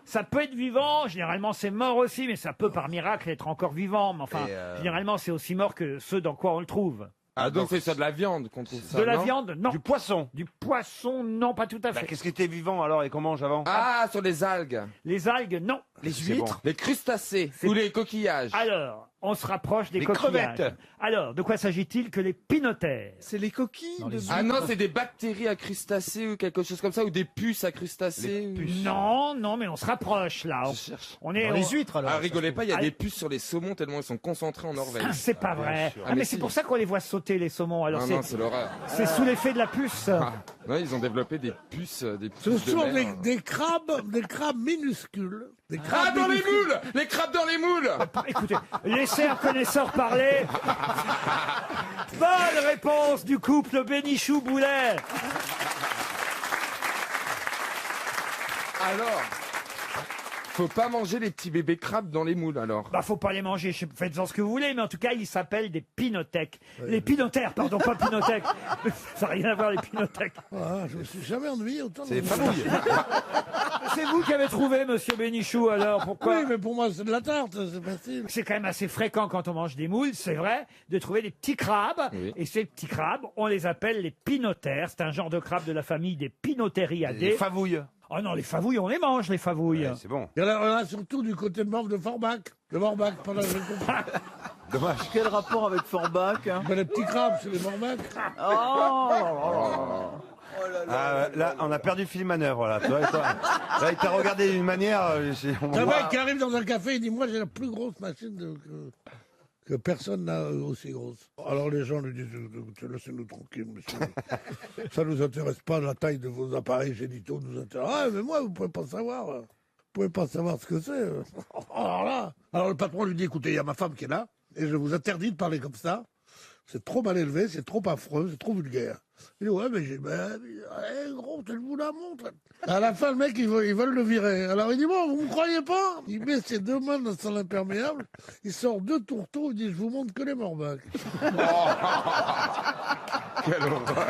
Ça peut être vivant, généralement c'est mort aussi, mais ça peut par miracle être encore vivant. Mais enfin, généralement c'est aussi mort que ceux dans quoi on le trouve. Ah, donc c'est sur de la viande qu'on trouve ça. De la non? viande, non. Du poisson. Du poisson, non, pas tout à Bah, fait. qu'est-ce qui était vivant alors et qu'on mange avant? Ah, sur les algues. Les algues, non. Les huîtres. Les crustacés. Ou les coquillages. Alors, on se rapproche des Les coquillages. crevettes. Alors, de quoi s'agit-il que les pinotères? C'est les coquilles de Ah non, c'est des bactéries à crustacés ou quelque chose comme ça, ou des puces à crustacés. Non, non, mais on se rapproche là. On est Dans les huîtres alors. Ah, rigolez pas, il y a Ah, des puces sur les saumons tellement ils sont concentrés en Norvège. C'est pas vrai. sûr. Ah, Ah, mais mais c'est si. pour ça qu'on les voit sauter les saumons. Alors Non, non, c'est l'horreur. c'est sous l'effet de la puce. Ah, non, ils ont développé des puces de Ce sont mer. des crabes minuscules. Des Ah, crabes dans les minuscules. moules! Les crabes dans les moules! Écoutez, laissez un connaisseur parler. Bonne réponse du couple Bénichou-Boulet. Alors, faut pas manger les petits bébés crabes dans les moules alors. Bah, faut pas les manger, faites-en ce que vous voulez, mais en tout cas, ils s'appellent des pinothèques. Les pinotères, pardon, pas pinothèques. Ça n'a rien à voir, les pinothèques. Ah, je me suis jamais ennuyé autant. C'est fabouille. C'est vous qui avez trouvé, monsieur Bénichou, alors, pourquoi? Oui, mais pour moi, c'est de la tarte, c'est facile. C'est quand même assez fréquent quand on mange des moules, c'est vrai, de trouver des petits crabes. Oui. Et ces petits crabes, on les appelle les pinotères. C'est un genre de crabe de la famille des Les Pinotheriadae. favouilles. Oh non, les favouilles, on les mange, les favouilles. Ouais, c'est bon. Il y en a surtout du côté de Morve de Forbach. De Forbach, pendant que j'ai compris. Dommage. Quel rapport avec Forbach hein? Ben, les petits crabes, c'est les Forbach. Ah, là, on a perdu Philippe Manœuvre, là. Tu vois, là, il t'a regardé d'une manière. On Un voit- mec qui arrive dans un café, il dit moi j'ai la plus grosse machine que personne n'a aussi grosse. Alors les gens lui disent laissez-nous tranquille, monsieur. Ça nous intéresse pas, la taille de vos appareils génitaux nous intéresse. Ah mais moi vous pouvez pas savoir. pouvez pas savoir ce que c'est. Alors là, alors le patron lui dit, écoutez, il y a ma femme qui est là, et je vous interdis de parler comme ça. C'est trop mal élevé, c'est trop affreux, c'est trop vulgaire. Il dit, ouais, mais j'ai, gros, je vous la montre. À la fin, le mec, ils veulent le virer. Alors il dit, bon, vous me croyez pas? Il met ses 2 mains dans son imperméable, il sort 2 tourteaux, il dit, je vous montre que les morbacs. Quelle horreur.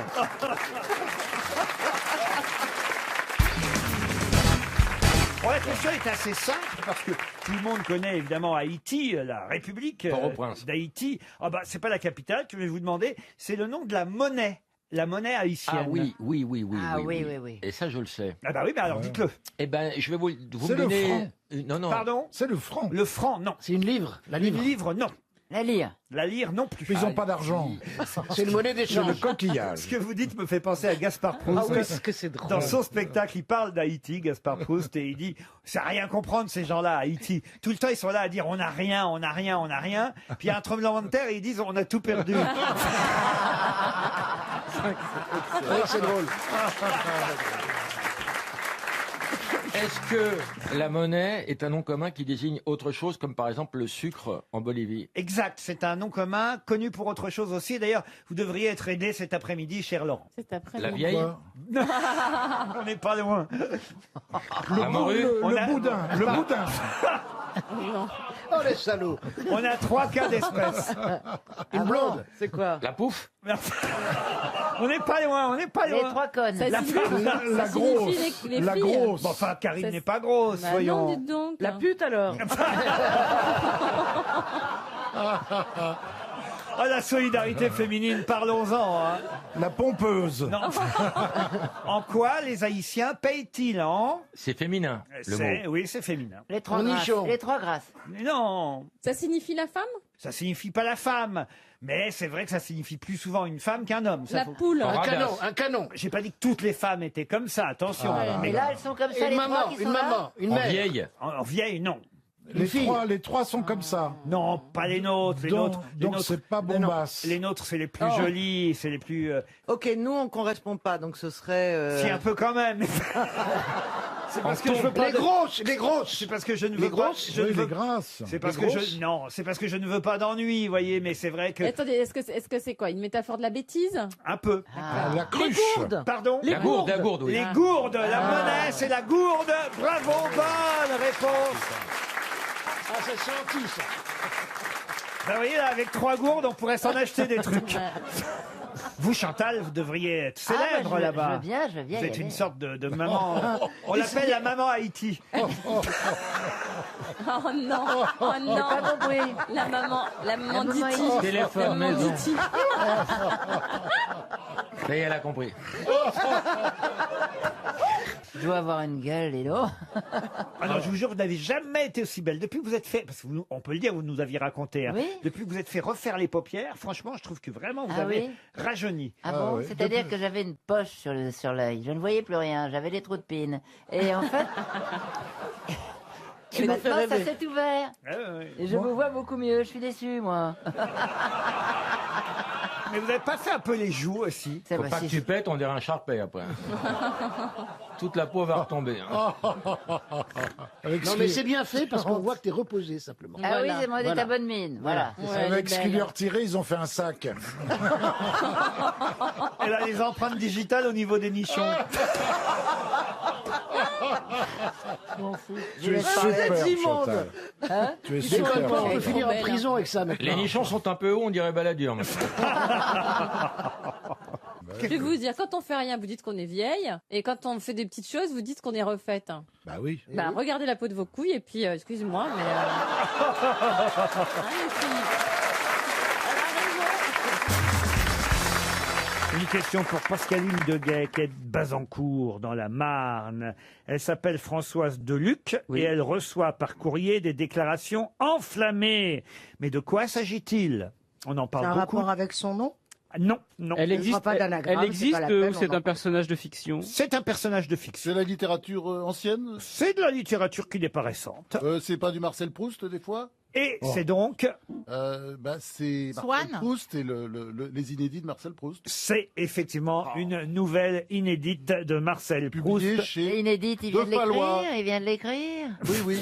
Bon, la question est assez simple parce que tout le monde connaît évidemment Haïti, la République d'Haïti. Ah bah c'est pas la capitale que je vais vous demander, c'est le nom de la monnaie haïtienne. Ah oui. Ah oui. Et ça, je le sais. Ah bah oui, mais alors dites-le. Eh ben, je vais vous C'est me le donner... franc. Non. Pardon? C'est le franc. Le franc, non. C'est une livre. La livre. Une livre, non. La lyre. La lyre, non plus. Ils n'ont pas d'argent. C'est une monnaie d'échange. C'est le coquillage. Ce que vous dites me fait penser à Gaspard Proust. Ah oui, est-ce que c'est drôle. Dans son spectacle, il parle d'Haïti, Gaspard Proust, et il dit « C'est à rien comprendre, ces gens-là, à Haïti. » Tout le temps, ils sont là à dire « On n'a rien, on n'a rien, on n'a rien. » Puis il y a un tremblement de terre et ils disent « On a tout perdu. » C'est drôle. Est-ce que la monnaie est un nom commun qui désigne autre chose, comme par exemple le sucre en Bolivie? Exact, c'est un nom commun, connu pour autre chose aussi. D'ailleurs, vous devriez être aidé cet après-midi, cher Laurent. Cet après-midi. La vieille? On n'est pas loin. La morue? Le boudin. Le boudin. Oh les salauds. On a 3 cas d'espèce. Une blonde. C'est quoi? La pouffe? On n'est pas loin, on n'est pas Les loin. 3 connes. La grosse. La grosse. Bon, enfin, Karine n'est pas grosse, Bah voyons. non, dites donc. La pute alors? Oh, la solidarité féminine, parlons-en. Hein. La pompeuse. Non. En quoi les Haïtiens payent-ils en... C'est féminin, le mot. Oui, c'est féminin. Les 3 grâces. Les 3 grâces. Mais non, Ça signifie la femme? ça signifie pas la femme. Mais c'est vrai que ça signifie plus souvent une femme qu'un homme. Ça, La faut- poule. Un canon, Un canon. J'ai pas dit que toutes les femmes étaient comme ça, attention. Mais là, elles sont comme ça, Une les 3 maman. qui Une sont là. maman. Une En mère. vieille. En vieille, non. Les trois sont comme ça. Non, pas les nôtres. Les Donc- nôtres, donc c'est pas bombasse. Les nôtres, c'est les plus Oh. jolis, c'est les plus... Ok, nous on correspond pas, donc ce serait. Si, un peu quand même. C'est parce que je veux pas... Les grosses. Les grosses. C'est parce que je ne veux Les pas... grosses. je ne Oui, veux- les grasses. C'est parce Les que grosses. je... Non, c'est parce que je ne veux pas d'ennui, vous voyez, mais c'est vrai que... Attendez, est-ce que c'est quoi? Une métaphore de la bêtise? Un peu. Ah, la Les cruche. gourdes. Pardon? La gourde, oui. Les gourdes, la monnaie, c'est la gourde. Bravo, bonne réponse. Ah, c'est senti ça. Ben, vous voyez, là, avec 3 gourdes, on pourrait s'en acheter des trucs. Vous, Chantal, vous devriez être célèbre je là-bas. veux bien Vous y êtes aller. une sorte de maman. On l'appelle la maman Haïti. Oh non, oh non. J'ai pas compris. La maman maman Diti. Haïti. Téléphone, La maman maison. Diti. Ça y est, elle a compris. Je dois avoir une gueule, les lots. Ah non, je vous jure, vous n'avez jamais été aussi belle. Depuis que vous êtes fait, parce que on peut le dire, vous nous aviez raconté, hein. Oui. Depuis que vous êtes fait refaire les paupières, franchement, je trouve que vraiment vous Ah avez oui rajeuni. Ah bon? oui. C'est-à-dire que j'avais une poche sur l'œil. Je ne voyais plus rien. J'avais des trous de pine. Et en fait... Et maintenant, ça s'est ouvert. Ouais, ouais. Et je vous vois beaucoup mieux. Je suis déçu, moi. Mais vous n'avez pas fait un peu les joues aussi? Faut pas que tu pètes, on dirait un charpet après. Toute la peau va retomber. Hein. Non, mais c'est bien fait parce qu'on voit que t'es reposé simplement. Ah oui, c'est moi d'être à bonne mine. Voilà. Avec ce qu'ils lui ont retiré, ils ont fait un sac. Elle a les empreintes digitales au niveau des nichons. Tu es Vous êtes super, immonde. Chantal. Hein? Tu es Mais super. comment On peut trop finir en belle, prison avec ça maintenant. Les nichons sont un peu hauts, on dirait baladure. Je vais vous dire, quand on fait rien, vous dites qu'on est vieille. Et quand on fait des petites choses, vous dites qu'on est refaite. Bah oui. Bah, regardez la peau de vos couilles et puis, excusez-moi, mais... Hein, les filles. Une question pour Pascaline Deguet, qui est de Bazancourt, dans la Marne. Elle s'appelle Françoise Deluc et elle reçoit par courrier des déclarations enflammées. Mais de quoi s'agit-il? On en C'est parle un beaucoup. rapport avec son nom? Non, non. Elle existe, pas d'anagramme, elle existe c'est pas la peine, ou c'est on en un personnage de fiction? C'est un personnage de fiction. C'est la littérature ancienne? C'est de la littérature qui n'est pas récente. C'est pas du Marcel Proust, des fois? Et c'est donc... c'est Swann. Marcel Proust et les inédits de Marcel Proust. C'est effectivement une nouvelle inédite de Marcel Proust. Publié chez Inédite, il vient de Fallois. l'écrire, il vient de l'écrire. Oui.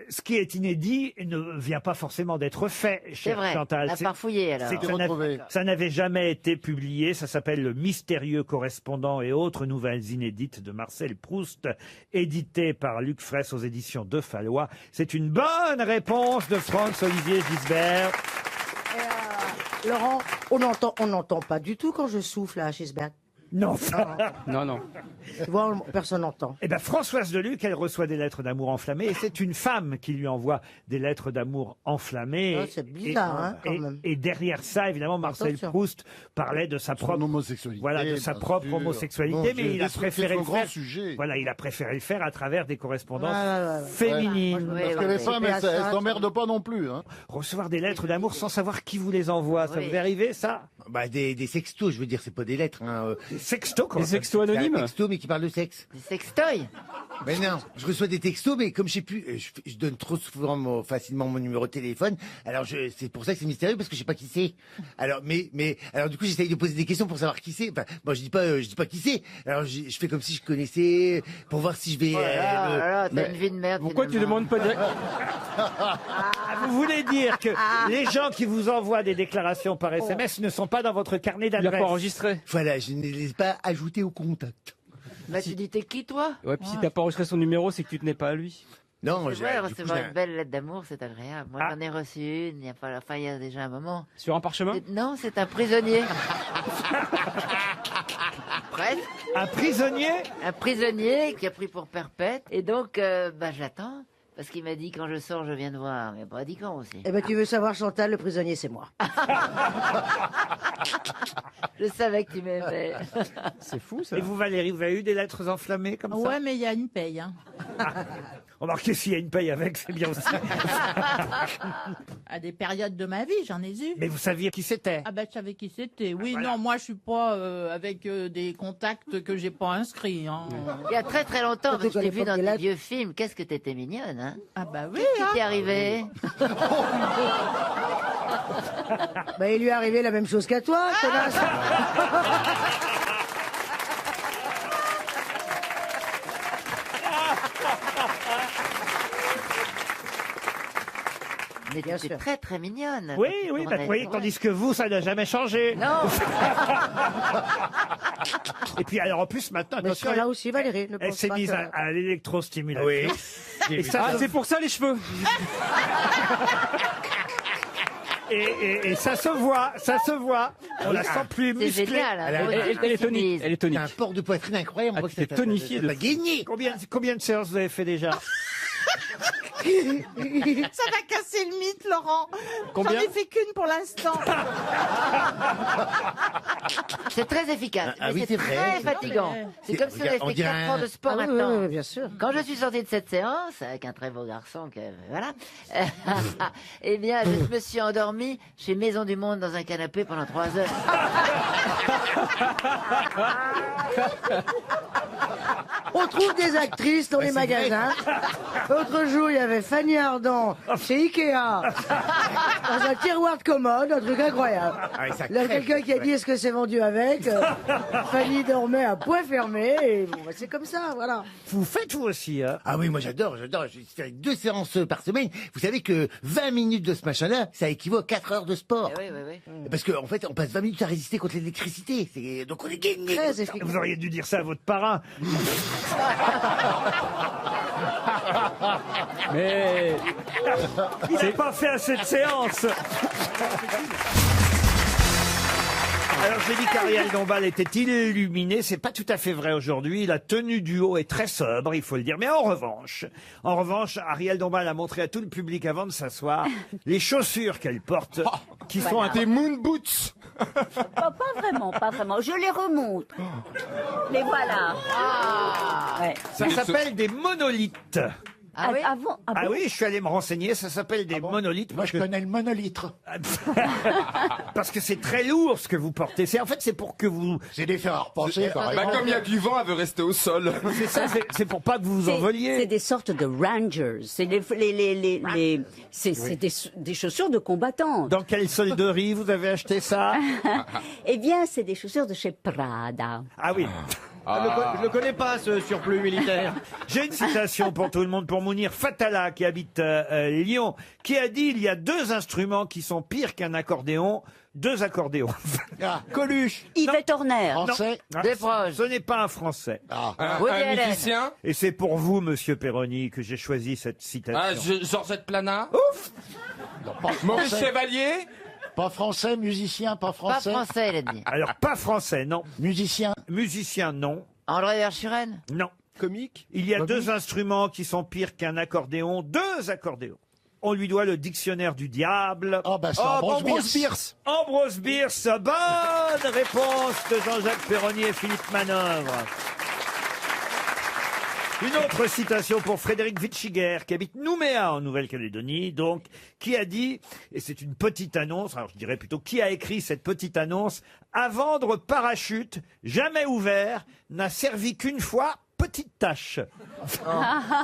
Ce qui est inédit ne vient pas forcément d'être fait, C'est cher vrai, Chantal. on a farfouillé, alors. c'est que C'est retrouvé. ça n'avait jamais été publié. Ça s'appelle Le mystérieux correspondant et autres nouvelles inédites de Marcel Proust, édité par Luc Fraisse aux éditions de Fallois. C'est une bonne réponse de Franz-Olivier Gisbert. Laurent, on n'entend pas du tout quand je souffle à Gisbert. Non. Non. Tu vois, personne n'entend. Eh ben, Françoise Deluc, elle reçoit des lettres d'amour enflammées et c'est une femme qui lui envoie des lettres d'amour enflammées. Ah, c'est bizarre, hein, quand et, même. et derrière ça, évidemment, Marcel Attention. Proust parlait de sa propre homosexualité. Voilà, de sa bien propre sûr. homosexualité, Bon, mais il a c'est préféré un le grand faire. sujet. Voilà, il a préféré le faire à travers des correspondances Ouais. féminines. Parce que les femmes, elles s'emmerdent pas non plus. Hein. Recevoir des lettres d'amour sans savoir qui vous les envoie, ça Oui. vous est arrivé, ça? Des sextos, je veux dire, c'est pas des lettres. Hein. Des sextos, quoi. Des sextos C'est un anonymes. texto, mais qui parle de sexe. Des sextoys. Mais non, je reçois des textos, mais comme je sais plus, je donne trop souvent facilement mon numéro de téléphone. Alors c'est pour ça que c'est mystérieux, parce que je sais pas qui c'est. Alors alors du coup j'essaye de poser des questions pour savoir qui c'est. Enfin, moi je dis pas qui c'est. Alors je fais comme si je connaissais pour voir si je vais. Oh là là, t'as une vie de merde. Pourquoi tu finalement. demandes pas direct Vous voulez dire que les gens qui vous envoient des déclarations par SMS ne sont pas dans votre carnet Il l'a d'adresse? pas enregistré. Voilà, je ne les ai pas ajoutés au contact. Bah, tu dis, t'es qui, toi? Ouais, puis si t'as pas enregistré son numéro, c'est que tu tenais pas à lui. Non, C'est vrai, du coup, recevoir une belle lettre d'amour, c'est agréable. Moi, j'en ai reçu une, il y a déjà un moment. Sur un parchemin? Non, c'est un prisonnier. Presque. Un prisonnier? Un prisonnier qui a pris pour perpète. Et donc, je l'attends. Parce qu'il m'a dit, quand je sors, je viens de voir. Mais pas dit quand aussi. Eh ben, tu veux savoir, Chantal, le prisonnier, c'est moi. Je savais que tu m'aimais. C'est fou, ça. Et vous, Valérie, vous avez eu des lettres enflammées comme ça? Ouais, mais il y a une paye. Hein. Remarquez, s'il y a une paye avec, c'est bien aussi. À des périodes de ma vie, j'en ai eu. Mais vous saviez qui c'était? Ah ben, je savais qui c'était. Oui, Voilà. non, moi, je suis pas avec des contacts que j'ai pas inscrits. Hein. Il y a très très longtemps, parce que je Surtout t'ai qu'à vu dans l'époque, des vieux films. Qu'est-ce que t'étais mignonne, hein? Ah bah oui. Qu'est-ce qui hein. t'est arrivé? Bah, il lui est arrivé la même chose qu'à toi, connasse. Mais Bien t'étais sûr. très très mignonne. Oui, Petite oui, tournette. oui, tandis que vous, ça n'a jamais changé. Non. Et puis, alors, en plus, maintenant, Mais attention, là aussi, Valérie, ne elle pense s'est pas mise que... à l'électrostimulation. Oui. Et ça, Ah, c'est pour ça les cheveux. et ça se voit, ça se voit. On la sent plus C'est musclée. génial. Hein. Elle est tonique. Elle est tonique. T'as un port de poitrine incroyable. Ah, On voit tu que t'es tonifié de t'as gagné. Combien de séances vous avez fait déjà? Ça va casser le mythe, Laurent. Combien? J'en ai fait qu'une pour l'instant. C'est très efficace. Ah mais oui, c'est vrai. très fatigant. C'est comme si on avait on fait dirait 4 ans de sport Ah oui, maintenant. oui, oui, bien sûr. Quand je suis sortie de cette séance, avec un très beau garçon, voilà, eh bien, je me suis endormie chez Maison du Monde dans un canapé pendant 3 heures. On trouve des actrices dans les c'est vrai. magasins. L'autre jour, il y avait Fanny Ardant chez Ikea, dans un tiroir de commode, un truc incroyable. Ah, ça Là, crève. quelqu'un qui a dit est-ce que c'est vendu avec Fanny dormait à point fermé, et bon, bah, c'est comme ça, voilà. Vous faites vous aussi, hein? Ah oui, moi j'adore. Je fais 2 séances par semaine. Vous savez que 20 minutes de ce machin-là, ça équivaut à 4 heures de sport. Eh oui. Parce qu'en fait, on passe 20 minutes à résister contre l'électricité. Donc on est gagné. Très efficace. Vous auriez dû dire ça à votre parrain. Mais Il n'a pas fait assez de séances. Alors, j'ai dit qu'Ariel Dombal était illuminé. C'est pas tout à fait vrai aujourd'hui. La tenue du haut est très sobre, il faut le dire. Mais en revanche, Ariel Dombal a montré à tout le public avant de s'asseoir les chaussures qu'elle porte, qui sont Voilà. des moon boots. Pas vraiment, pas vraiment. Je les remonte. Les voilà. Ouais. Ça s'appelle des monolithes. Ah oui Ah oui, je suis allé me renseigner, ça s'appelle des monolithes. Moi, je connais le monolitre. Parce que c'est très lourd ce que vous portez. En fait, c'est pour que vous... C'est des faits à repenser. Bah, comme il y a du vent, elle veut rester au sol. C'est ça, c'est pour pas que vous vous envoliez. C'est des sortes de rangers. C'est des chaussures de combattants. Dans quelle solderie vous avez acheté ça? Eh bien, c'est des chaussures de chez Prada. Ah oui. Je le connais pas, ce surplus militaire. J'ai une citation pour tout le monde, pour Mounir Fatala, qui habite Lyon, qui a dit: il y a deux instruments qui sont pires qu'un accordéon. Deux accordéons. Coluche. Yvette Horner. Français. Ce n'est pas un Français. Un musicien. Et c'est pour vous, monsieur Perroni, que j'ai choisi cette citation. Georgette Plana. Ouf. Maurice Chevalier. Pas français, musicien, pas français. Pas français, il a dit. Alors, pas français, non. Musicien. Musicien, non. André Verschuren. Non. Comique. Il y a deux instruments qui sont pires qu'un accordéon. Deux accordéons. On lui doit le dictionnaire du diable. Oh, bah, c'est Ambrose Bierce. Ambrose Bierce. Bonne réponse de Jean-Jacques Perroni et Philippe Manœuvre. Une autre citation pour Frédéric Witchiger, qui habite Nouméa, en Nouvelle-Calédonie, donc, qui a dit, et c'est une petite annonce, alors je dirais plutôt qui a écrit cette petite annonce: à vendre parachute, jamais ouvert, n'a servi qu'une fois, petite tâche.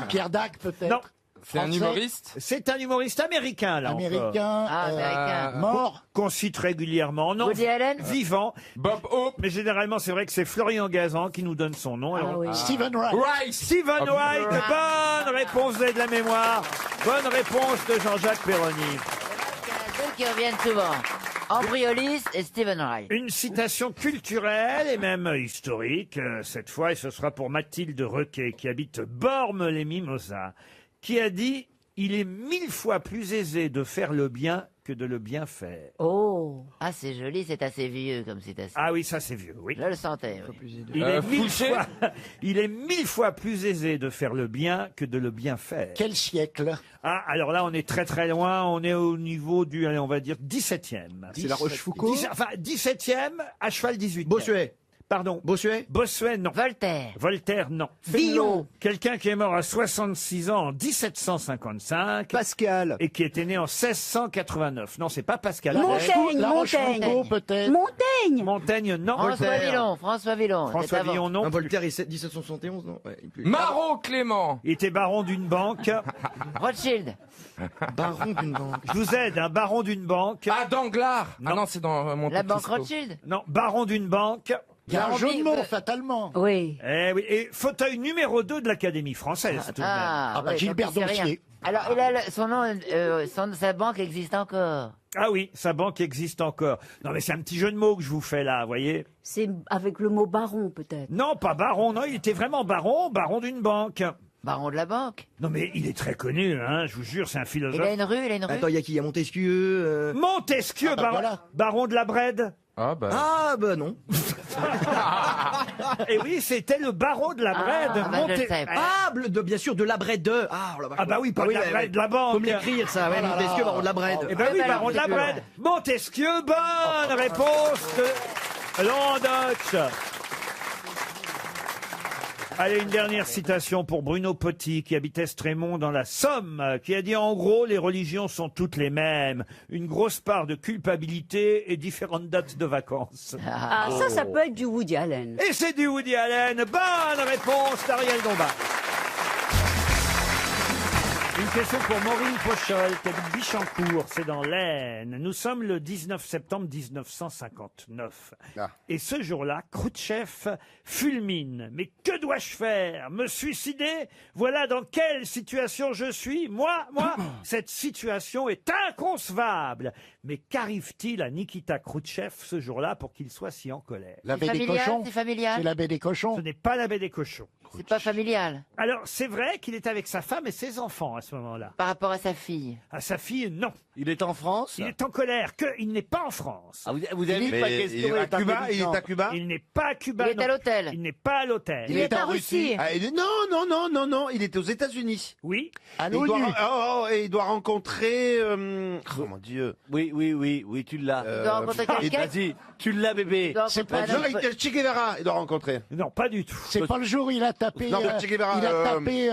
Pierre Dac, peut-être. Non. C'est un humoriste. C'est un humoriste américain, là. Américain. Américain. Mort. Qu'on cite régulièrement. Non. Woody Allen. Vivant. Bob Hope. Mais généralement, c'est vrai que c'est Florian Gazan qui nous donne son nom. Alors, Stephen Wright. Stephen Wright. Bonne réponse, vous avez de la mémoire. Bonne réponse de Jean-Jacques Perroni. Il y en a deux qui reviennent souvent. Embryolis et Stephen Wright. Une citation culturelle et même historique, cette fois, et ce sera pour Mathilde Requet, qui habite Bormes-les-Mimosas, qui a dit: il est 1000 fois plus aisé de faire le bien que de le bien faire. Oh. Ah, c'est joli, c'est assez vieux comme citation. Ah oui, ça c'est vieux, oui. Je le sentais. Oui. Il est 1000 fois plus aisé de faire le bien que de le bien faire. Quel siècle? Ah, alors là, on est très très loin. On est au niveau du, allez, on va dire, 17e. C'est la Rochefoucauld. 17e, à cheval 18e. Bossuet. Pardon. Bossuet. Bossuet, non. Voltaire. Voltaire, non. Villon. Quelqu'un qui est mort à 66 ans en 1755. Pascal. Et qui est né en 1689. Non, c'est pas Pascal. Montaigne. peut-être. Montaigne, non. François Villon. François Villon, non. Voltaire, 1771, non. Marot Clément. Il était baron d'une banque. Rothschild. Baron d'une banque. Je vous aide, un baron d'une banque. Ah, Danglars. Ah non, c'est dans Monte La banque Cristo. Rothschild. Non, baron d'une banque. Il y a un jeu de mots, fatalement. Oui. Eh oui, et fauteuil numéro 2 de l'Académie française, tout de même. Ah, bah, Gilbert donc il sait rien. Doncier. Alors, il a son nom, sa banque existe encore. Ah oui, sa banque existe encore. Non, mais c'est un petit jeu de mots que je vous fais là, vous voyez. C'est avec le mot baron, peut-être. Non, pas baron, non, il était vraiment baron d'une banque. Baron de la banque. Non, mais il est très connu, hein, je vous jure, c'est un Il philosophe. a une rue, il a une rue. Attends, il y a qui? Il y a Montesquieu. Montesquieu, Ah, bah, voilà. baron de la Brède. Ah bah. Ah, bah non. Et oui, c'était le baron de la Brède. bah, je le sais. Ah, bien sûr, de la Brède de. Ah, oh la vache. Ah bah oui, pas de la Brède de la banque. Faut me l'écrire, ça. Ouais, Montesquieu, baron de la Brède. Eh ben oui, bah, baron de la Montesquieu, Brède. Montesquieu, bonne réponse de Landoche. Allez, une dernière citation pour Bruno Potti, qui habite Estrémont dans la Somme, qui a dit: en gros, les religions sont toutes les mêmes. Une grosse part de culpabilité et différentes dates de vacances. Ah, ça peut être du Woody Allen. Et c'est du Woody Allen. Bonne réponse d'Ariel Dombas. Une question pour Maureen Pochol, qui habite Bichancourt, c'est dans l'Aisne. Nous sommes le 19 septembre 1959. Et ce jour-là, Khrouchtchev fulmine. Mais que dois-je faire? Me suicider? Voilà dans quelle situation je suis. Moi, cette situation est inconcevable. Mais qu'arrive-t-il à Nikita Khrouchtchev ce jour-là pour qu'il soit si en colère? La baie des cochons. C'est familial. C'est la baie des cochons. Ce n'est pas la baie des cochons. C'est pas familial. Alors, c'est vrai qu'il est avec sa femme et ses enfants à ce moment-là. Par rapport à sa fille. À sa fille, non. Il est en France. Il est en colère, il n'est pas en France. Ah, vous avez vu ma question à Cuba, il est à Cuba. Il n'est pas à Cuba. Il est à l'hôtel. Il n'est pas à l'hôtel. Il est en Russie. Ah, non, il est aux États-Unis. Oui. À Il l'ONU. il doit rencontrer. Oh mon Dieu. Oui, tu l'as. Il doit rencontrer quelqu'un. Vas-y, Tu l'as, bébé. C'est pas Che Guevara, il doit rencontrer. Non, pas du tout. C'est pas le jour où il a tapé, Non, Che Guevara, il a tapé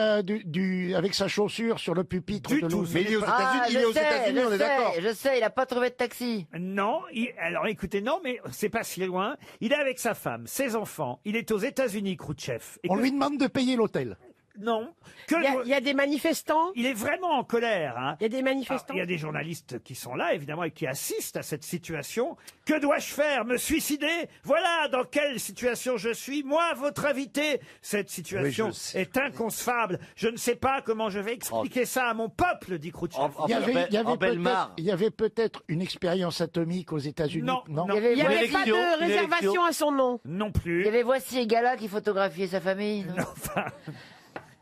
avec sa chaussure sur le pupitre Du de tout. l'autre. Mais il est aux Ah, États-Unis, il est aux États-Unis, on est d'accord. je sais, il a pas trouvé de taxi. Non, alors écoutez, non, mais c'est pas si loin. Il est avec sa femme, ses enfants. Il est aux États-Unis, Khrouchtchev. Et On lui demande de payer l'hôtel. Non. Il y a des manifestants. Il est vraiment en colère. Hein. Il y a des manifestants. Il y a des journalistes qui sont là, évidemment, et qui assistent à cette situation. Que dois-je faire? Me suicider? Voilà dans quelle situation je suis. Moi, votre invité. Cette situation est inconcevable. Je ne sais pas comment je vais expliquer ça à mon peuple, dit Khrouchtchev. Il y avait peut-être une expérience atomique aux États-Unis. Non. Il n'y avait pas de réservation à son nom. Non Il plus. y avait Voici Gala qui photographiait sa famille. non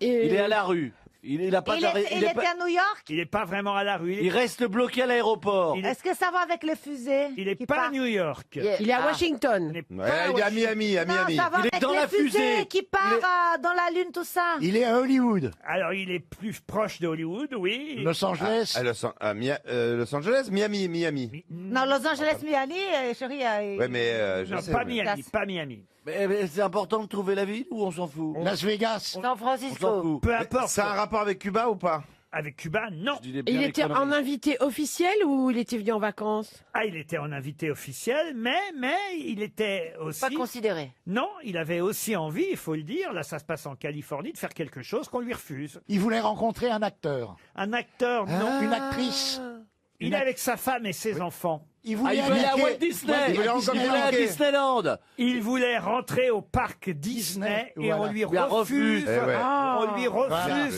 Il est à la rue. Il a pas Il d'arrêt- était à New York. Il n'est pas vraiment à la rue. Il reste bloqué à l'aéroport. Est-ce que ça va avec les fusées? Il n'est pas à New York. Il est à Washington. Ouais, il est à Miami, Non, ça va Il est avec dans les la fusées fusée. qui part dans la Lune, tout ça. Il est à Hollywood. Alors, il est plus proche de Hollywood, oui. Los Angeles. Los Angeles, Miami. Non, Los Angeles, Miami, chérie. Ouais, mais je Non, sais. pas mais- Miami, pas Miami. Mais c'est important de trouver la ville ou on s'en fout? Las Vegas. San On s'en Francisco. fout. Peu importe. Ça a un rapport avec Cuba ou pas? Avec Cuba, non. Je dis Il bien était des conneries. en invité officiel ou il était venu en vacances? Ah, il était en invité officiel, mais il était aussi... Pas considéré. Non, il avait aussi envie, il faut le dire, là ça se passe en Californie, de faire quelque chose qu'on lui refuse. Il voulait rencontrer un acteur. Un acteur, non. Une actrice. Il est avec sa femme et ses enfants. Il Ah, voulait il veut aller à inviter- Walt Disney. Il voulait encore Il veut aller à manquer. Disneyland. Il voulait rentrer au parc Disney et voilà. on lui la refuse, refuse. Eh ouais. on lui refuse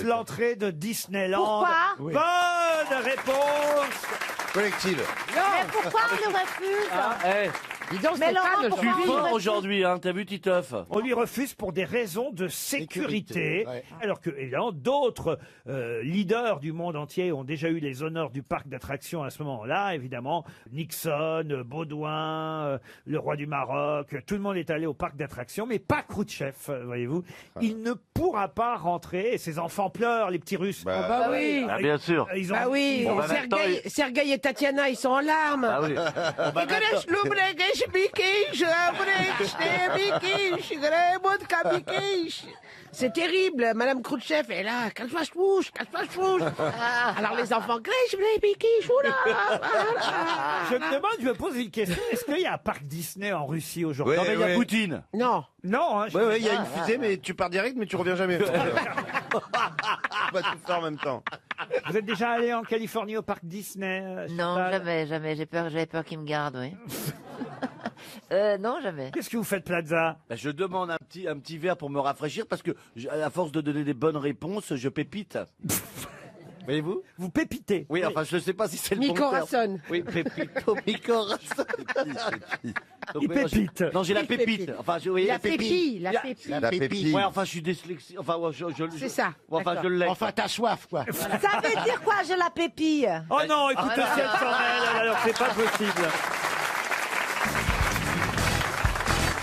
Voilà. l'entrée de Disneyland. Pourquoi Oui. Bonne réponse. Collective. Mais pourquoi on le refuse? Dis donc, Mais Stéphane, Laurent, je pourquoi suis on le Fort refuse aujourd'hui, hein, t'as vu Titeuf? On lui refuse pour des raisons de sécurité, ouais. alors que évidemment d'autres leaders du monde entier ont déjà eu les honneurs du parc d'attractions à ce moment-là. Évidemment, Nixon, Baudouin, le roi du Maroc, tout le monde est allé au parc d'attractions, mais pas Khrouchtchev, voyez-vous. Il ne pourra pas rentrer. Et ses enfants pleurent, les petits Russes. Bah oui. Ah, bien sûr. Ils ont- Bah oui, Bon, bah, maintenant, Sergueï et Tatiana, ils sont en larmes. Ah oui. Bon, bah, maintenant- C'est terrible, Madame Khrouchtchev est là, cache-toi chouche. Alors les enfants, crèche, Je me demande, je me pose une question. Est-ce qu'il y a un parc Disney en Russie aujourd'hui? Ouais, Non, mais il y a ouais. Poutine. Non. Non, hein, je- Ouais, il y a une fusée, mais tu pars direct, mais tu reviens jamais. On va tout faire en même temps. Vous êtes déjà allé en Californie au parc Disney? Non, Chantal jamais. J'avais peur qu'il me garde, oui. Non, jamais. Qu'est-ce que vous faites, Plaza? Bah, je demande un petit verre pour me rafraîchir parce que, à force de donner des bonnes réponses, je pépite. Voyez-vous? Vous pépitez. Oui, enfin, je ne sais pas si c'est le bon terme. Micorazon. Oui, pépito, Micorazon. Donc, Il pépite. Non, j'ai la Il pépite. pépite. Enfin, oui, La pépille, la pépille. La pépille. Ouais, enfin, je suis dyslexique. Enfin, ouais, C'est ça, Enfin, d'accord. je l'ai. Enfin, t'as soif, quoi. Ça veut dire quoi, j'ai la pépille? Oh non, écoutez, si elle s'en mêle, alors c'est pas possible.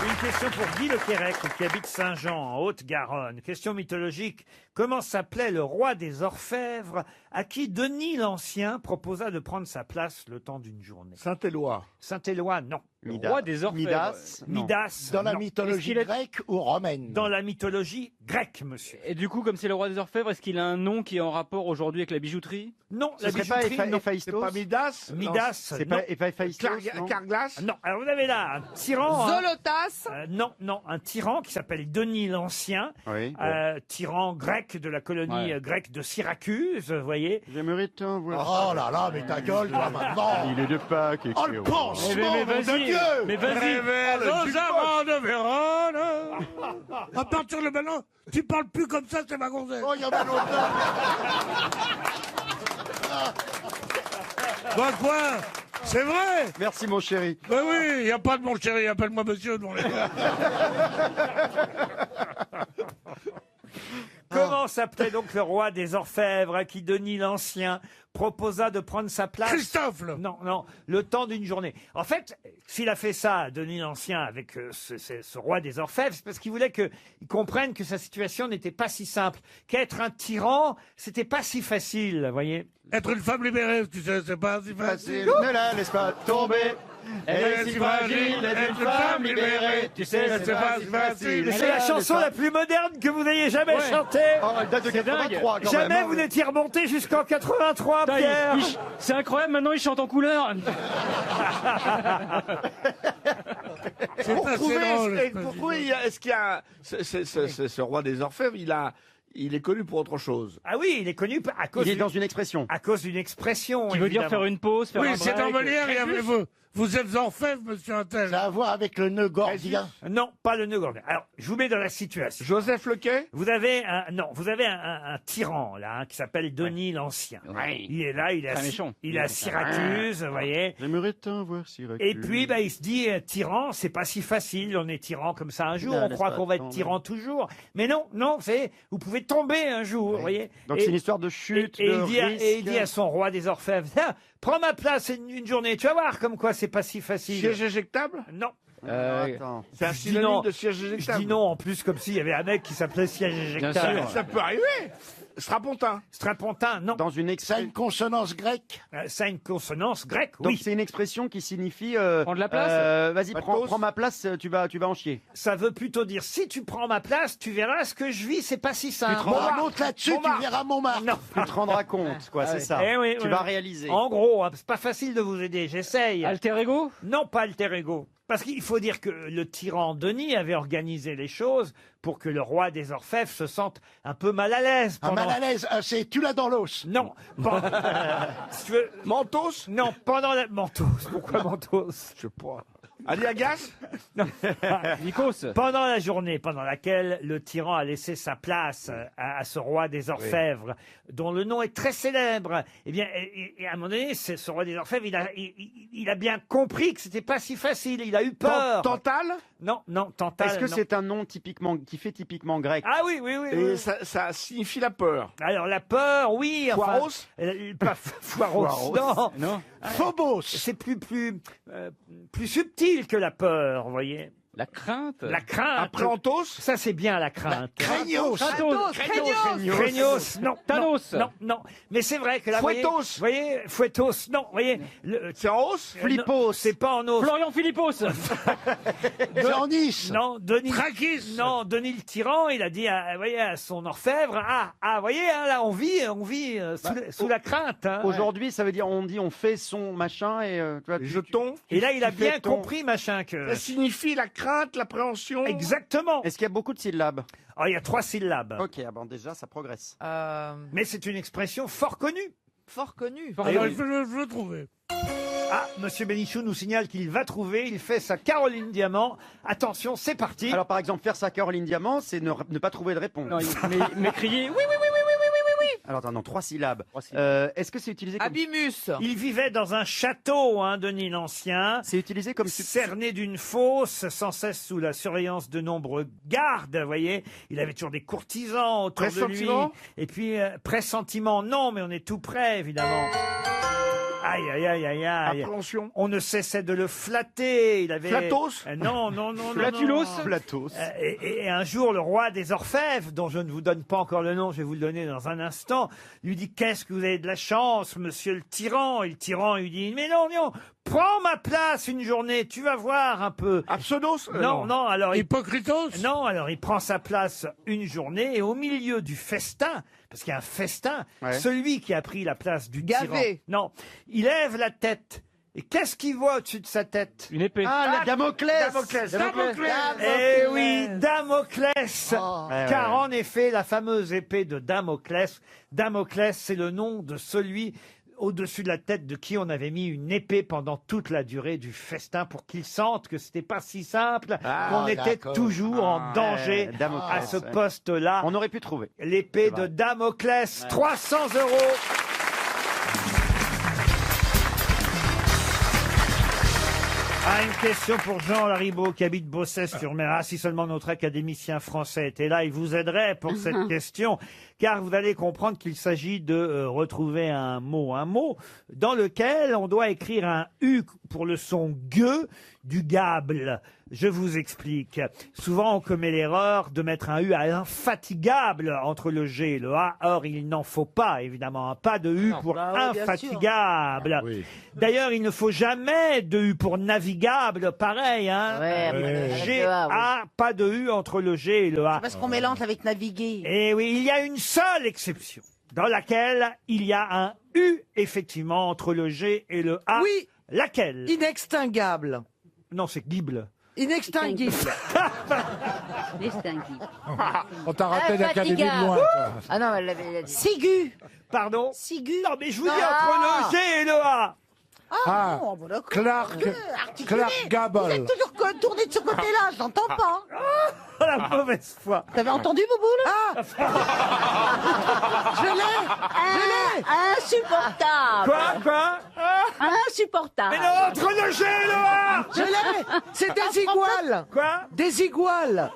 Une question pour Guy Le Quérec, qui habite Saint-Jean, en Haute-Garonne. Question mythologique. Comment s'appelait le roi des orfèvres à qui Denis l'Ancien proposa de prendre sa place le temps d'une journée? Saint-Éloi. Saint-Éloi, non. Le roi des orfèvres. Midas. Non. Midas, Dans la non. mythologie Est-ce qu'il est- grecque ou romaine? Dans la mythologie grecque, monsieur. Et du coup, comme c'est le roi des orfèvres, est-ce qu'il a un nom qui est en rapport aujourd'hui avec la bijouterie? Non, Ce serait pas non. C'est pas Midas? Midas, C'est non. pas Héphaïstos, non Carglass? Non, alors vous avez là un tyran. hein. Zolotas. Non, un tyran qui s'appelle Denis l'Ancien, Oui. tyran grec de la colonie grecque de Syracuse, vous voyez. J'aimerais tant voir. Oh là là, mais ta gueule, toi, maintenant. Il est de Pâques. Oh, le pansement, mais nom de vas-y, Dieu. mais vas-y. Nos amants de Vérone. À partir de maintenant, tu parles plus comme ça, c'est ma gonzesse. Oh, il y en a longtemps. Bah quoi? C'est vrai? Merci, mon chéri. Ben oui, il n'y a pas de mon chéri, appelle-moi monsieur devant les gars. Comment s'appelait donc le roi des orfèvres à qui Denis l'Ancien proposa de prendre sa place? Christophe. Non, le temps d'une journée. En fait, s'il a fait ça, Denis l'Ancien, avec ce roi des orfèvres, c'est parce qu'il voulait qu'il comprenne que sa situation n'était pas si simple. Qu'être un tyran, c'était pas si facile, vous voyez. Être une femme libérée, tu sais, c'est pas si facile. Ne la laisse pas tomber. Elle est si fragile, est une femme libérée. Tu sais, c'est pas si facile. Mais c'est la chanson la plus moderne que vous ayez jamais chantée. Oh, elle date de 83 quand Jamais même. vous n'étiez remonté jusqu'en 83, Pierre. C'est incroyable, maintenant il chante en couleur. Pour trouver, est-ce qu'il y a ce roi des orfèvres, il est connu pour autre chose. Ah oui, il est connu à cause. Il est dans une expression. À cause d'une expression. Qui veut dire faire une pause, faire Oui, un c'est break. en Molière, vous êtes orfèvre, monsieur Intel. Ça a à voir avec le nœud gordien. Non, pas le nœud gordien. Alors, je vous mets dans la situation. Joseph Lequet. Vous avez un tyran là qui s'appelle Denis l'Ancien. Ouais. Il est là, il Très méchant. est à Syracuse, vous voyez. J'aimerais tant voir Syracuse. Et puis, il se dit, tyran, c'est pas si facile. On est tyran comme ça un jour. Non, On laisse croit pas qu'on va être attendre. tyran toujours. Mais non, vous pouvez tomber un jour, vous voyez. Donc Et- c'est une histoire de chute, et de il dit risque. à son roi des orfèvres, tiens, prends ma place une journée. Tu vas voir comme quoi c'est pas si facile. Siège éjectable. Non. Attends. C'est un Je dis synonyme non. de siège Je éjectable. dis non en plus comme s'il y avait un mec qui s'appelait siège éjectable. sûr. Ça peut arriver. Strapontin. Strapontin, non. Dans une Ça a une consonance grecque. Ça a une consonance grecque, Donc oui. c'est une expression qui signifie Prendre la place vas-y, prends ma place, tu vas en chier. Ça veut plutôt dire si tu prends ma place, tu verras ce que je vis, c'est pas si simple. Bon, monte là-dessus, tu verras Montmartre. Non. Tu te rendras compte, quoi, c'est ça. Eh oui, tu oui. vas réaliser. En gros, c'est pas facile de vous aider, j'essaye. Alter ego? Non, pas alter ego. Parce qu'il faut dire que le tyran Denis avait organisé les choses pour que le roi des orfèvres se sente un peu mal à l'aise. Un mal à l'aise, c'est tu l'as dans l'os. Non. Si tu veux- Mentos. Non, pendant la... Mentos. Pourquoi Mentos? Je sais pas. Aliagas. Nikos. Pendant la journée pendant laquelle le tyran a laissé sa place à ce roi des orfèvres, dont le nom est très célèbre, eh bien, et à un moment donné, ce roi des orfèvres, il a bien compris que c'était pas si facile. Il a eu peur. Tantal. Non, Tantal. Est-ce que non. c'est un nom qui fait typiquement grec? Ah oui, oui, oui. Et oui. ça signifie la peur. Alors la peur, oui. enfin, Foiros. Pas Foiros, non. Non. Phobos. C'est plus subtil que la peur, vous voyez. La crainte. La crainte. Apréhentos. Ça, c'est bien la crainte. Craignos. Craignos, non. Thanos. Non. Mais c'est vrai que là, Fouettos. vous voyez, Fouettos, non. Vous voyez, C'est en hausse. Flippos. C'est pas en os. Florian Philippos. C'est en Nice. Non, Denis. Trakis. Non, Denis le tyran, il a dit, vous voyez, à son orfèvre, vous voyez, hein, là, on vit sous la crainte. Hein. Aujourd'hui, ça veut dire on fait son machin et tu vois, Jetons. Et là, il a tu bien fais ton- compris, machin, que. Ça signifie la crainte, l'appréhension. Exactement. Est-ce qu'il y a beaucoup de syllabes? Il y a 3 syllabes. Ok, bon déjà ça progresse. Mais c'est une expression fort connue. Fort connu. Alors, je veux le trouver. Ah, Monsieur Bénichou nous signale qu'il va trouver. Il fait sa Caroline Diamant. Attention, c'est parti. Alors par exemple, faire sa Caroline Diamant, c'est ne pas trouver de réponse. Non, mais crier oui. Alors attends, non, 3 syllabes. Est-ce que c'est utilisé comme... Abimus. Il vivait dans un château, Denis l'Ancien. C'est utilisé comme... Cerné d'une fosse, sans cesse sous la surveillance de nombreux gardes, vous voyez. Il avait toujours des courtisans autour de lui. Pressentiment. Et puis, pressentiment, non, mais on est tout près, évidemment. Aïe, aïe, aïe, aïe, aïe. Appréhension. On ne cessait de le flatter. Il avait... Flatos. Non. Flatulos. Flatos. Et un jour, le roi des orfèvres, dont je ne vous donne pas encore le nom, je vais vous le donner dans un instant, lui dit, qu'est-ce que vous avez de la chance, monsieur le tyran. Et le tyran lui dit, mais non, prends ma place une journée, tu vas voir un peu. Absonos. Non, alors Hypocritos. non, alors il prend sa place une journée et au milieu du festin, parce qu'il y a un festin, celui qui a pris la place du tyran. Gavé. Non, il lève la tête. Et qu'est-ce qu'il voit au-dessus de sa tête? Une épée. Ah, la Damoclès. Eh oui, Damoclès. Car en effet, la fameuse épée de Damoclès, c'est le nom de celui au-dessus de la tête de qui on avait mis une épée pendant toute la durée du festin pour qu'il sente que c'était pas si simple, qu'on était toujours en danger Damoclès, à ce poste-là. On aurait pu trouver. L'épée de Damoclès, 300 €. Ah, une question pour Jean Laribaud qui habite Bossès-sur-Mer. Ah, si seulement notre académicien français était là, il vous aiderait pour cette question, car vous allez comprendre qu'il s'agit de retrouver un mot dans lequel on doit écrire un U pour le son gueux, du gable. Je vous explique. Souvent, on commet l'erreur de mettre un U à infatigable entre le G et le A. Or, il n'en faut pas, évidemment. Pas de U pour infatigable. D'ailleurs, il ne faut jamais de U pour navigable. Pareil, hein. G, A, pas de U entre le G et le A. Parce qu'on mélange avec naviguer. Et oui, il y a une seule exception dans laquelle il y a un U, effectivement, entre le G et le A. Oui. Laquelle? Inextinguable. Non, c'est Gible. Inextinguible. On t'a raté l'Académie de loin. toi. Ah non, elle l'avait dit. Sigu. Pardon? Sigu. Non, mais je vous dis entre le G et le A. Ah, non, bon, d'accord. Clark Gable. Vous êtes toujours tourné de ce côté-là, je n'entends pas. Oh, la mauvaise foi. T'avais entendu, Bouboule? Je l'ai. Insupportable. Quoi? Insupportable. Mais non, entre le G et le A. Je l'ai. C'est Désigual. Quoi? Désigual.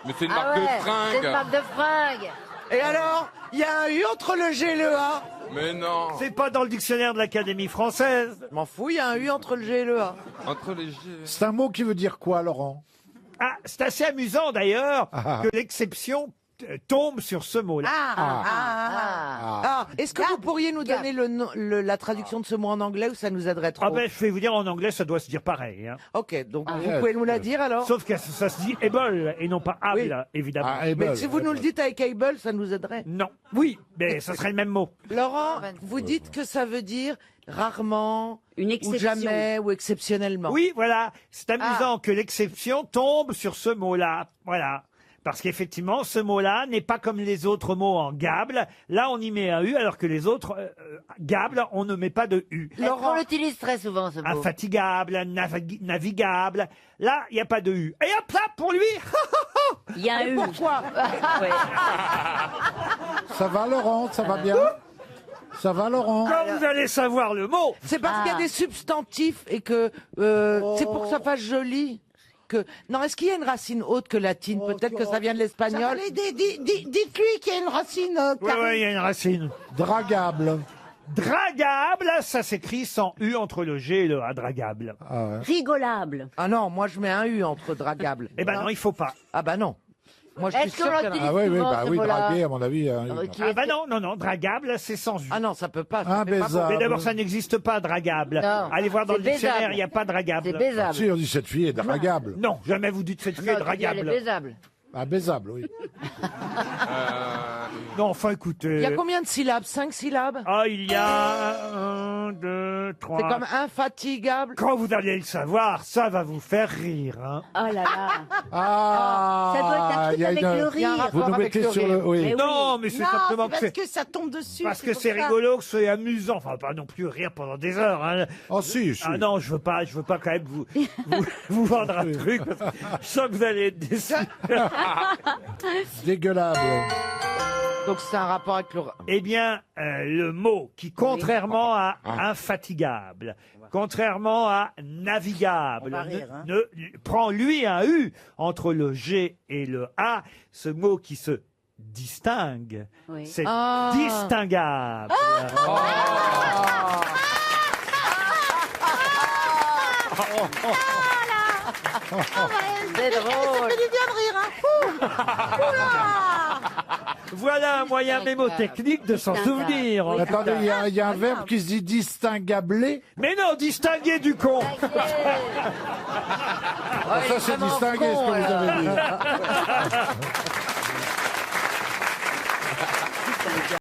Mais c'est une Ah marque de ouais, c'est une fringues. marque de fringues. Et alors, il y a un U entre le G et le A. Mais non. C'est pas dans le dictionnaire de l'Académie française. Je m'en fous, il y a un U entre le G et le A. Entre les G. C'est un mot qui veut dire quoi, Laurent? Ah, c'est assez amusant d'ailleurs que l'exception tombe sur ce mot-là. Est-ce que vous pourriez nous donner la traduction de ce mot en anglais ou ça nous aiderait trop? Ah ben, je vais vous dire, en anglais, ça doit se dire pareil. Hein. Ok, donc vous pouvez nous la dire alors? Sauf que ça se dit able et non pas able, évidemment. Mais si vous nous le dites avec able, ça nous aiderait. Non. Oui, mais ça serait le même mot. Laurent, vous dites que ça veut dire rarement, Une ou exception. jamais, ou exceptionnellement. Oui, voilà. C'est amusant que l'exception tombe sur ce mot-là. Voilà. Parce qu'effectivement, ce mot-là n'est pas comme les autres mots en gable. Là, on y met un U, alors que les autres, gable, on ne met pas de U. On l'utilise très souvent, ce mot. Infatigable, navigable. Là, il n'y a pas de U. Et hop là, pour lui Il y a un U. Pourquoi? Ça va, Laurent? Ça va bien? Ça va, Laurent? Quand vous allez savoir le mot. C'est parce qu'il y a des substantifs et que c'est pour que ça fasse joli. Non, est-ce qu'il y a une racine haute que latine? Peut-être que ça vient de l'espagnol. Dites-lui qu'il y a une racine. Oui, il y a une racine. Dragable. Dragable, ça s'écrit sans U entre le G et le A, dragable. Rigolable. Ah non, moi je mets un U entre dragable. Eh ben non, il faut pas. Ah bah non. Moi je suis Est-ce qu'on sûr qu'il y en a- l'utilise Ah oui, souvent, ce oui, mot-là? draguer, à mon avis. Ah bah non, dragable, c'est sans U. Ah non, ça peut pas. ça fait pas Imbaisable. Mais d'abord, ça n'existe pas, dragable. Non, Allez voir dans c'est le dictionnaire, baisable. il n'y a pas dragable. C'est baisable. Si, on dit cette fille est dragable. Non, jamais vous dites cette fille est Non, tu dis, elle est dragable. baisable. Ah, baisable, oui. Non, enfin, écoutez. Il y a combien de syllabes? 5 syllabes? Ah, il y a 1, 2, 3. C'est comme infatigable. Quand vous allez le savoir, ça va vous faire rire. Hein. Oh là là. Ah, Ça doit être un truc il y a avec une- le Il y a un rire. Vous rapport nous avec mettez le sur rire. le... Oui. Mais oui. Non, mais c'est simplement que c'est... parce que ça tombe dessus. Parce c'est que pour c'est ça. rigolo, que c'est amusant. Enfin, pas non plus rire pendant des heures. Hein. Oh, si, si. Ah non, je veux pas quand même vous vendre un truc. Parce que je sens que vous allez être déçus. Dégueulable. Donc c'est un rapport avec le... Eh bien, le mot qui, contrairement à infatigable, contrairement à navigable, On va rire, hein. prend lui un U entre le G et le A, ce mot qui se distingue, Oui. c'est Ah. distinguable. C'est drôle. Il vient de rire, hein. Voilà un moyen mémotechnique de s'en souvenir. en tout Attendez, cas. il y a un verbe qui se dit distinguablé. Mais non, distinguer du con. Ça, c'est distingué, ce que vous avez dit.